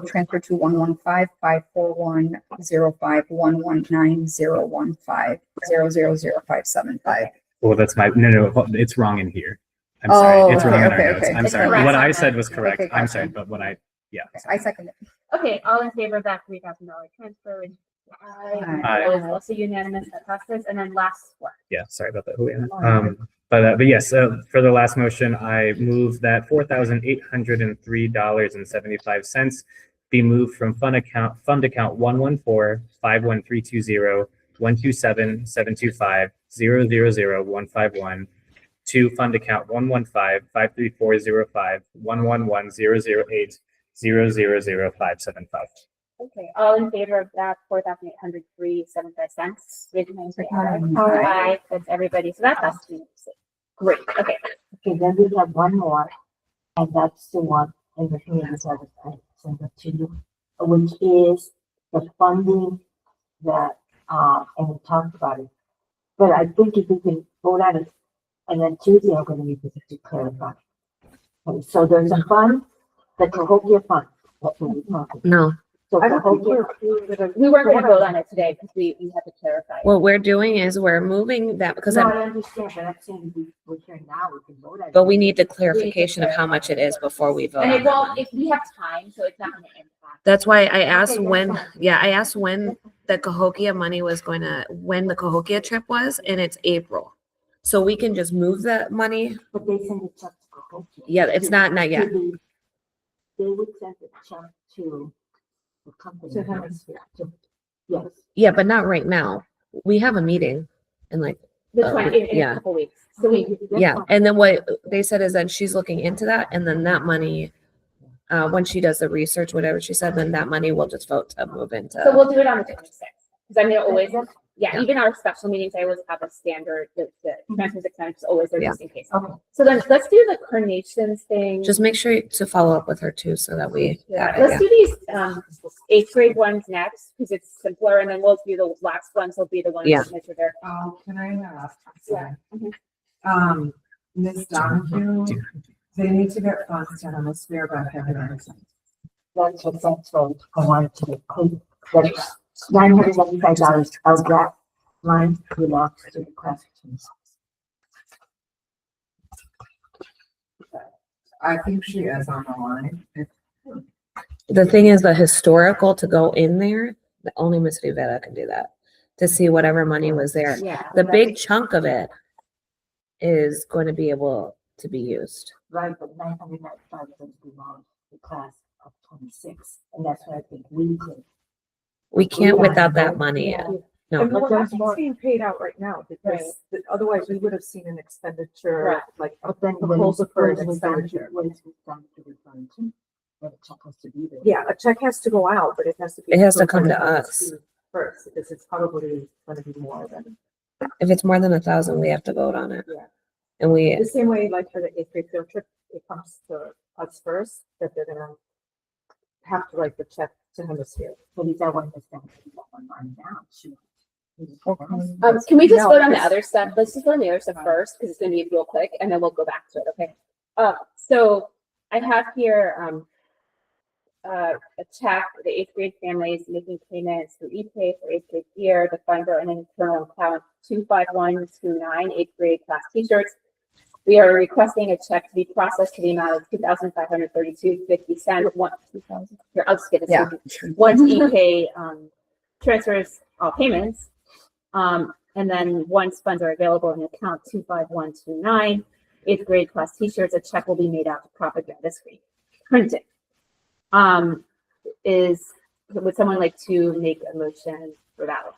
transfer to 115-541-05-119-015-000-575. Well, that's no, it's wrong in here. I'm sorry. It's wrong in our notes. I'm It's sorry. correct. What I said was correct. Okay, I'm gotcha. sorry, but yeah. I second it. Okay, all in favor of that $3,000 transfer? Aye. That is also unanimous, that passes. And then last one. Yeah, sorry about that, Juliana. But yes, for the last motion, I move that $4,803.75 be moved from fund account 114-51320-127-725-000-151 to fund account 115-53405-110-008-000-575. Okay, all in favor of that $4,803.75? Raise your hand, say aye. Aye. Aye, that's everybody. So that passes. Great, okay. Okay, then we have one more, and that's the one in the community service, I sent it to you, which is the funding that, and we talked about it. But I think if we can vote on it, and then Tuesday I'm gonna need to clarify. Okay, so there's a fund, the Cahokia Fund. That's what we're talking. No, So I don't think Cahokia, We weren't gonna vote on it today because we had to clarify. what we're doing is we're moving that because no, I understand, but I'm saying we're here now, we can vote on it. but we need the clarification of how much it is before we vote. And on it that won't, one. if we have time, so it's not gonna impact. That's why I asked Okay, that's when, fine. I asked when the Cahokia money was when the Cahokia trip was, and it's April. So we can just move the money. But they send a check to Cahokia. Yeah, it's not yet. They would send a check to the company. To Hemisphere. Yes. Yeah, but not right now. We have a meeting and like, The 20, in a yeah. couple weeks. So we, yeah. And then what they said is that she's looking into that, and then that money, when she does the research, whatever she said, then that money will just vote to move into. so we'll do it on the 26th. Because I'm gonna always, Yeah. even our special meetings, I always have a standard, the transfers expenses always there just in case. Okay. So then let's do the carnations thing. Just make sure to follow up with her too, so that we. Yeah, have it, let's do these 8th grade ones next because it's simpler, and then we'll do the last ones. Will be the ones Yeah. that are there. Can I ask? Yeah. Ms. Donahue, they need to get funds to Hemisphere by February. That's what that's what I wanted to include. That's $995 of that line belongs to the questions. I think she is on the line. The thing is, the historical to go in there, the only Miss Rivera can do that, to see whatever money was there. Yeah. The big chunk of it is going to be able to be used. Right, but $995 belongs to the class of 26, and that's what I think we could. We can't without that money. Yeah. No, And But we're there's not more- being paid out right now because otherwise we would have seen an expenditure, Right. like a But then when proposal for an it's done, expenditure. when it's done to refund to, then the check has to be there. Yeah, a check has to go out, but it has to be. It has to approved come by to the us. FOC First, because it's probably gonna be more than, if it's more than 1,000, we have to vote on it. Yeah. And we, the same way like for the 8th grade field trip, it comes to us first, that they're gonna have to write the check to Hemisphere. But is that one that's done, is that one line down? Shoot. Can we just No, vote on the it's- other stuff? Let's just vote on the other stuff first because it's gonna be real quick, and then we'll go back to it. Okay. So I have here a check, the eighth grade families making payments through ePay for eighth grade year. The funds are in an internal account 25129 eighth grade class t-shirts. We are requesting a check to be processed to the amount of $2,532.50. Here, I'll just get it. Yeah. Once ePay transfers all payments, and then once funds are available in account 25129 eighth grade class t-shirts, a check will be made out to Propaganda Screen Printing. Would someone like to make a motion for that one?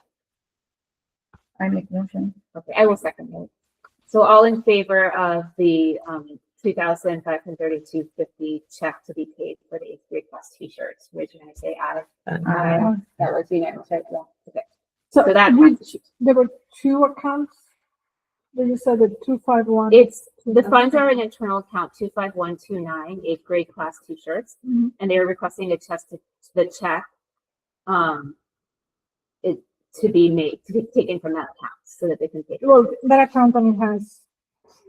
I make a motion. Okay, I will second it. So all in favor of the $2,532.50 check to be paid for the eighth grade class t-shirts, raise your hand and say aye. Aye. That was unanimous, right? Yeah. Okay. So So that there were two accounts. You said the 251. it's the funds are in internal account 25129 eighth grade class t-shirts, Mhm. and they are requesting the check it to be made to be taken from that account so that they can pay. Well, that account only has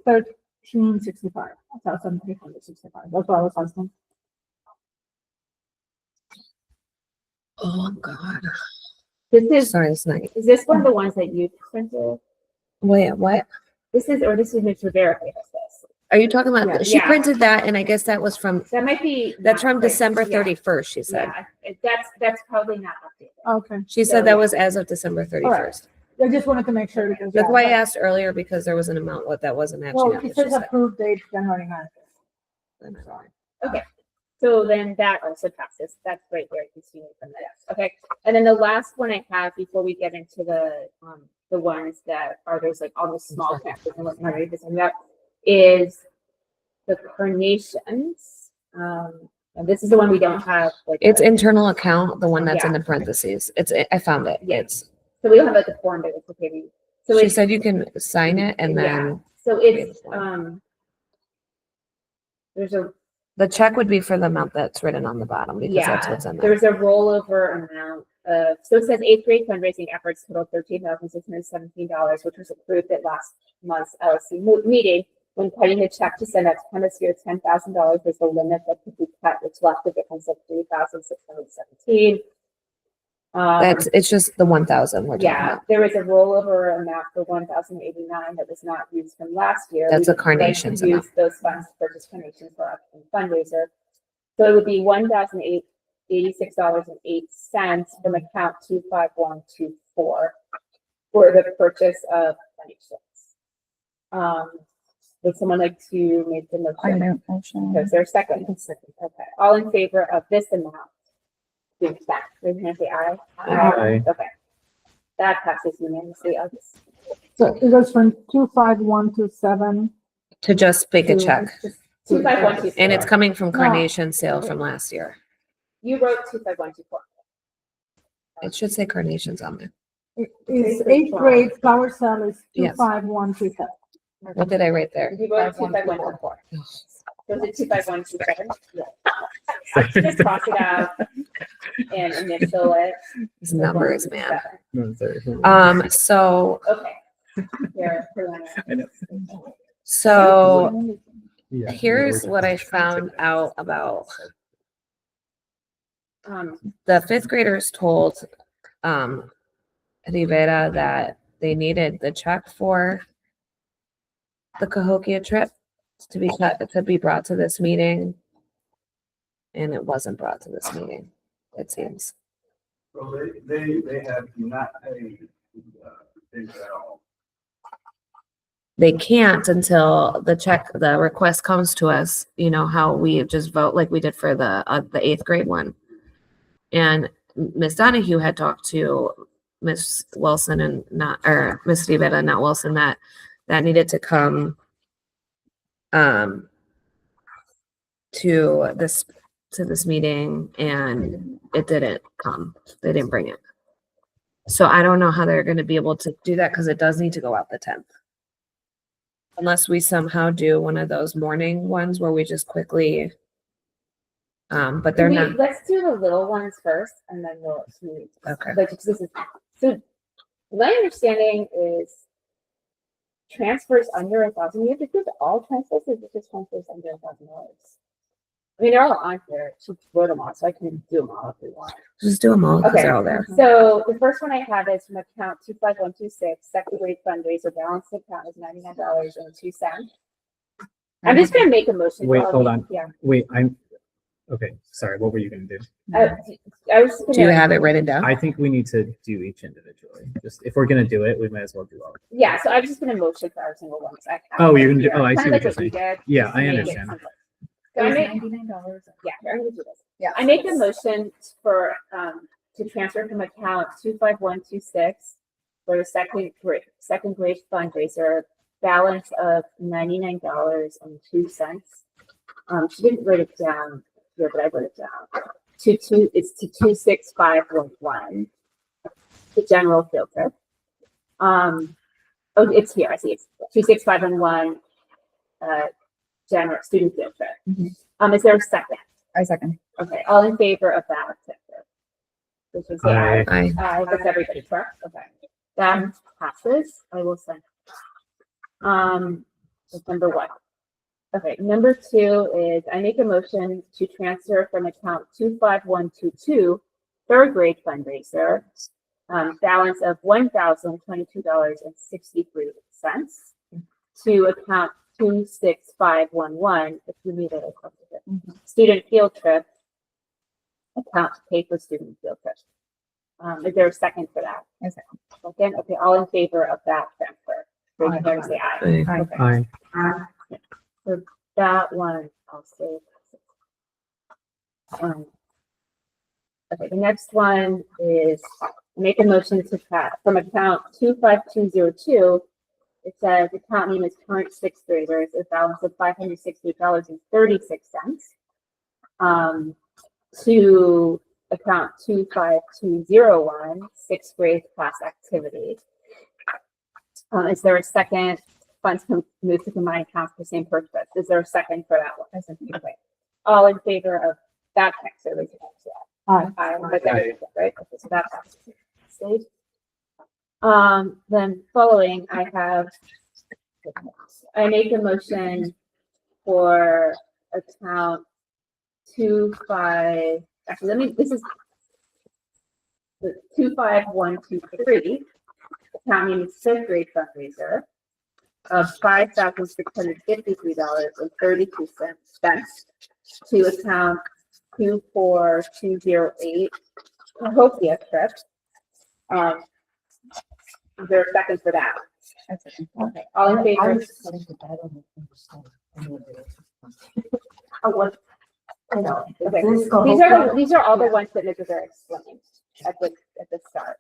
1365, 1,365. That's what I was asking. Oh, God. This is Sorry, it's not. is this one of the ones that you printed? Wait, what? This is Mr. Vera gave us this. Are you talking about? Yeah. She Yeah. printed that, and I guess that was from, That might be. that's not from print. December Yeah. 31st, she said. Yeah, that's probably not updated. Okay. She said that was as of December 31st. I just wanted to make sure because. That's yeah, why I but- asked earlier, because there was an amount that wasn't matching Well, up. it what she says said. approved date January 9th. That's fine. So then that also passes. That's right there. You can see it from there. Okay. And then the last one I have before we get into the ones that are those like all the small taxes and whatnot, right, this and that, is the carnations. And this is the one we don't have. Like It's a- internal account, the one that's in Yeah. the parentheses. I found it. Yeah. It's, so we don't have like the form, but it's okay. So she it's said you can sign it and yeah. then So it's there's a the check would be for the amount that's written on the bottom because that's what's in there. there's a rollover amount of, so it says eighth grade fundraising efforts total $13,617, which was approved at last month's LSC meeting. When cutting the check to send out to Hemisphere, $10,000 was the limit that could be cut, which left the difference of $3,617. It's just the 1,000 we're talking Yeah, about. there was a rollover amount for 1,089 that was not used from last year. That's We a would like to carnations amount. Use those funds to purchase carnations for our fundraiser. So it would be $1,086.08 from account 25124 for the purchase of carnations. Would someone like to make the I motion? make a motion. Is there a second? Okay, all in favor of this amount? Do that. Raise your hand, say aye. Aye. Okay. That passes unanimously. I'll just- So it goes from 25127. To just make a to- check. just 25124. And it's coming from No. carnation sale from last year. You wrote 25124. It should say carnations on there. Is eighth grade flower sale is Yes. 25127. What did I write there? You wrote 25124. Was it 25127? Just cross it out and initial it. These numbers, man. 127. So, Okay. Here, I know. so Yeah. here's what I found out about. um, The fifth graders told Rivera that they needed the check for the Cahokia trip to be brought to this meeting. And it wasn't brought to this meeting, it seems. So they have not paid, things at all. They can't until the request comes to us, you know, how we just vote like we did for the eighth grade one. And Miss Donahue had talked to Miss Wilson and Miss Rivera, not Wilson, that needed to come to this meeting, and it didn't come. They didn't bring it. So I don't know how they're going to be able to do that because it does need to go out the 10th. Unless we somehow do one of those morning ones where we just quickly, but they're not. Let's do the little ones first and then we'll. Okay. Like, this is, so my understanding is transfers under $1,000. You have to do all transfers or is it just transfers under $1,000? I mean, they're all on here. She wrote them all, so I can do them all if we want. Just do them all because Okay. they're all there. So the first one I have is from account 25126, second grade fundraiser, balance account is $99.02. I'm just gonna make a motion. Wait, for all hold these- on. Yeah. Wait, okay, sorry, what were you gonna do? I was Do you gonna, have it written down? I think we need to do each individually. Just, if we're gonna do it, we might as well do all. yeah, so I was just gonna motion for every single one. 'Cause I have Oh, you're it gonna do- here. oh, I Kinda see like what you're we did, Yeah, just I to make it understand. simple. So I make, $99. yeah, I'm gonna do this. Yeah. I make a motion for, to transfer from account 25126 for the second grade fundraiser, balance of $99.02. She didn't write it down here, but I wrote it down. It's to 26511, the general field trip. Oh, it's here, I see, it's 26511, general student field trip. Is there a second? I second. Okay, all in favor of that? This was the Aye. Aye. that's everybody, correct? Okay. That passes. I will send. That's number one. Okay, number two is I make a motion to transfer from account 25122, third grade fundraiser, balance of $1,022.63 to account 26511, if you need it, student field trip, account to pay for student field trip. Is there a second for that? I second. Second, okay, all in favor of that transfer? Raise your hand and say aye. Aye. Okay. Aye. So that one, I'll say. Okay, the next one is make a motion to pass from account 25202. It says account name is current sixth graders, a balance of $568.36. To account 25201, sixth grade class activity. Is there a second? Funds can move to combined accounts for the same purpose. Is there a second for that one? Okay. All in favor of that text? So raise your hand. Aye. Right. Okay, so that passes. Save. Then following, I make a motion for account 25. Actually, this is the 25123. Account name is fifth grade fundraiser of $5,653.32 to account 24208 Cahokia trip. Is there a second for that? Okay, all in favor? Oh, what? You know, Okay, this these are all the ones that Mrs. are explained at the start.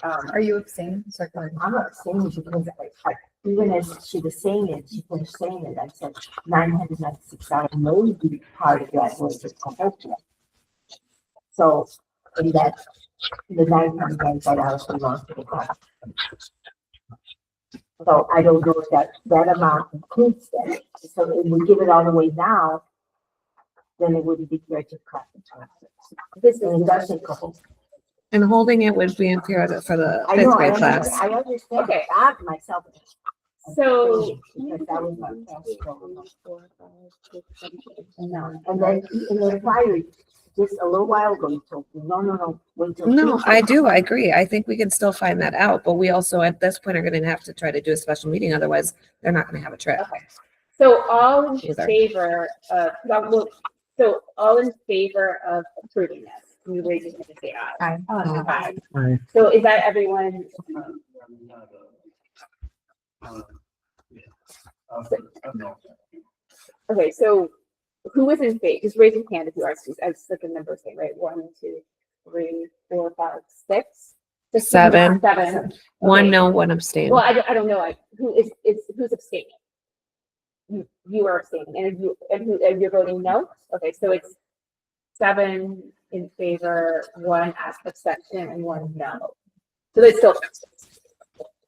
Are you abstaining? Sorry, go ahead. I'm not saying because even as she was saying it, she finished saying it, I said $996 may be part of that was just Cahokia. So in that, the $995 belongs to the class. So I don't know if that amount includes that. So if we give it all the way now, then it wouldn't be fair to class. This is And it doesn't go. And holding it would be imperative for the I fifth know, grade class. I understand. Okay. I myself. So. Because that was my first goal. And then prior, just a little while ago, you told me, no, wait till. No, Tuesday. I do. I agree. I think we can still find that out, but we also at this point are going to have to try to do a special meeting. Otherwise, they're not going to have a trip. Okay. So all in Either. favor of, so all in favor of approving this? Can you raise your hand and say aye? Aye. Aye. So is that everyone? Okay, so who is in favor? Just raise your hand if you are. I was looking at the numbers thing, right? 1, 2, 3, 4, 5, 6. Just Seven. 7. One Okay. no, one abstain. Well, I don't know. Who's abstaining? You are abstaining, and you're voting no. Okay, so it's 7 in favor, 1 abstention, and 1 no. So it's still.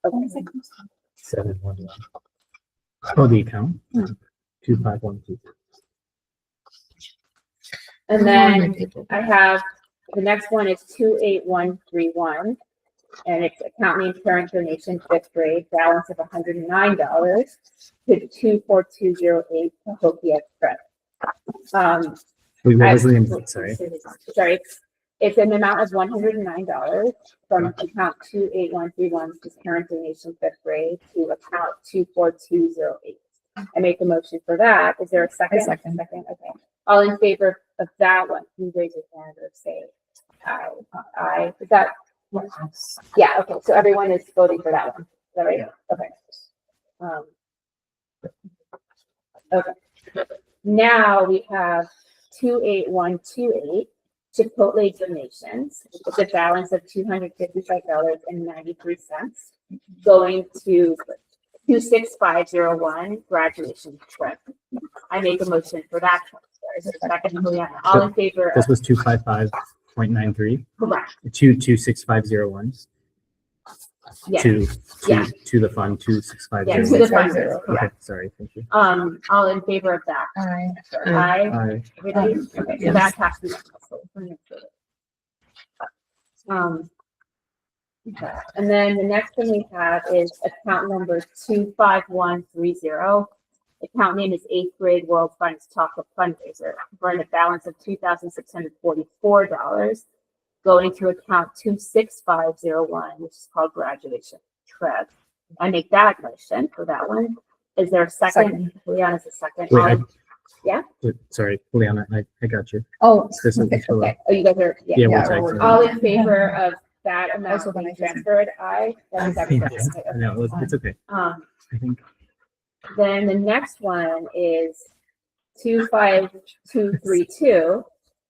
Okay. 711. Oh, the account. 25123. And then I have, the next one is 28131. And it's account name parent donation, fifth grade, balance of $109 to 24208 Cahokia trip. Wait, what was as- the name? Sorry. Sorry, it's an amount of $109 from account 28131, which is parent donation fifth grade, to account 24208. I make a motion for that. Is there a second? second. Second, okay. All in favor of that one, please raise your hand or say aye. Aye. Is that? Yeah, okay, so everyone is voting for that one. Is that right? Okay. Okay. Now we have 28128, Chipotle donations, with a balance of $255.93, going to 26501 graduation trip. I make a motion for that transfer. Is there a second? Juliana? All in favor This of, was 255.93 correct, to 26501 yes, to yeah. to the fund 26501. Yeah, to the fund, yeah. Okay, sorry, thank you. All in favor of that? Aye. Aye. Aye. Everybody? Okay, so that passes. Okay, and then the next thing we have is account number 25130. Account name is 8th grade World Funds Chocolate Fundraiser, for a balance of $2,644, going to account 26501, which is called graduation trip. I make that motion for that one. Is there a second? Leanna's a second. Wait, Yeah? Sorry, Leanna, I got you. Oh, This is okay. Okay. Oh, you guys are, Yeah, yeah. we'll Yeah, take we're- it. All in favor of that amount Also, being then I just- transferred? Aye. That is everybody. I know, it's okay. I think Then the next one is 25232.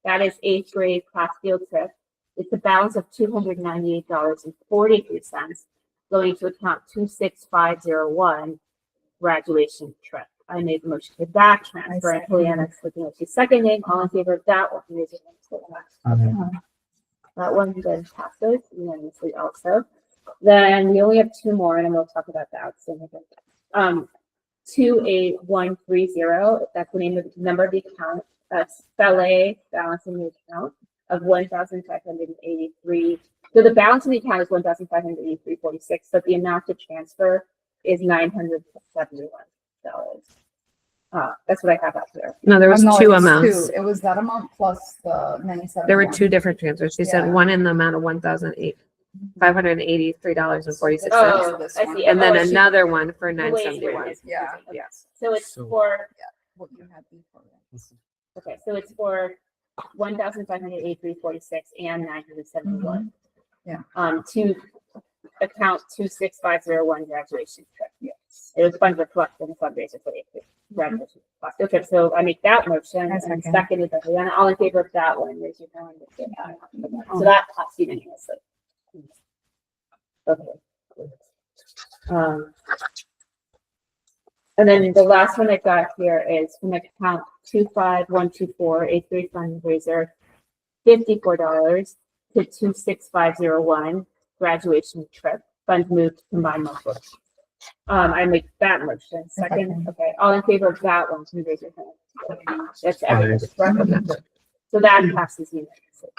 That is 8th grade class field trip. It's a balance of $298.43, going to account 26501 graduation trip. I made the motion for that transfer. And Juliana's looking at you seconding. All in favor of that one? Raise your hand. That one then passes unanimously also. Then we only have two more, and then we'll talk about the outstanding. 28130, that's the name of the number of the account. Spell A, balance in the account of 1,583. So the balance in the account is 1,583.46, but the amount to transfer is $971. That's what I have out there. No, there was No, two it's amounts. two. It was that amount plus the 97. There were two different transfers. She said Yeah. one in the amount of $1,583.46. Oh, I see. And then Oh, she- another one for the way it's written 971. is- Yeah. okay. Yes. So it's So- for, What you had before. okay, so it's for 1,583.46 and 971. Yeah. To account 26501 graduation trip. Yes. It was fund reflect and fundraiser for the graduation. Okay, so I make that motion I and second. seconded by Leanna. All in favor of that one, raise your hand. So that passed unanimously. Okay. And then the last one I got here is from account 25124, 8th grade fundraiser, $54 to 26501 graduation trip. Funds moved to combined monthly. I make that motion. Second, okay. All in favor of that one, please raise your hand. That's everybody. correct? So that passes unanimously.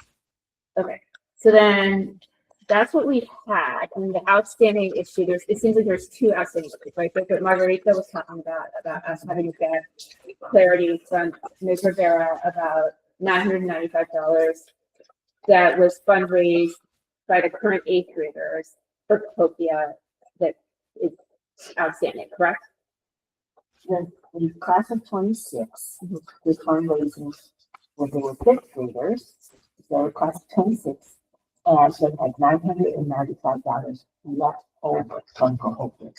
Okay, so then that's what we had. And the outstanding issue, it seems like there's two outstanding issues, right? That Margarita was talking about us having to get clarity from Ms. Rivera about $995 that was fundraised by the current 8th graders for Copia that is outstanding, correct? The class of 26, the fundraising, when they were 5th graders, so class of 26, and they had $995 left over from Cahokia.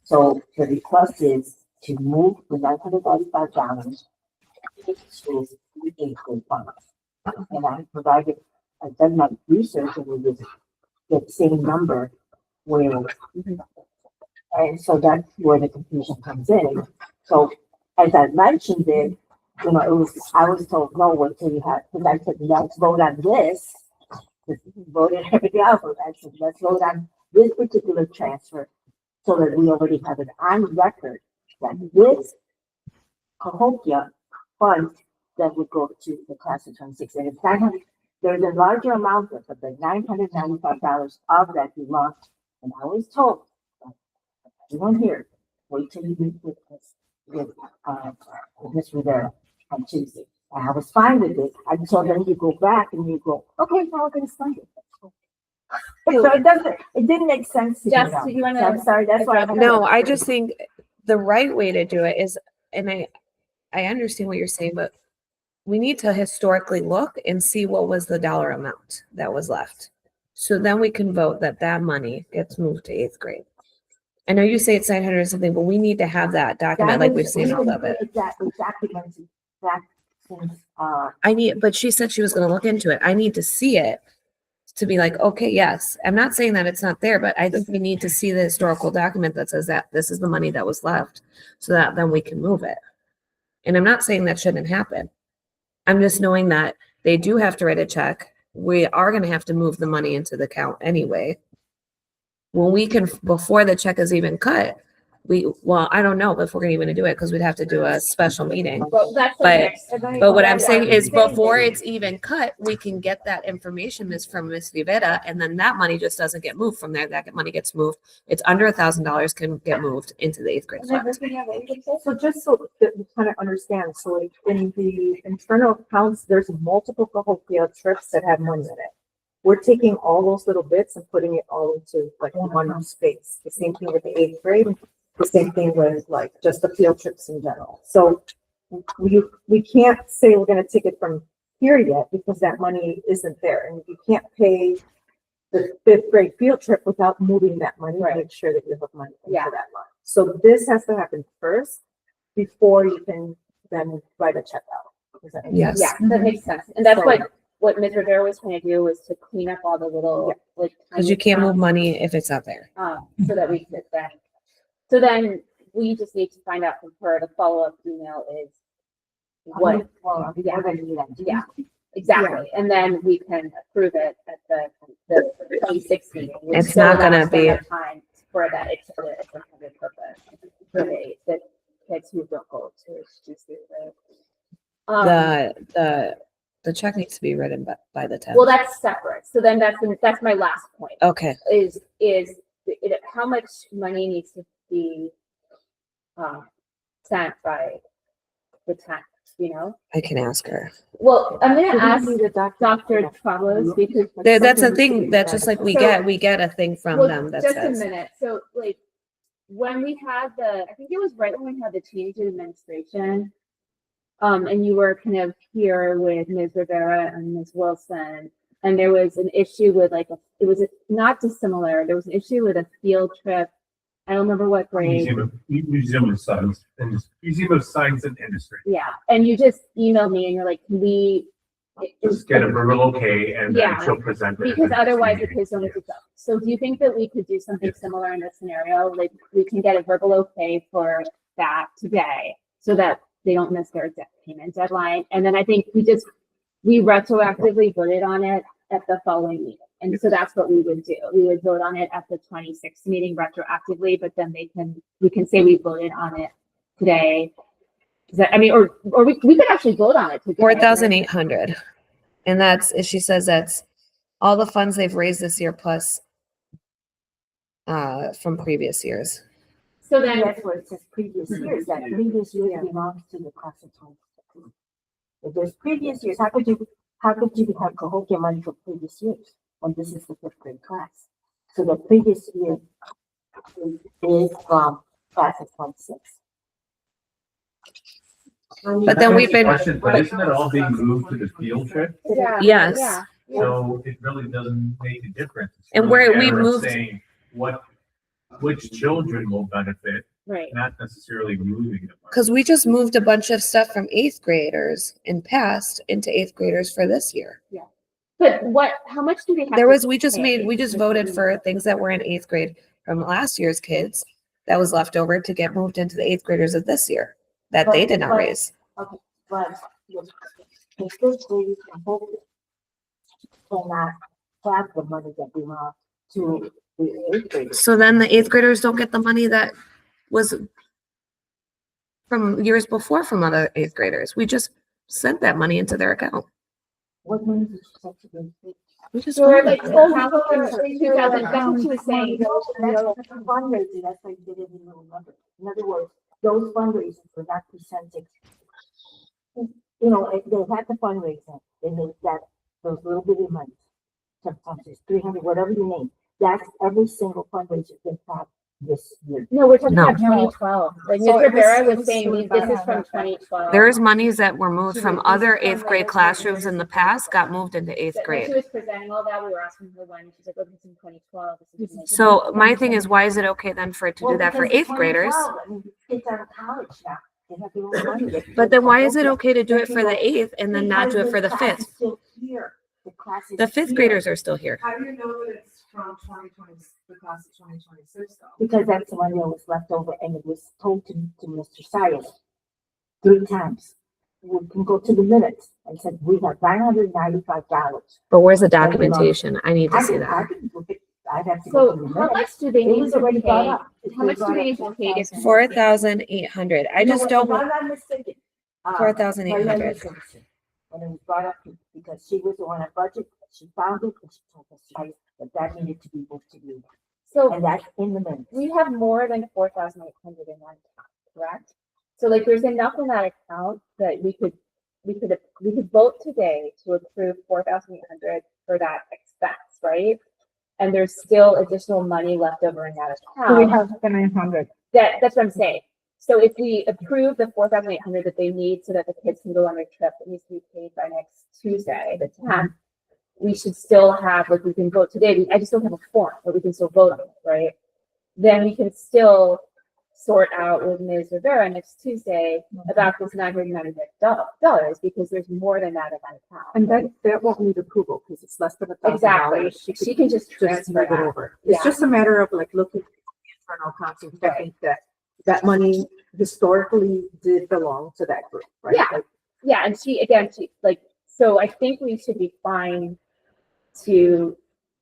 So the request is to move the $995 to the 8th grade funds. And I provided, I've done my research and we would get the same number where, and so that's where the confusion comes in. So as I mentioned it, I was told, no, wait till you have, because I said, let's vote on this. Voted everything else. I said, let's vote on this particular transfer so that we already have it on record that this Cahokia fund that would go to the class of 26. And it's 900, there's a larger amount of it, but the $995 of that belongs. And I was told, everyone here, wait till you meet with us. with Ms. Rivera on Tuesday. And I was fine with it. I told them you go back and you go, okay, now we're gonna sign it. So it didn't make sense to me. Jess, now. do you wanna So I'm sorry, that's why. I'm- No, I just think the right way to do it is, and I understand what you're saying, but we need to historically look and see what was the dollar amount that was left. So then we can vote that that money gets moved to 8th grade. I know you say it's 900 or something, but we need to have that document like we've seen all of it. Exactly, since, But she said she was gonna look into it. I need to see it to be like, okay, yes. I'm not saying that it's not there, but I think we need to see the historical document that says that this is the money that was left so that then we can move it. And I'm not saying that shouldn't happen. I'm just knowing that they do have to write a check. We are gonna have to move the money into the account anyway. When we can, before the check is even cut, I don't know if we're gonna even do it because we'd have to do a special meeting. Well, that's the But- next. But what I'm saying is before it's even cut, we can get that information from Ms. Vivera, and then that money just doesn't get moved from there. That money gets moved. It's under $1,000 can get moved into the 8th grade fund. So just so that we kind of understand, so like in the internal accounts, there's multiple couple field trips that have money in it. We're taking all those little bits and putting it all into like one space. The same thing with the 8th grade, the same thing with like just the field trips in general. So we can't say we're gonna take it from here yet because that money isn't there. And you can't pay the 5th grade field trip without moving that money, to make sure that you have money into Yeah. that line. So this has to happen first before you can then write a check out. Does that make Yes. sense? Yeah, that makes sense. And that's So- what Ms. Rivera was trying to do was to clean up all the little, like. Because you can't move money if it's not there. So that we could then, so then we just need to find out from her, the follow-up email is what, yeah, exactly. And then we can approve it at the 26th meeting. which It's still not gonna allows them be- enough time for that, it's intended purpose. For the kids who don't go to Tuesday. The check needs to be written by the 10th. Well, that's separate. So then that's my last point. Okay. Is how much money needs to be sent by the 10th, you know? I can ask her. Well, I'm gonna ask the Dr. Pablos because. That's a thing, that's just like we get a thing from Well, them that just says. a minute. So like, when we had I think it was right when we had the change in administration. And you were kind of here with Ms. Rivera and Ms. Wilson, and there was an issue with not dissimilar. There was an issue with a field trip. I don't remember what grade. Museum of Science and Industry. Yeah, and you just emailed me and you're like, can we? Just get a verbal okay and then Yeah, she'll present it. at the Because next otherwise the meeting. kids don't get to go. So do you think that we could do something similar in this scenario? Like we can get a verbal okay for that today so that they don't miss their payment deadline. And then I think we retroactively voted on it at the following meeting. And so that's what we would do. We would vote on it at the 26th meeting retroactively, but then we can say we voted on it today. Or we could actually vote on it today. 4,800. And she says that's all the funds they've raised this year plus from previous years. So then, That's where it says previous years, that previous year belongs to the class of 2016. If there's previous years, how could you have Cahokia money for previous years when this is the 5th grade class? So the previous year is from class of 26. But then we've been. Question, but isn't it all being moved to the field trip? yeah. Yes. Yeah. So it really doesn't make a difference. It's And really we a matter of moved- Saying which children will benefit, Right. not necessarily moving them. Because we just moved a bunch of stuff from 8th graders in past into 8th graders for this year. But how much do they have? We just voted for things that were in 8th grade from last year's kids that was left over to get moved into the 8th graders of this year that they did not raise. Okay, but the 5th grade cannot have the money that belongs to the 8th grade. So then the 8th graders don't get the money that was from years before from other 8th graders. We just sent that money into their account. What money did you send to the 8th? We just. So we're voted. like, oh, how come 2000, that's what she was saying. That's fundraising, that's why you did it in little numbers. In other words, those fundraisers were not presented. You know, they had the fundraiser, and they got those little bitty money. Sometimes it's 300, whatever you name. That's every single fundraiser they had this year. No, we're talking No. about 2012. Like Ms. So it was- Rivera it was was saying, sort of this is back- from 2012. There's monies that were moved She from was- other this is from eighth grade like- classrooms in the past, got moved into eighth When grade. she was presenting all that, we were asking her when, she's like, oh, this is in 2012. This is in So my thing is, why is it okay then for it to do that for because eighth graders? 2012, I mean, kids out of college now. They have their own money. They But can then why go is it get- okay to do they it can for go- the eighth and then not do it because for the class is fifth? still here. The class is The fifth here. graders are still here. How do you know that it's from 2020, the class of 2026 though? Because that's the one that was left over, and it was told to Mr. Sayers 3 times. We can go to the minutes and said, we have $995. But where's the documentation? I need to see I that. can look at, I'd have to go to So the how minutes. much do they It need was to already brought pay? up. How much do they need to pay to? 4,800. I just don't want I'm not mistaken. 4,800. When it was brought up, because she was the one at budget, she found it, and she told us that needed to be moved to you. So And that's in the minutes. we have more than 4,800 in one account, correct? So like, there's enough in that account that we could vote today to approve 4,800 for that expense, right? And there's still additional money left over in that So we account. have the 900. That's what I'm saying. So if we approve the 4,800 that they need so that the kids can go on their trip, that needs to be paid by next Tuesday, the 10th, we should still have, like, we can vote today. I just don't have a form, but we can still vote on it, right? Then we can still sort out with Ms. Rivera next Tuesday about this $996 because there's more than that in that account. And that won't need approval because it's less than $1,000. Exactly. She can just transfer move it that. over. It's Yeah. just a matter of like looking at the internal accounts and checking that money historically did belong to that group, right? Yeah. Like, Yeah, and she like, so I think we should be fine to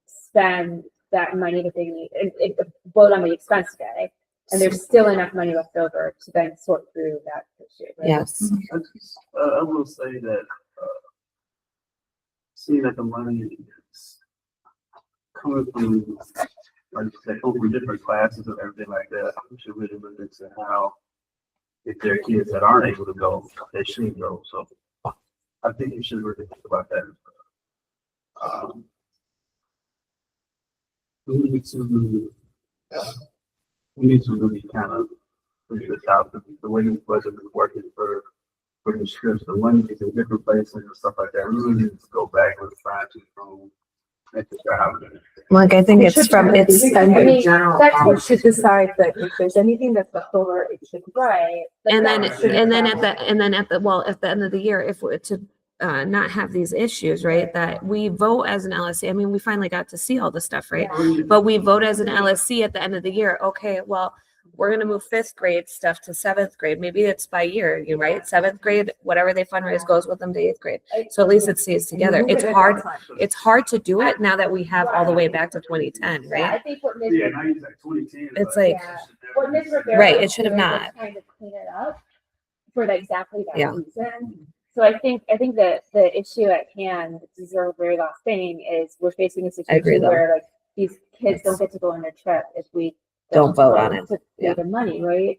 spend that money that they need and vote on the expense today. And there's still enough money left over to then sort through that issue. Right? Yes. I will say that, seeing that the money is coming from, like you said, coming from different classes and everything like that, we should really look into how, if there are kids that aren't able to go, they shouldn't go. So I think you should really think about that. We need to really kind of figure this out. The way this budget is working for the scripts, the money is in different places and stuff like that. We really need to go back with trying to and figure out how to do it. Like, I think it's from, it's, and I mean, in general, that's we what- should decide that if there's anything that's left over, it should be. Right. Like and that then, should- at the end of the year, if we're to not have these issues, right, that we vote as an LSC. I mean, we finally got to see all the stuff, right? But we vote as an LSC at the end of the year. Okay, well, we're gonna move fifth grade stuff to seventh grade. Maybe it's by year, you right? Seventh grade, whatever they fundraise goes with them to eighth grade. So at least it stays together. It's hard to do it now that we have all the way back to 2010, Yeah, I right? think what Ms. Yeah, now he's like 2010. It's like, Yeah. What Ms. Rivera Right, it was should have doing was not. Trying to clean it up for exactly that Yeah. reason. So I think that the issue at hand, this is our very last thing, is we're facing a agree, situation though. where like these kids don't get to go on their trip if we Don't vote on it. To Yeah. pay the money, right?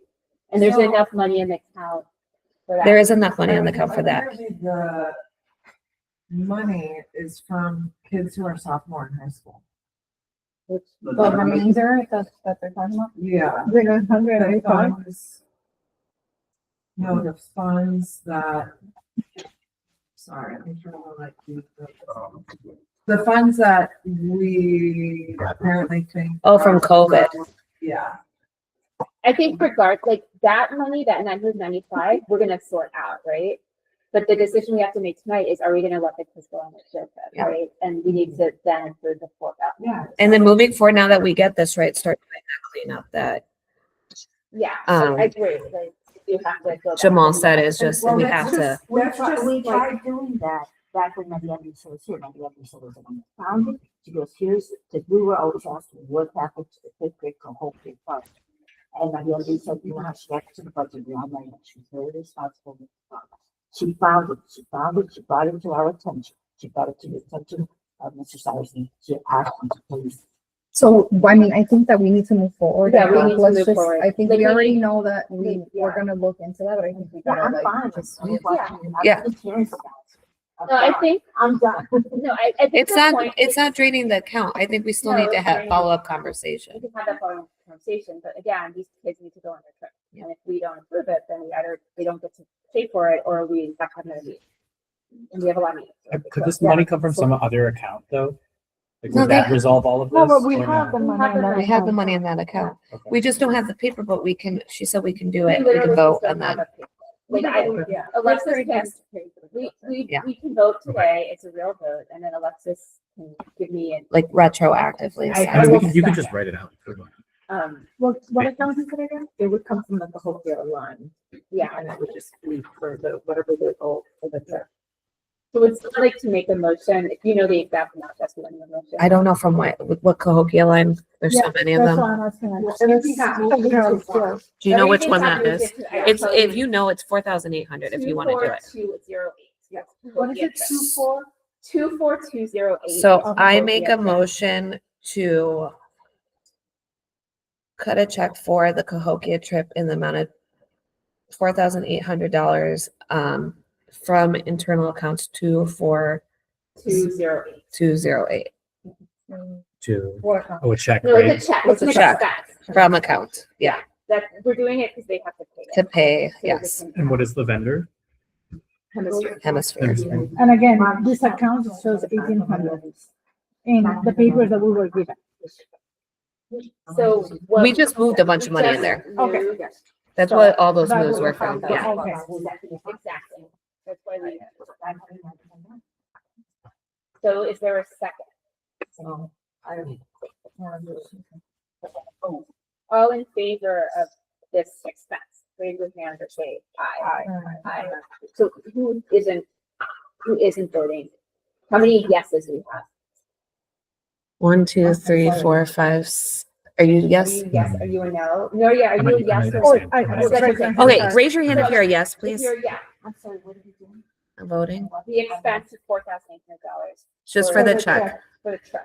And there's enough money in the account for that. there is enough money on the account for that. Apparently the money is from kids who are sophomore in high school. The remainder that they're talking about? Yeah. The 900. The funds. No, the funds that. Sorry, let me turn on like the funds that we apparently think. Oh, from COVID. Yeah. I think like that money, that 995, we're gonna sort out, right? But the decision we have to make tonight is, are we gonna let the kids go on their trip, Yeah. right? And we need to then include the 4,000. Yeah. And then moving forward, now that we get this right, start doing that cleanup that Yeah, Um, I agree, like, you have to go back. Jamal said is just, Well, we that's have to, We tried doing that back when Maria Lisa was here. Maria Lisa was on the founding. She goes, here's, because we were always asking what happened to the fifth grade to whole grade fund. And Maria Lisa said, you know how she got to the budget, we all know that she's very responsible. She found it, she brought it to our attention. She brought it to the attention of Mr. Cyrus. She asked him to please So, I mean, I think that we need to move forward. Yeah, we need to Let's move just- forward. I think Like, we we already need- know that we're yeah. gonna look into that, but I think we Yeah, gotta I'm like fine. just. Yeah. No, I think, I'm done. no, I think. It's the not, point it's is- not draining the account. I think we still No, need to it's have draining- follow-up We conversation. can have that following conversation, but again, these kids need to go on their trip. And if we don't approve it, then we either, they don't get to pay for it, or we in fact have no need. And we have a lot of needs. Could this money come from some other account though? Like, No, would that they- resolve all of this? No, but we or have no? the money. in that We have the account. money in that account. Okay. We just don't have the paper, but we can, she said we can do it. We literally can vote just on don't have that. a paper. Like, I, Yeah. Alexis can, Yeah. we can vote today, it's a real vote, and then Alexis can give me an, Like retroactively. I- I mean, will you can second. just write it out. What account is it again? It would come from the Cahokia line, yeah. and it would just be for the, whatever the goal for the trip. So it's like to make a motion, if you know the exact amount, that's what the motion. I don't know from what Cahokia line. There's so Yeah, many of That's why them. I'm asking. like, Everything got moved figure out too still. far. Do you know which Everything one got that moved is? into- I can It's, tell if you know, it's 4,800 if you want to do it. 24208. What is it, 2-4? 24208. So Okay. I make a Yeah. motion to cut a check for the Cahokia trip in the amount of $4,800 from internal accounts 208. 208 To, What account? oh, a check, No, right? it's a check. It's a an check. expense. from account. Yeah, That, we're doing it because they have to pay it. to pay, So yes, they can- And what is the vendor? Hemisphere. hemisphere. And again, this account shows 1,800 in the papers that we were given. So. what- We just moved a bunch of money in just there. Okay. moved- That's what all those That moves was were the from. account. Yeah. Okay. Exactly. That's why we. So is there a second? All in favor of this expense, raise your hand or say aye. Aye. So who isn't voting? How many yeses do we have? 1, 2, 3, 4, 5. Are you Are yes? you yes, are you a no? No, yeah, are you a yes I'm or? abstaining. I- I'm I- abstaining. Okay, raise your hand if you're a yes, If please. you're a yes, I'm sorry, what did you do? I'm voting. the expense is $4,800 Just for the check. for the trip.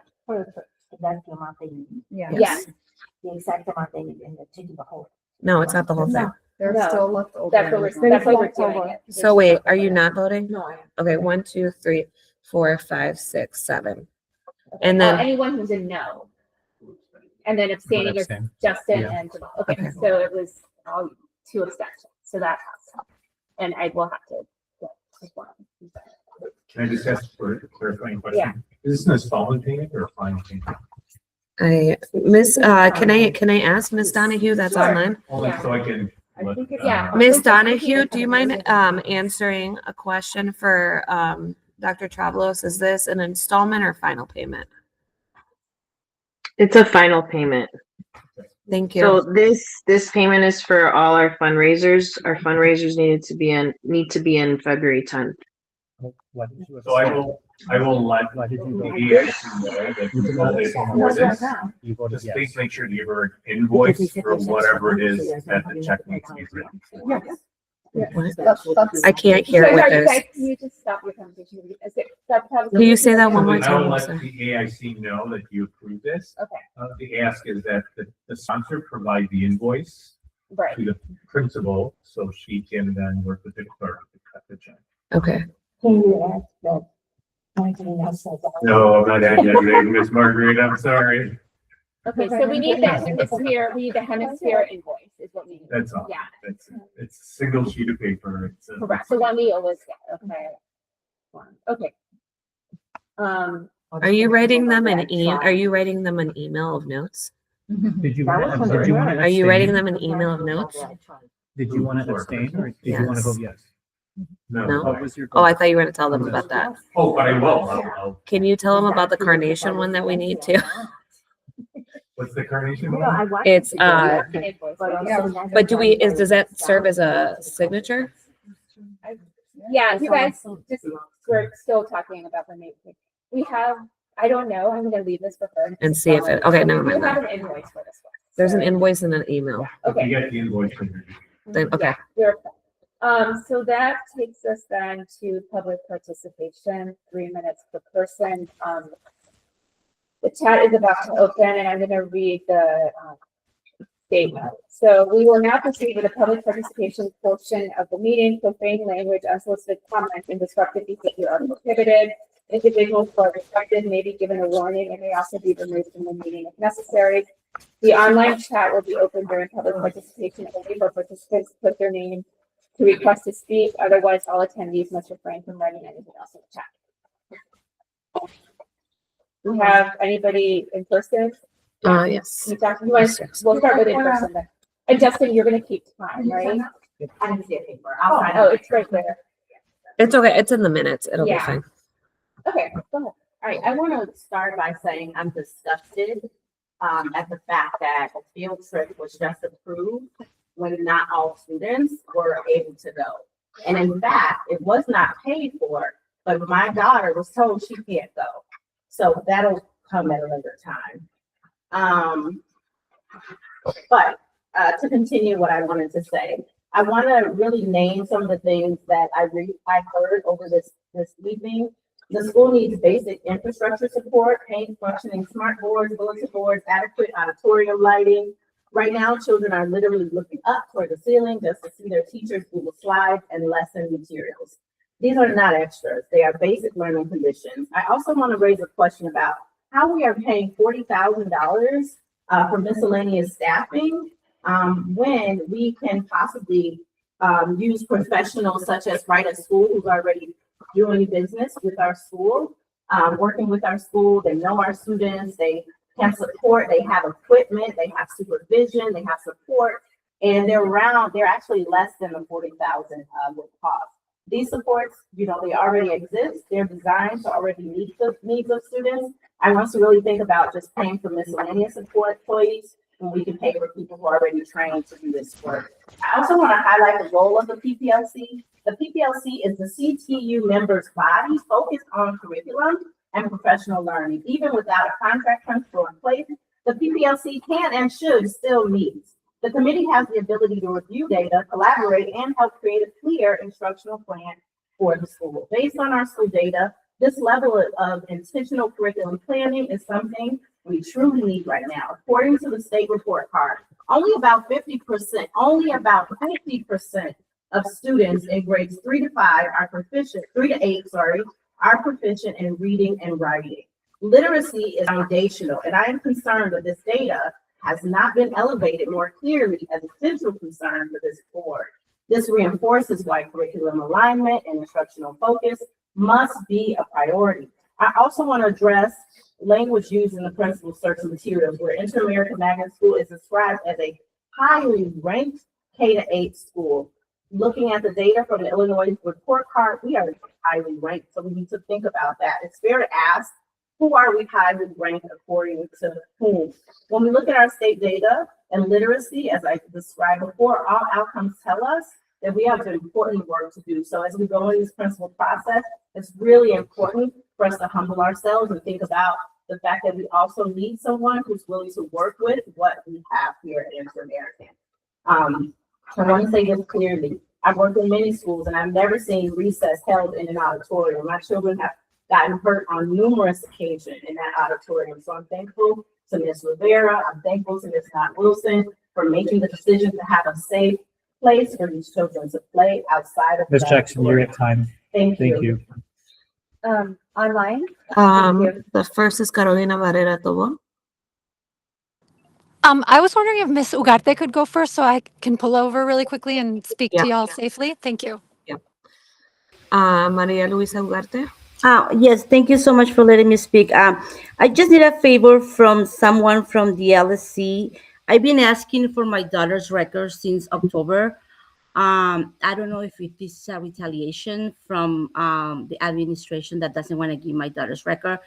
That's the amount they need. Yeah. Yes, The exact amount they need in the ticket the whole. No, it's not the whole thing. No, there's No. still left over. that's what we're, that's why we're doing it. So wait, are you not voting? No, I am. Okay, 1, 2, 3, 4, 5, 6, 7. And then- Anyone who's a no. And then abstaining is Abstain. Justin Yeah. and, okay, Okay. so it was all 2 abstentions, so that has. And I will have to. get this one. Can I just ask for a clarifying question? Yeah. Is this an installment payment or a final payment? Can I ask Miss Donahue that's Sure. online? Only Yeah. so I can. I let, think it's- Yeah. Miss Donahue, do you mind answering a question for Dr. Travalos? Is this an installment or final payment? It's a final payment. Thank So you. this payment is for all our fundraisers. Our fundraisers need to be in February 10th. Why did you So I abstain? will let Why did you the vote? EAC know that you voted for this. You voted Just yes. please make sure to give her an invoice for whatever it is that the check needs to be written. for. That's. I can't hear So what are you there's. guys, can you just stop your conversation? Is it- stop- have- Can you say that one more I will time? let Sorry. the AIC know that you approve this. Okay. The ask is that the sponsor provide the invoice Right. to the principal, so she can then work with the clerk to cut the check. Okay. Can you ask that? No, I'm not adding that, Miss Marguerite, I'm sorry. Okay, so we need the hemisphere invoice is what we need. That's all. Yeah, It's a single sheet of paper. It's a- correct. So one we always get, okay. Okay. Are you writing them are you writing them an email of notes? Did you That want was to, did you want to Are you writing abstain? them an email of notes? Did you want to abstain or did you want to Yes. vote yes? No. What was your? Oh, I thought you were gonna tell them about that. Oh, but I will. I'll- Can you tell them about the carnation one that we need to? What's the carnation? No, one? I want. It's, Invoice. But does that serve as a signature? Yeah, you guys, just, we're still talking about the name. We have, I don't know, I'm gonna leave this for her. And see if it- okay, never We mind have then. an invoice for this one. There's an invoice and an email. If you Okay. get the invoice from her. Then, okay. Yeah, so that takes us then to public participation, 3 minutes per person. The chat is about to open and I'm going to read the statement. So we will now proceed with the public participation portion of the meeting. Profane language, unsolicited comments, and disruptive behavior are prohibited. Individuals who are respected may be given a warning and may also be removed from the meeting if necessary. The online chat will be open during public participation only for participants to put their name to request to speak. Otherwise, all attendees must refrain from writing anything else in the chat. We have anybody in person? Yes. We'll start with in person then. And Justin, you're gonna keep time, right? I didn't see a paper. Oh, it's right there. It's okay. It's in the minutes. It'll be Yeah. fine. Okay, go ahead. All right, I want to start by saying I'm disgusted at the fact that a field trip was just approved when not all students were able to go. And in fact, it was not paid for, but my daughter was told she can't go. So that'll come at a later time. But to continue what I wanted to say, I want to really name some of the things that I heard over this evening. The school needs basic infrastructure support, paint, functioning smart boards, bulletin boards, adequate auditorium lighting. Right now, children are literally looking up toward the ceiling just to see their teachers' Google Slides and lesson materials. These are not extras. They are basic learning conditions. I also want to raise a question about how we are paying $40,000 for miscellaneous staffing when we can possibly use professionals such as Right at School, who's already doing business with our school, working with our school. They know our students, they can support, they have equipment, they have supervision, they have support, and they're actually less than the 40,000 would cost. These supports, they already exist. They're designed to already meet the needs of students. I want us to really think about just paying for miscellaneous support employees when we can pay for people who are already trained to do this work. I also want to highlight the role of the PPLC. The PPLC is the CTU members' body focused on curriculum and professional learning. Even without a contract principal in place, the PPLC can and should still meet. The committee has the ability to review data, collaborate, and help create a clear instructional plan for the school. Based on our school data, this level of intentional curriculum planning is something we truly need right now. According to the state report card, only about 50% of students in grades 3 to 5 are proficient, 3 to 8, are proficient in reading and writing. Literacy is foundational, and I am concerned that this data has not been elevated more clearly as a central concern for this board. This reinforces why curriculum alignment and instructional focus must be a priority. I also want to address language used in the principal search materials, where Inter-American Magnet School is described as a highly ranked K-8 school. Looking at the data from the Illinois report card, we are highly ranked, so we need to think about that. It's fair to ask, who are we highly ranked according to whom? When we look at our state data and literacy, as I described before, all outcomes tell us that we have important work to do. So as we go in this principal process, it's really important for us to humble ourselves and think about the fact that we also need someone who's willing to work with what we have here at Inter-American. I want to say this clearly. I've worked in many schools and I've never seen recess held in an auditorium. My children have gotten hurt on numerous occasions in that auditorium. So I'm thankful to Ms. Rivera. I'm thankful to Ms. Scott Wilson for making the decision to have a safe place for these children to play outside of. Ms. Jackson, you're at time. Thank you. Thank you. Online? The first is Carolina Barrera Tobo. I was wondering if Miss Ugarte could go first so I can pull over really quickly and speak to y'all safely. Thank you. Maria Luisa Ugarte. Yes, thank you so much for letting me speak. I just need a favor from someone from the LSC. I've been asking for my daughter's record since October. I don't know if it is a retaliation from the administration that doesn't want to give my daughter's record.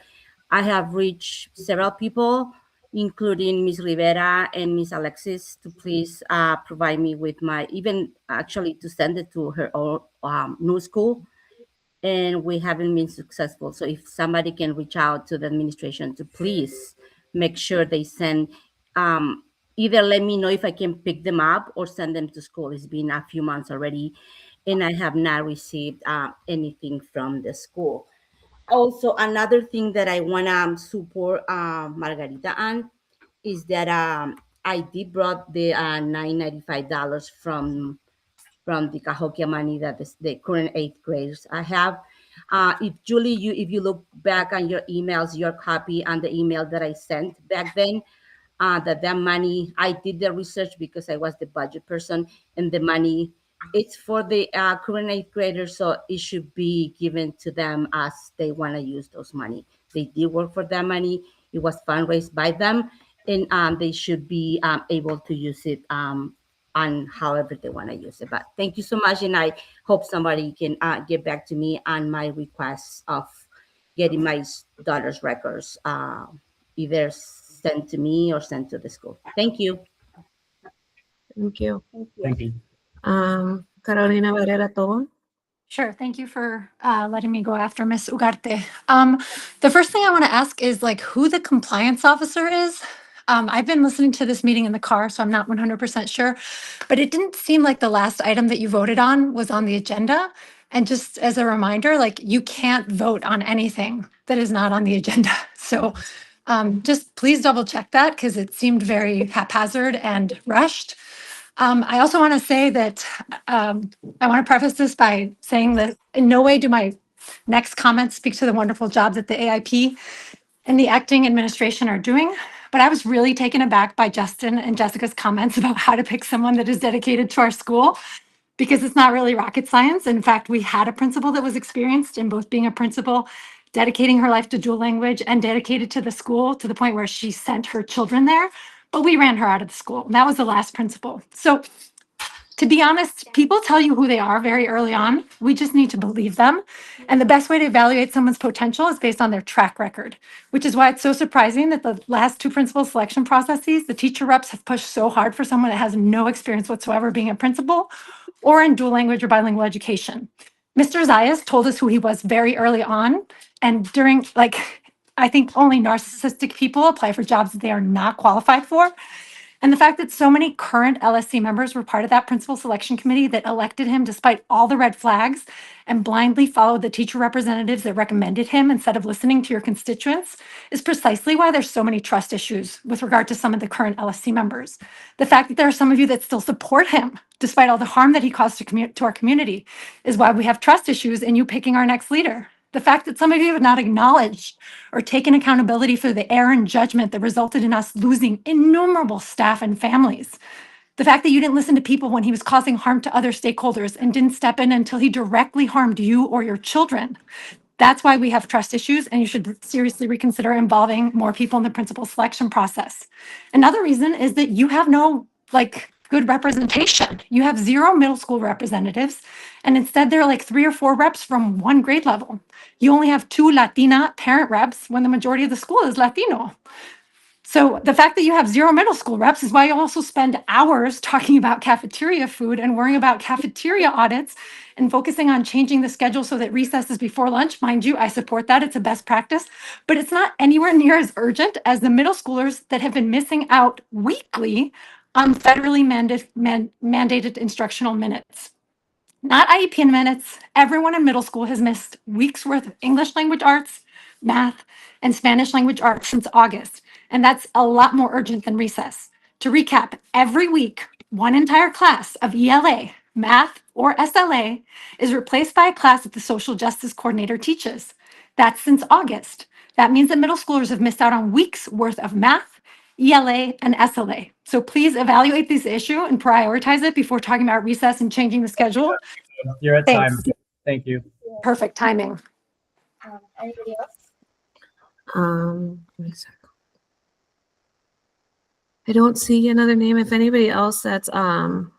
I have reached several people, including Ms. Rivera and Ms. Alexis, to please provide me with even actually to send it to her own new school. And we haven't been successful. So if somebody can reach out to the administration to please make sure they send, either let me know if I can pick them up or send them to school. It's been a few months already, and I have not received anything from the school. Also, another thing that I wanna support Margarita on is that I did brought the $995 from the Cahokia money that the current eighth graders I have. If Julie, if you look back on your emails, your copy and the email that I sent back then, that money, I did the research because I was the budget person, and the money, it's for the current eighth graders, so it should be given to them as they want to use those money. They did work for that money. It was fundraised by them, and they should be able to use it on however they want to use it. But thank you so much, and I hope somebody can get back to me on my requests of getting my daughter's records either sent to me or sent to the school. Thank you. Thank you. Thank you. Carolina Barrera Tobon. Sure. Thank you for letting me go after Miss Ugarte. The first thing I want to ask is like who the compliance officer is. I've been listening to this meeting in the car, so I'm not 100% sure, but it didn't seem like the last item that you voted on was on the agenda. And just as a reminder, like you can't vote on anything that is not on the agenda. So just please double check that because it seemed very haphazard and rushed. I also want to say that I want to preface this by saying that in no way do my next comments speak to the wonderful job that the AIP and the acting administration are doing. But I was really taken aback by Justin and Jessica's comments about how to pick someone that is dedicated to our school, because it's not really rocket science. In fact, we had a principal that was experienced in both being a principal, dedicating her life to dual language, and dedicated to the school to the point where she sent her children there. But we ran her out of the school. And that was the last principal. So to be honest, people tell you who they are very early on. We just need to believe them. And the best way to evaluate someone's potential is based on their track record, which is why it's so surprising that the last two principal selection processes, the teacher reps have pushed so hard for someone that has no experience whatsoever being a principal or in dual language or bilingual education. Mr. Zayas told us who he was very early on. And during, I think only narcissistic people apply for jobs that they are not qualified for. And the fact that so many current LSC members were part of that principal selection committee that elected him despite all the red flags and blindly followed the teacher representatives that recommended him instead of listening to your constituents is precisely why there's so many trust issues with regard to some of the current LSC members. The fact that there are some of you that still support him despite all the harm that he caused to our community is why we have trust issues in you picking our next leader. The fact that some of you have not acknowledged or taken accountability for the error and judgment that resulted in us losing innumerable staff and families. The fact that you didn't listen to people when he was causing harm to other stakeholders and didn't step in until he directly harmed you or your children. That's why we have trust issues, and you should seriously reconsider involving more people in the principal selection process. Another reason is that you have no good representation. You have 0 middle school representatives, and instead there are 3 or 4 reps from one grade level. You only have 2 Latina parent reps when the majority of the school is Latino. So the fact that you have 0 middle school reps is why you also spend hours talking about cafeteria food and worrying about cafeteria audits and focusing on changing the schedule so that recess is before lunch. Mind you, I support that. It's a best practice, but it's not anywhere near as urgent as the middle schoolers that have been missing out weekly on federally mandated instructional minutes. Not IEP minutes. Everyone in middle school has missed weeks worth of English language arts, math, and Spanish language arts since August. And that's a lot more urgent than recess. To recap, every week, one entire class of ELA, math, or SLA is replaced by a class that the social justice coordinator teaches. That's since August. That means that middle schoolers have missed out on weeks worth of math, ELA, and SLA. So please evaluate this issue and prioritize it before talking about recess and changing the schedule. You're at Thanks. time. Thank you. Perfect timing. Anybody else? Give me a sec. I don't see another name. If anybody else that's online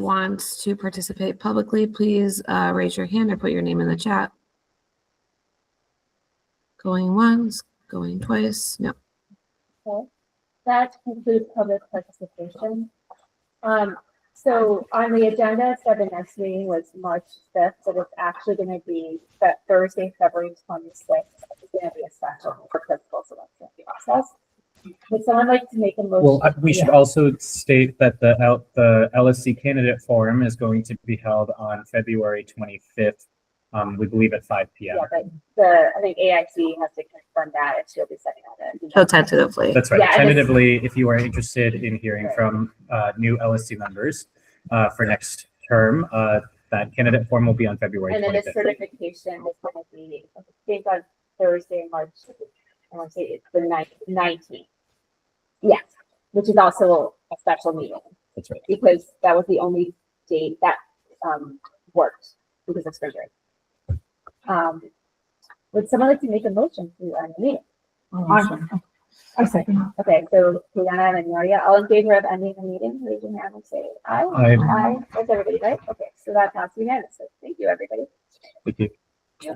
wants to participate publicly, please raise your hand or put your name in the chat. Going once, going twice. No. Okay. That concludes public participation. So on the agenda for the next meeting was March 5th, but it's actually going to be that Thursday, February 26th. It's going to be a special for principal selection process. Would someone like to make a motion? Well, we should also state that the LSC candidate forum is going to be held on February 25th We believe at 5 p.m. Yeah, but I think AIC has to confirm that and she'll be setting on it. So tentatively. That's right. Yeah, and it's- Tentatively, if you are interested in hearing from new LSC members for next term, that candidate form will be on February And then the 25th. certification is going to be, I think on Thursday, March, I want to say it's the 19th. Yes, which is also a special meeting. That's right. Because that was the only date that worked because of spring break. Would someone like to make a motion to end the meeting? I second. Okay, so Juliana and Maria, all in favor of ending the meeting, raise your hand and say aye. Aye. Aye. That's everybody, right? Okay, so that passed unanimously. Thank you, everybody. Thank you. Yeah.